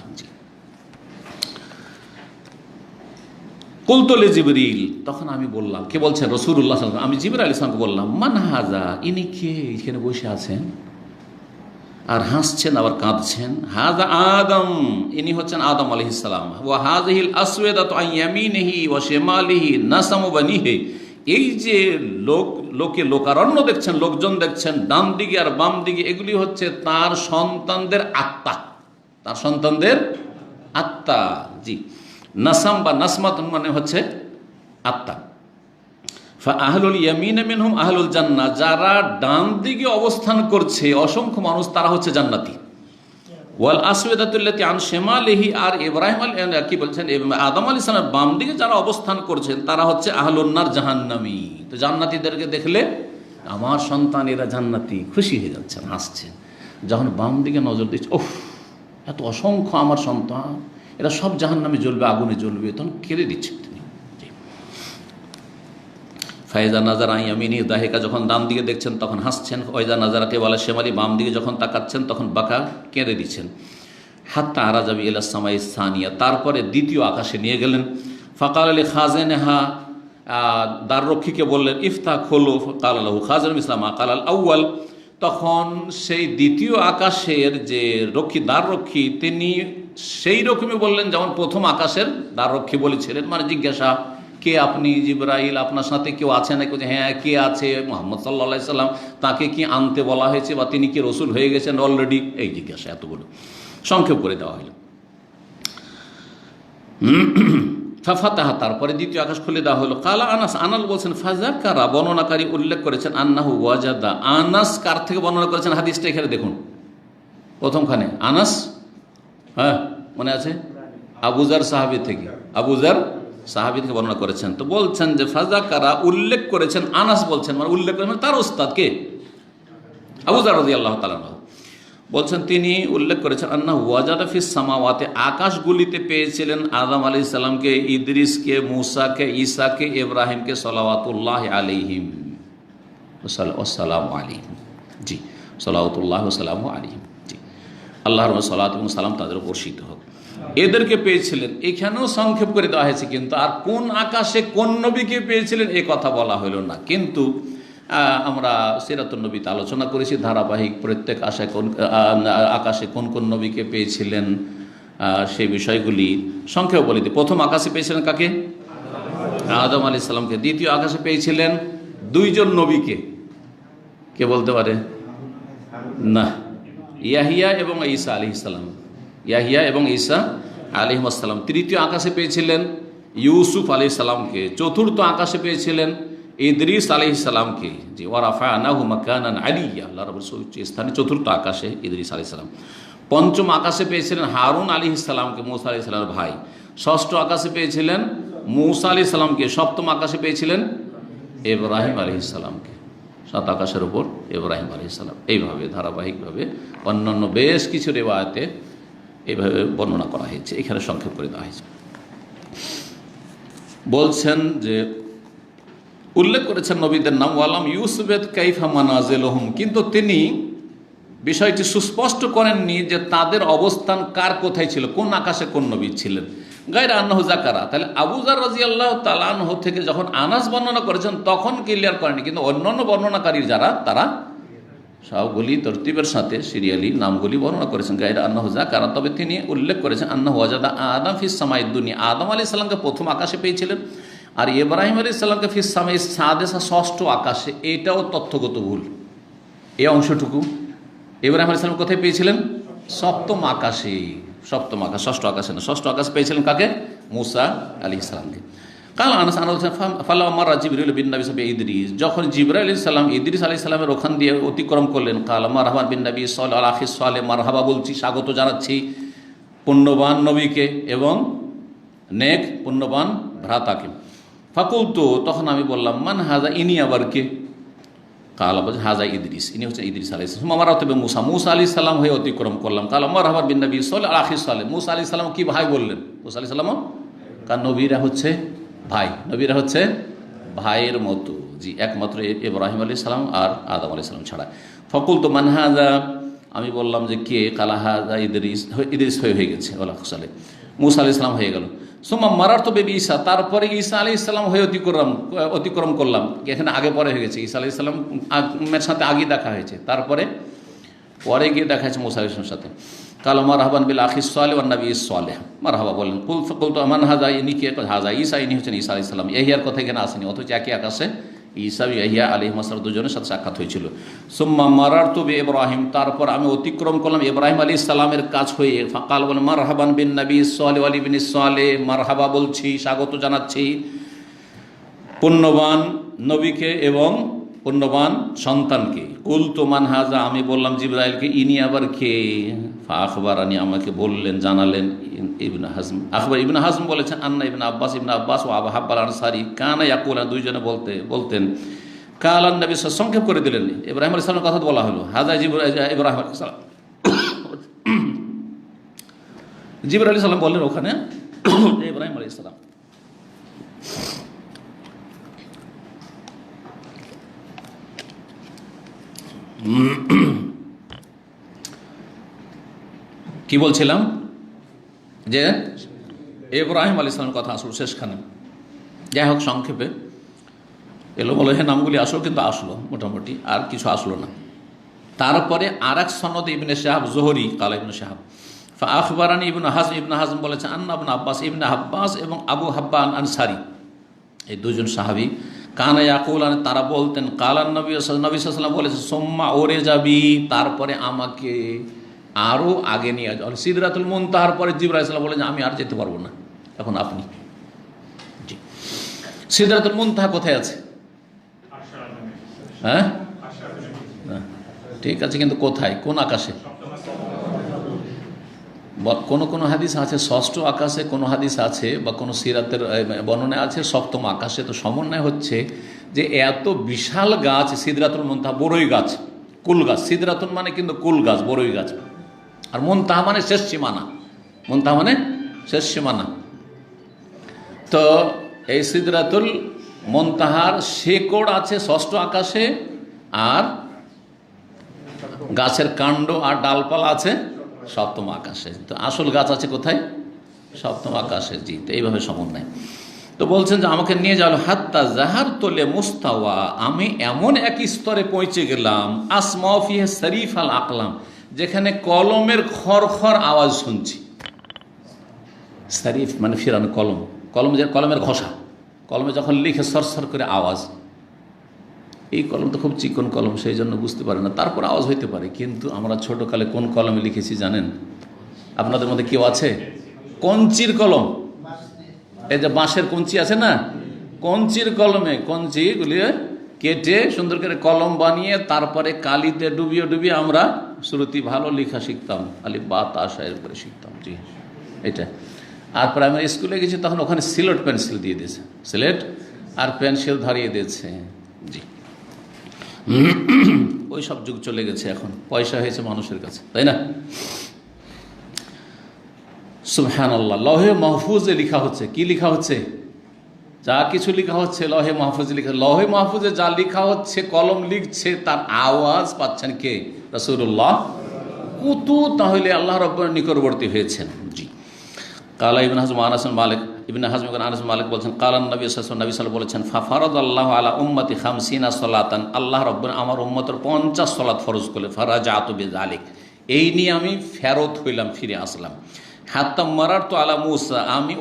[SPEAKER 1] কুলতুল জিবরিল, তখন আমি বললাম, কে বলছেন? রাসূলুল্লাহ সাল্লাল্লাহু আলাইহি ওয়াসাল্লাম। আমি জিবরাইল আলাইহিস সালামকে বললাম, মান হাযা, ইনি কে, এখানে বসে আছেন আর হাসছেন আবার কাঁদছেন? হাযা আদম, ইনি হচ্ছেন আদম আলাইহিস সালাম। ওয়া হাযিহিল আসওয়াদাতু আন ইয়ামিনিহি ওয়া শিমালিহি নাসামু বানিহি, এই যে লোকারণ্য দেখছেন, লোকজন দেখছেন ডান দিকে আর বাম দিকে, এগুলি হচ্ছে তার সন্তানদের আত্মা, তার সন্তানদের আত্মা। জি, নাসাম বা নাসমাতুন মানে হচ্ছে আত্মা। আহলুল ইয়ামিন মিনহুম আহলুল জান্নাহ, যারা ডান দিকে অবস্থান করছে অসংখ্য মানুষ, তারা হচ্ছে জান্নাতি। ওয়াল আসওয়াদাতুল্লাতি আন শিমালিহি, আর ইব্রাহিম কি বলছেন, আদম আলাইহিস সালামের বাম দিকে যারা অবস্থান করছেন তারা হচ্ছে আহলুন নার, জাহান্নামী। তো জান্নাতীদেরকে দেখলে আমার সন্তান এরা জান্নাতি, খুশি হয়ে যাচ্ছেন, হাসছেন। যখন বাম দিকে নজর দিচ্ছে, ওফ এত অসংখ্য আমার সন্তান, এরা সব জাহান্নামে জ্বলবে, আগুনে জ্বলবে, তখন কেঁদে দিচ্ছেন তিনি। ফায়জা নাজার আইয়ামিনী দাহিকা, যখন ডান দিকে দেখছেন তখন হাসছেন। ফয়জা নাজারাকে বলা শেমালি, বাম দিকে যখন তাকাচ্ছেন তখন বাঁকা কেঁদে দিচ্ছেন। হাত্তা আরাজাবি ইলা সামাই সানিয়া, তারপরে দ্বিতীয় আকাশে নিয়ে গেলেন। ফাকাল আলী খাজেনেহা, দ্বাররক্ষীকে বললেন ইফতা খোলো। কাল আল্লাহু খাজেন ইসলাম আকাল আল আউ্য়াল, তখন সেই দ্বিতীয় আকাশের যে দ্বাররক্ষী তিনি সেই রকমই বললেন যেমন প্রথম আকাশের দ্বাররক্ষী বলেছিলেন, মানে জিজ্ঞাসা, কে আপনি? জিবরাইল, আপনার সাথে কেউ আছে নাকি? হ্যাঁ, কে আছে? মুহাম্মদ সাল্লাল্লাহু আলাইহি সাল্লাম, তাকে কি আনতে বলা হয়েছে বা তিনি কি রসুল হয়ে গেছেন অলরেডি? এই জিজ্ঞাসা এতগুলো সংক্ষেপ করে দেওয়া হলো। ফাফাতাহা, তারপরে দ্বিতীয় আকাশ খুলে দেওয়া হলো। কালা আনাস, আনাল বলছেন ফাযাকারা, বর্ণনাকারী উল্লেখ করেছেন আন্নাহু ওয়াজাদা। আনাস কার থেকে বর্ণনা করেছেন হাদিসটা এখানে দেখুন, প্রথমখানে আনাস, হ্যাঁ মনে আছে, আবুজার সাহাবী থেকে, আবুজার সাহাবী থেকে বর্ণনা করেছেন। তো বলছেন যে ফাযাকারা, উল্লেখ করেছেন, আনাস বলছেন মানে উল্লেখ করেছেন তার ওস্তাদ কে, আবুজার রাদিয়াল্লাহু তাআলা আনহু। বলছেন তিনি উল্লেখ করেছেন আন্নাহু ওয়াজাদা ফিস সামাওয়াতি, আকাশগুলিতে পেয়েছিলেন আদম আলাইহিস সালামকে, ইদ্রিসকে, মূসাকে, ঈসাকে, ইব্রাহিমকে, সালাওয়াতুল্লাহি আলাইহিম ওয়াসসালামু আলাইহিম। জি, সালাওয়াতুল্লাহি ওয়াসসালামু আলাইহিম। জি, আল্লাহর সালাত এবং সালাম তাদের উপর বর্ষিত হোক। এদেরকে পেয়েছিলেন, এখানেও সংক্ষেপ করে দেওয়া হয়েছে, কিন্তু আর কোন আকাশে কোন নবীকে পেয়েছিলেন এ কথা বলা হইল না। কিন্তু আমরা সিরাতুন নবীতে আলোচনা করেছি ধারাবাহিক, প্রত্যেক আকাশে কোন কোন নবীকে পেয়েছিলেন সেই বিষয়গুলি সংক্ষেপে বলে দিই। প্রথম আকাশে পেয়েছিলেন কাকে? আদম আলাইহিস সালামকে। দ্বিতীয় আকাশে পেয়েছিলেন দুইজন নবীকে, কে বলতে পারে? না, ইয়াহিয়া এবং ঈসা আলাইহিস সালাম, ইয়াহিয়া এবং ঈসা আলাইহিস সালাম। তৃতীয় আকাশে পেয়েছিলেন ইউসুফ আলাইহিস সালামকে। চতুর্থ আকাশে পেয়েছিলেন ইদ্রিস আলাইহিস সালামকে। জি, ওয়া রাফা'নাহু মাকানান আলিয়্যা, আল্লাহ রাব্বুল উচ্চ স্থানে চতুর্থ আকাশে ইদ্রিস আলাইহিস সালাম। পঞ্চম আকাশে পেয়েছিলেন হারুন আলাইহিস সালামকে, মূসা আলাইহিস সালামের ভাই। ষষ্ঠ আকাশে পেয়েছিলেন মূসা আলাইহিস সালামকে। সপ্তম আকাশে পেয়েছিলেন ইব্রাহিম আলাইহিস সালামকে। সাত আকাশের উপর ইব্রাহিম আলাইহিস সালাম। এইভাবে ধারাবাহিকভাবে অন্যান্য বেশ কিছু রিওয়ায়াতে এইভাবে বর্ণনা করা হয়েছে, এখানে সংক্ষেপ করে দেওয়া হয়েছে। বলছেন যে উল্লেখ করেছেন নবীদের নাম, ওয়ালাম ইউসুবেদ কাইফা মানাজিলুহুম, কিন্তু তিনি বিষয়টি সুস্পষ্ট করেননি যে তাদের অবস্থান কার কোথায় ছিল, কোন আকাশে কোন নবী ছিলেন। গায়রা আন্নাহু যাকারা, তাহলে আবুজার রাদিয়াল্লাহু তাআলা আনহু থেকে যখন আনাস বর্ণনা করেছেন তখন ক্লিয়ার করেনি, কিন্তু অন্যান্য বর্ণনাকারী যারা তারা সবগুলি তরতিবের সাথে সিরিয়ালি নামগুলি বর্ণনা করেছেন। গায়রা আন্নাহু যাকারা, তবে তিনি উল্লেখ করেছেন আন্নাহু ওয়াজাদা আদম ফিস সামাইদ দুনিয়া, আদম আলাইহিস সালামকে প্রথম আকাশে পেয়েছিলেন, আর ইব্রাহিম আলাইহিস সালামকে ফিস সামাই সাদেসা, ষষ্ঠ আকাশে। এটাও তথ্যগত ভুল এই অংশটুকু। ইব্রাহিম আলাইহিস সালাম কোথায় পেয়েছিলেন? সপ্তম আকাশে। সপ্তম আকাশ, ষষ্ঠ আকাশে না, ষষ্ঠ আকাশে পেয়েছিলেন কাকে? মূসা আলাইহিস সালামকে। কাল আনাস ফালাম্মা জিবরিল বিন নবী সাল্লাল্লাহু ইদ্রিস, যখন জিবরাইল আলাইহিস সালাম ইদ্রিস আলাইহিস সালামের ওখান দিয়ে অতিক্রম করলেন, কাল মারহাবান বিন নবী সাল্লাল্লাহু আলাইহি সাল্লাম, মারহাবা বলছি, স্বাগত জানাচ্ছি পুণ্যবান নবীকে এবং নেক পুণ্যবান ভ্রাতাকে। ফাকুলতু, তখন আমি বললাম, মান হাজা, ইনি আবার কে? কালা বলছে হাজা ইদ্রিস, ইনি হচ্ছে ইদ্রিস আলাইহিস সালাম। আমার তবে মুসা, মুসা আলাইহিস সালাম হয়ে অতিক্রম করলাম। কাল মারহাবা বিন নবী সাল্লাল্লাহু আলাইহি সাল্লাম, মুসা আলাইহিস সালাম কি ভাই বললেন? মুসা আলাইহিস সালাম, কারণ নবীরা হচ্ছে ভাই, নবীরা হচ্ছে ভাইয়ের মতো। জি, একমাত্র ইব্রাহিম আলাইহিস সালাম আর আদম আলাইহিস সালাম ছাড়া। ফাকুলতু মান হাজা, আমি বললাম যে কে? কালা হাজা ইদ্রিস, ইদ্রিস হয়ে গেছে, মুসা আলাইহিস সালাম হয়ে গেল। সুম্মা মারারতু বিবি ঈসা, তারপরে ঈসা আলাইহিস সালাম হয়ে অতিক্রম করলাম। এখানে আগে পরে হয়ে গেছে, ঈসা আলাইহিস সালামের সাথে আগে দেখা হয়েছে, তারপরে পরে গিয়ে দেখা হয়েছে মুসা আলাইহিস সালামের সাথে। কালা মারহাবান বিল আখিস সালেহ ওয়ান নবী সালেহ, মারহাবা বলেন। কুলতু মান হাজা, ইনি কে? হাজা ঈসা, ইনি হচ্ছেন ঈসা আলাইহিস সালাম। ইয়াহিয়ার কথা এখানে আসেনি, অথচ একই আকাশে ঈসা ইয়াহিয়া আলাইহিস সালাম দুজনের সাথে সাক্ষাৎ হয়েছিল। সুম্মা মারারতু বি ইব্রাহিম, তারপর আমি অতিক্রম করলাম ইব্রাহিম আলাইহিস সালামের কাছ হয়ে। ফাকাল বলেন মারহাবান বিন নবী সালেহ ওয়াল ইবনি সালেহ, মারহাবা বলছি, স্বাগত জানাচ্ছি পুণ্যবান নবীকে এবং পুণ্যবান সন্তানকে। কুলতু মান হাজা, আমি বললাম জিবরাইলকে, ইনি আবার কে? আখবারানি, আমাকে বললেন, জানালেন ইবনে হাজম। আখবর ইবনে হাজম বলেছেন আন্না ইবনে আব্বাস ও আবু হাব্বাল আনসারী কানা ইয়াকুলান, দুইজনে বলতেন কালান নবী সংক্ষেপ করে দিলেন। ইব্রাহিম আলাইহিস সালামের কথা বলা হলো, হাজা ইব্রাহিম আলাইহিস সালাম। জিবর আলাইহিস সালাম বললেন ওখানে ইব্রাহিম আলাইহিস সালাম। কি বলছিলাম যে ইব্রাহিম আলাইহিস সালামের কথা আসলো শেষখানে। যাই হোক, সংক্ষেপে এলো বলে নামগুলি আসলো, কিন্তু আসলো মোটামুটি, আর কিছু আসলো না। তারপরে আর এক সনদ ইবনে শাহাব জোহরি কালা ইবনে শাহাব আখবরানি ইবনে হাজম, ইবনে হাজম বলেছেন আন্না ইবনে আব্বাস, ইবনে আব্বাস এবং আবু হাব্বান আনসারি, এই দুজন সাহাবী, কানা ইয়াকুলান, তারা বলতেন, কালান নবী সাল্লাল্লাহু আলাইহি ওয়াসাল্লাম বলেছেন, সোম্মা ওরে যাবি, তারপরে আমাকে আরও আগে নিয়ে যাও সিদরাতুল মুনতাহার পরে। জিবরাইল আলাইহিস সালাম বলেন, আমি আর যেতে পারবো না, এখন আপনি। জি, সিদরাতুল মুনতাহা কোথায় আছে? হ্যাঁ, ঠিক আছে, কিন্তু কোথায়, কোন আকাশে? কোন কোন হাদিস আছে ষষ্ঠ আকাশে, কোন হাদিস আছে বা কোন সিরাতের বর্ণনায় আছে সপ্তম আকাশে। তো সমন্বয় হচ্ছে যে এত বিশাল গাছ সিদরাতুল মুনতাহা, বড়ই গাছ, কুল গাছ। সিদরাতুল মানে কিন্তু কুল গাছ, বড়ই গাছ। আর মুনতাহা মানে শেষ সীমানা, মুনতাহা মানে শেষ সীমানা। তো এই সিদরাতুল মুনতাহার শেকড় আছে ষষ্ঠ আকাশে, আর গাছের কাণ্ড আর ডালপালা আছে সপ্তম আকাশে। তো আসল গাছ আছে কোথায়? সপ্তম আকাশে। জি, তো এইভাবে সমন্বয়। তো বলছেন যে আমাকে নিয়ে যাওয়া হাত্তা জাহার তোলে মুস্তাওয়া, আমি এমন এক স্তরে পৌঁছে গেলাম, আসমাফিহে শরীফ আল আকলাম, যেখানে কলমের খড়খড় আওয়াজ শুনছি। শরীফ মানে ফিরানো কলম, কলম যে কলমের ঘষা, কলমে যখন লিখে সরসর করে আওয়াজ। এই কলম তো খুব চিকন কলম, সেই জন্য বুঝতে পারে না, তারপর আওয়াজ হইতে পারে। কিন্তু আমরা ছোটোকালে কোন কলমে লিখেছি জানেন? আপনাদের মধ্যে কেউ আছে? কঞ্চির কলম, এই যে বাঁশের কঞ্চি আছে না, কঞ্চির কলমে কঞ্চিগুলি কেটে সুন্দর করে কলম বানিয়ে তারপরে কালিতে ডুবিয়ে ডুবিয়ে আমরা শ্রুতি ভালো লেখা শিখতাম, আলিফ বা তা শায়ের করে শিখতাম। জি, এটা। আর প্রাইমারি স্কুলে গেছি তখন ওখানে সিলেট পেন্সিল দিয়ে দিয়েছে, সিলেট আর পেন্সিল ধরিয়ে দিয়েছে। জি, ওই সব যুগ চলে গেছে, এখন পয়সা হয়েছে মানুষের কাছে, তাই না? সুবহানাল্লাহ। লহে মাহফুজে লেখা হচ্ছে, কি লেখা হচ্ছে? যা কিছু লেখা হচ্ছে লহে মাহফুজে লেখা। লহে মাহফুজে যা লেখা হচ্ছে, কলম লিখছে, তার আওয়াজ পাচ্ছেন কে? রাসূলুল্লাহ। কত তাহলে আল্লাহ রাব্বুর নিকটবর্তী হয়েছেন। জি, কালা ইবনে হাজম আনাস মালিক, ইবনে হাজম আনাস মালিক বলছেন, কালান নবী সাল্লাল্লাহু আলাইহি ওয়াসাল্লাম বলেছেন, ফাফারাদাল্লাহু আলা উম্মতি 50 সালাতান, আল্লাহ রাব্বুর আমার উম্মতের 50 সালাত ফরজ করলেন। ফারাজাতু বিযালিক, এই নিয়ে আমি ফেরত হইলাম, ফিরে আসলাম। হাত্তা মারারতু আলা মুসা, আমি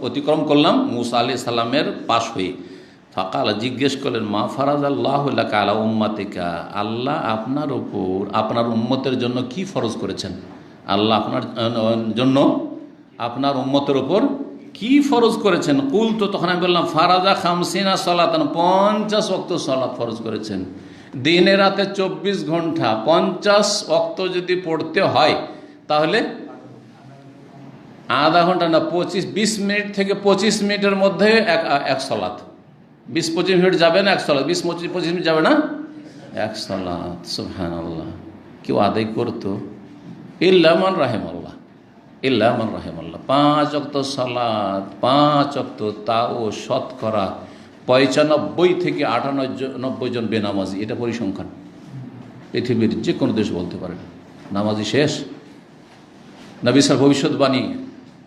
[SPEAKER 1] অতিক্রম করলাম মুসা আলাইহিস সালামের পাশ হয়ে। ফাকালা, জিজ্ঞেস করলেন, মা ফারাদাল্লাহু লাকা আলা উম্মাতিকা, আল্লাহ আপনার উপর আপনার উম্মতের জন্য কি ফরজ করেছেন? আল্লাহ আপনার জন্য আপনার উম্মতের উপর কি ফরজ করেছেন? কুলতু, তখন আমি বললাম, ফারাজা 50 সালাতান, 50 ওয়াক্ত সালাত ফরজ করেছেন। দিনে রাতে 24 ঘন্টা 50 ওয়াক্ত যদি পড়তে হয় তাহলে আধা ঘন্টা না, 20 মিনিট থেকে 25 মিনিটের মধ্যে এক সালাত। 20-25 মিনিট যাবে না এক সালাত, 20-25 মিনিট যাবে না এক সালাত। সুবহানাল্লাহ। কেউ আদায় করতো? ইল্লা মান রাহিমাল্লাহ, ইল্লা মান রাহিমাল্লাহ। 5 ওয়াক্ত সালাত, 5 ওয়াক্ত, তাও শতকরা 95 থেকে 98 জন বেনামাজি। এটা পরিসংখ্যান, পৃথিবীর যে কোনো দেশ বলতে পারেন। নামাজি শেষ। নবী সাল্লাল্লাহু ভবিষ্যৎবাণী,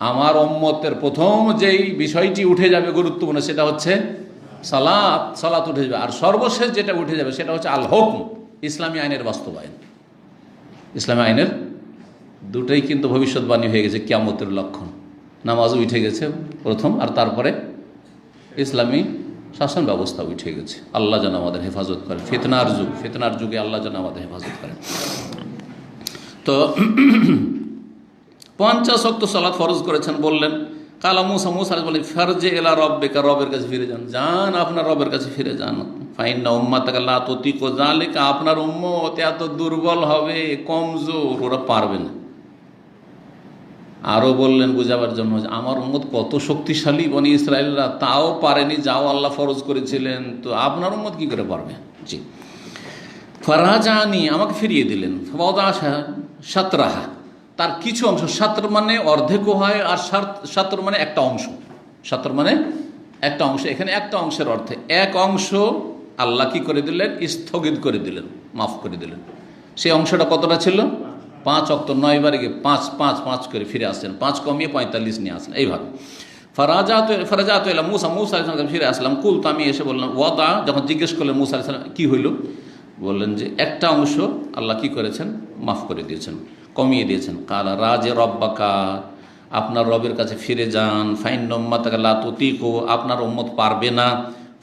[SPEAKER 1] আমার উম্মতের প্রথম যেই বিষয়টি উঠে যাবে গুরুত্বপূর্ণ, সেটা হচ্ছে সালাত। সালাত উঠে যাবে। আর সর্বশেষ যেটা উঠে যাবে সেটা হচ্ছে আল হুকম, ইসলামী আইনের বাস্তবায়ন। ইসলামী আইনের দুটোই কিন্তু ভবিষ্যৎবাণী হয়ে গেছে, কিয়ামতের লক্ষণ। নামাজও উঠে গেছে প্রথম, আর তারপরে ইসলামী শাসন ব্যবস্থা উঠে গেছে। আল্লাহ যেন আমাদের হেফাজত করেন। ফিতনার যুগে আল্লাহ যেন আমাদের হেফাজত করেন। তো 50 ওয়াক্ত সালাত ফরজ করেছেন। বললেন, কালা মুসা, মুসা বলেন, ফারজে এলা রব্বিকা, রবের কাছে ফিরে যান, যান আপনার রবের কাছে ফিরে যান। ফাইন্না উম্মাতাকা লা তুতিকু যালিকা, আপনার উম্মত এত দুর্বল হবে, কমজোর, ওরা পারবে না। আরও বললেন বোঝাবার জন্য যে আমার উম্মত কত শক্তিশালী বনি ইসরায়েলরা, তাও পারেনি, যাও আল্লাহ ফরজ করেছিলেন, তো আপনার উম্মত কী করে পারবে। জি, ফারাজানি, আমাকে ফিরিয়ে দিলেন। সাতরাহা, তার কিছু অংশ, সাতর মানে অর্ধেকও হয়, আর সাতর মানে একটা অংশ, সাতর মানে একটা অংশ, এখানে একটা অংশের অর্থে এক অংশ আল্লাহ কি করে দিলেন, স্থগিত করে দিলেন, মাফ করে দিলেন। সেই অংশটা কতটা ছিল, 5 ওয়াক্ত, 9 বারে গিয়ে 5 করে ফিরে আসছেন, 5 কমিয়ে 45 নিয়ে আসলেন। এইভাবে ফারাজাত এলাম মুসা আলাইহিস ফিরে আসলাম। কুল, তো আমি এসে বললাম, ওয়াদা, যখন জিজ্ঞেস করলেন মুসা আলাইহিস সালাম কী হইল, বললেন যে একটা অংশ আল্লাহ কি করেছেন, মাফ করে দিয়েছেন, কমিয়ে দিয়েছেন। কালা রাজে রব্বাকা, আপনার রবের কাছে ফিরে যান। ফাইন উম্মাতাকা লা তুতিকু, আপনার উম্মত পারবে না।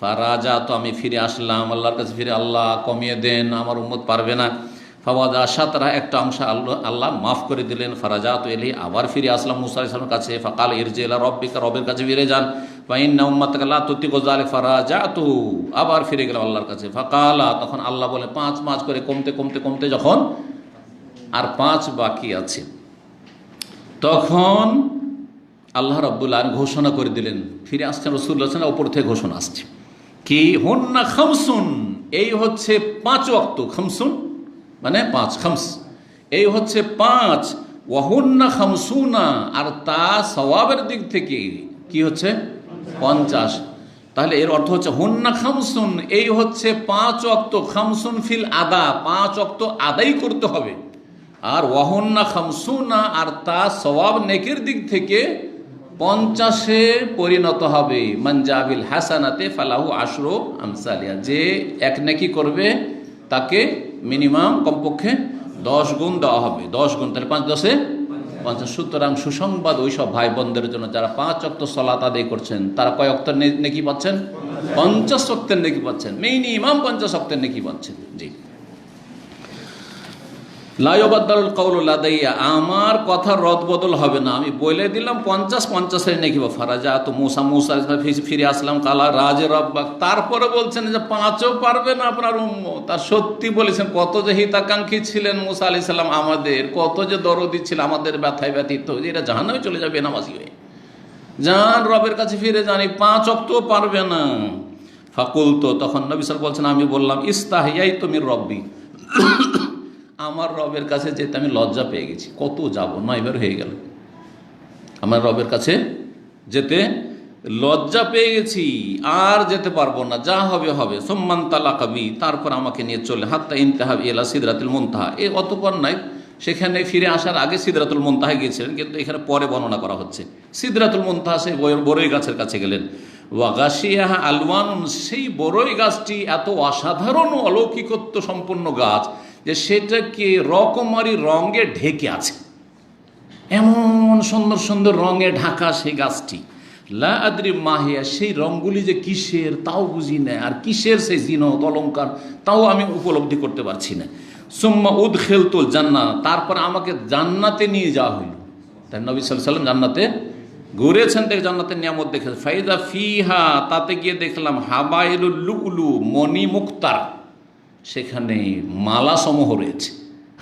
[SPEAKER 1] ফারাজা, তো আমি ফিরে আসলাম আল্লাহর কাছে, ফিরে আল্লাহ কমিয়ে দেন, আমার উম্মত পারবে না। ফাওয়াদা সাতরা, একটা অংশ আল্লাহ মাফ করে দিলেন। ফারাজা, তো এলি, আবার ফিরে আসলাম মুসা আলাইহিস সালামের কাছে। ফাকাল ইরজি ইলা রব্বিকা, রবের কাছে ফিরে যান। ফাইন্না উম্মাতাকা লা তুতিকু যালিক, ফারাজাতু, আবার ফিরে গেলাম আল্লাহর কাছে। ফাকালা, তখন আল্লাহ বলে 5 করে কমতে যখন আর 5 বাকি আছে, তখন আল্লাহ রাব্বুল আলামিন ঘোষণা করে দিলেন, ফিরে আসছেন রাসূলুল্লাহ সাল্লাল্লাহু আলাইহি ওয়াসাল্লাম, ওপর থেকে ঘোষণা আসছে কি, হুন্না খামসুন, এই হচ্ছে 5 ওয়াক্ত, খামসুন মানে 5, খামস এই হচ্ছে 5, ওয়াহুন্না খামসুনা, আর তা সওয়াবের দিক থেকে কি হচ্ছে 50। তাহলে এর অর্থ হচ্ছে হুন্না খামসুন, এই হচ্ছে 5 ওয়াক্ত, খামসুন ফিল আদা, 5 ওয়াক্ত আদায় করতে হবে, আর ওয়াহুন্না খামসুনা, আর তা সওয়াব নেকির দিক থেকে 50-এ পরিণত হবে। মানজাবিল হাসানাতে ফালাহু আশরু আমসালিহা, যে এক নেকি করবে তাকে মিনিমাম কমপক্ষে 10 গুণ দেওয়া হবে, 10 গুণ, তাহলে 5 10 50। সুতরাং সুসংবাদ ওই সব ভাই বোনদের জন্য যারা 5 ওয়াক্ত সালাত আদায় করছেন, তারা কয় ওয়াক্তের নেকি পাচ্ছেন, 50 ওয়াক্তের নেকি পাচ্ছেন, মিনিমাম 50 ওয়াক্তের নেকি পাচ্ছেন। জি, লা ইউবাদদালুল কাউলু লাদাইয়া, আমার কথা রদ বদল হবে না, আমি বলে দিলাম 50-50 নেকি। ফারাজা, তো মুসা ফিরে আসলাম। কালা রাজে রব্বাক, তারপরে বলছেন যে 5ও পারবে না আপনার উম্মত। তার সত্যি বলেছেন, কত যে হিতাকাঙ্ক্ষী ছিলেন মুসা আলাইহিস সালাম আমাদের, কত যে দরদি ছিল আমাদের ব্যথায় ব্যথিত, যে এরা জাহান্নামে চলে যাবে নামাজি হয়ে, যান রবের কাছে ফিরে যান, এই 5 ওয়াক্তও পারবে না। ফাকুল, তো তখন নবী সাল্লাল্লাহু আলাইহি ওয়াসাল্লাম বলছেন, আমি বললাম, ইস্তাহিয়াইতু মির রব্বি, আমার রবের কাছে যেতে আমি লজ্জা পেয়ে গেছি, কত যাব, 9 বার হয়ে গেল, আমার রবের কাছে যেতে লজ্জা পেয়ে গেছি, আর যেতে পারবো না, যা হবে হবে। সুম্মান তালাকাবি, তারপর আমাকে নিয়ে চলে, হাত্তা ইনতাহা ইলা সিদরাতুল মুনতাহা, এই অতঃপর নাই, সেখানে ফিরে আসার আগে সিদরাতুল মুনতাহা গিয়েছিলেন, কিন্তু এখানে পরে বর্ণনা করা হচ্ছে। সিদরাতুল মুনতাহা, সেই বড়ই গাছের কাছে গেলেন। ওয়া গাশিয়াহা আলওয়ানুন, সেই বড়ই গাছটি এত অসাধারণ অলৌকিকত্ব সম্পন্ন গাছ যে সেটাকে রকমারি রঙে ঢেকে আছে, এমন সুন্দর সুন্দর রঙে ঢাকা সেই গাছটি। লা আদ্রি মাহিয়া, সেই রঙগুলি যে কিসের তাও বুঝি না, আর কিসের সেই জিনত অলঙ্কার তাও আমি উপলব্ধি করতে পারছি না। সুম্মা উদখিলতুল জান্নাহ, তারপর আমাকে জান্নাতে নিয়ে যাওয়া হইল। তাই নবী সাল্লাল্লাহু আলাইহি ওয়াসাল্লাম জান্নাতে ঘুরেছেন, দেখে জান্নাতের নিয়ামত দেখে। ফাইদা ফিহা, তাতে গিয়ে দেখলাম হাবাইলুল লুলু, মণি মুক্তার, সেখানে মালা সমূহ রয়েছে,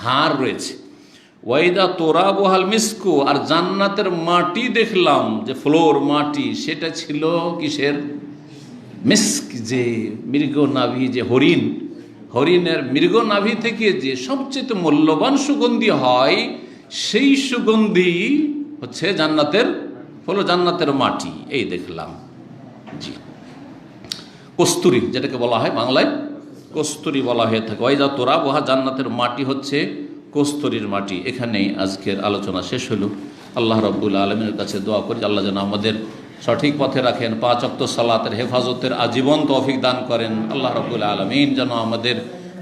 [SPEAKER 1] হার রয়েছে। ওয়াইদা তোরা বহাল মিসকু, আর জান্নাতের মাটি দেখলাম যে ফ্লোর মাটি, সেটা ছিল কিসের, মিস্ক, যে মৃগ নাভি, যে হরিণের মৃগ নাভি থেকে যে সবচেয়ে মূল্যবান সুগন্ধি হয়, সেই সুগন্ধি হচ্ছে জান্নাতের হলো জান্নাতের মাটি, এই দেখলাম। জি, কস্তুরী, যেটাকে বলা হয় বাংলায় কস্তুরী বলা হয়ে থাকে। ওয়াইদা তোরা বহা, জান্নাতের মাটি হচ্ছে কস্তুরীর মাটি। এখানেই আজকের আলোচনা শেষ হলো। আল্লাহ রাব্বুল আলামিনের কাছে দোয়া করি, আল্লাহ যেন আমাদের সঠিক পথে রাখেন, 5 ওয়াক্ত সালাতের হেফাজতের আজীবন তৌফিক দান করেন। আল্লাহ রাব্বুল আলামিন যেন আমাদের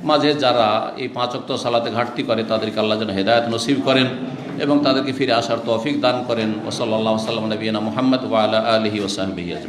[SPEAKER 1] মাঝে যারা এই 5 ওয়াক্ত সালাতে ঘাটতি করে তাদেরকে আল্লাহ যেন হেদায়েত নসিব করেন এবং তাদেরকে ফিরে আসার তৌফিক দান করেন। ওয়া সাল্লাল্লাহু আলা নবিয়িনা মুহাম্মদ ওয়া আলা আলিহি ওয়া সাহবিহি।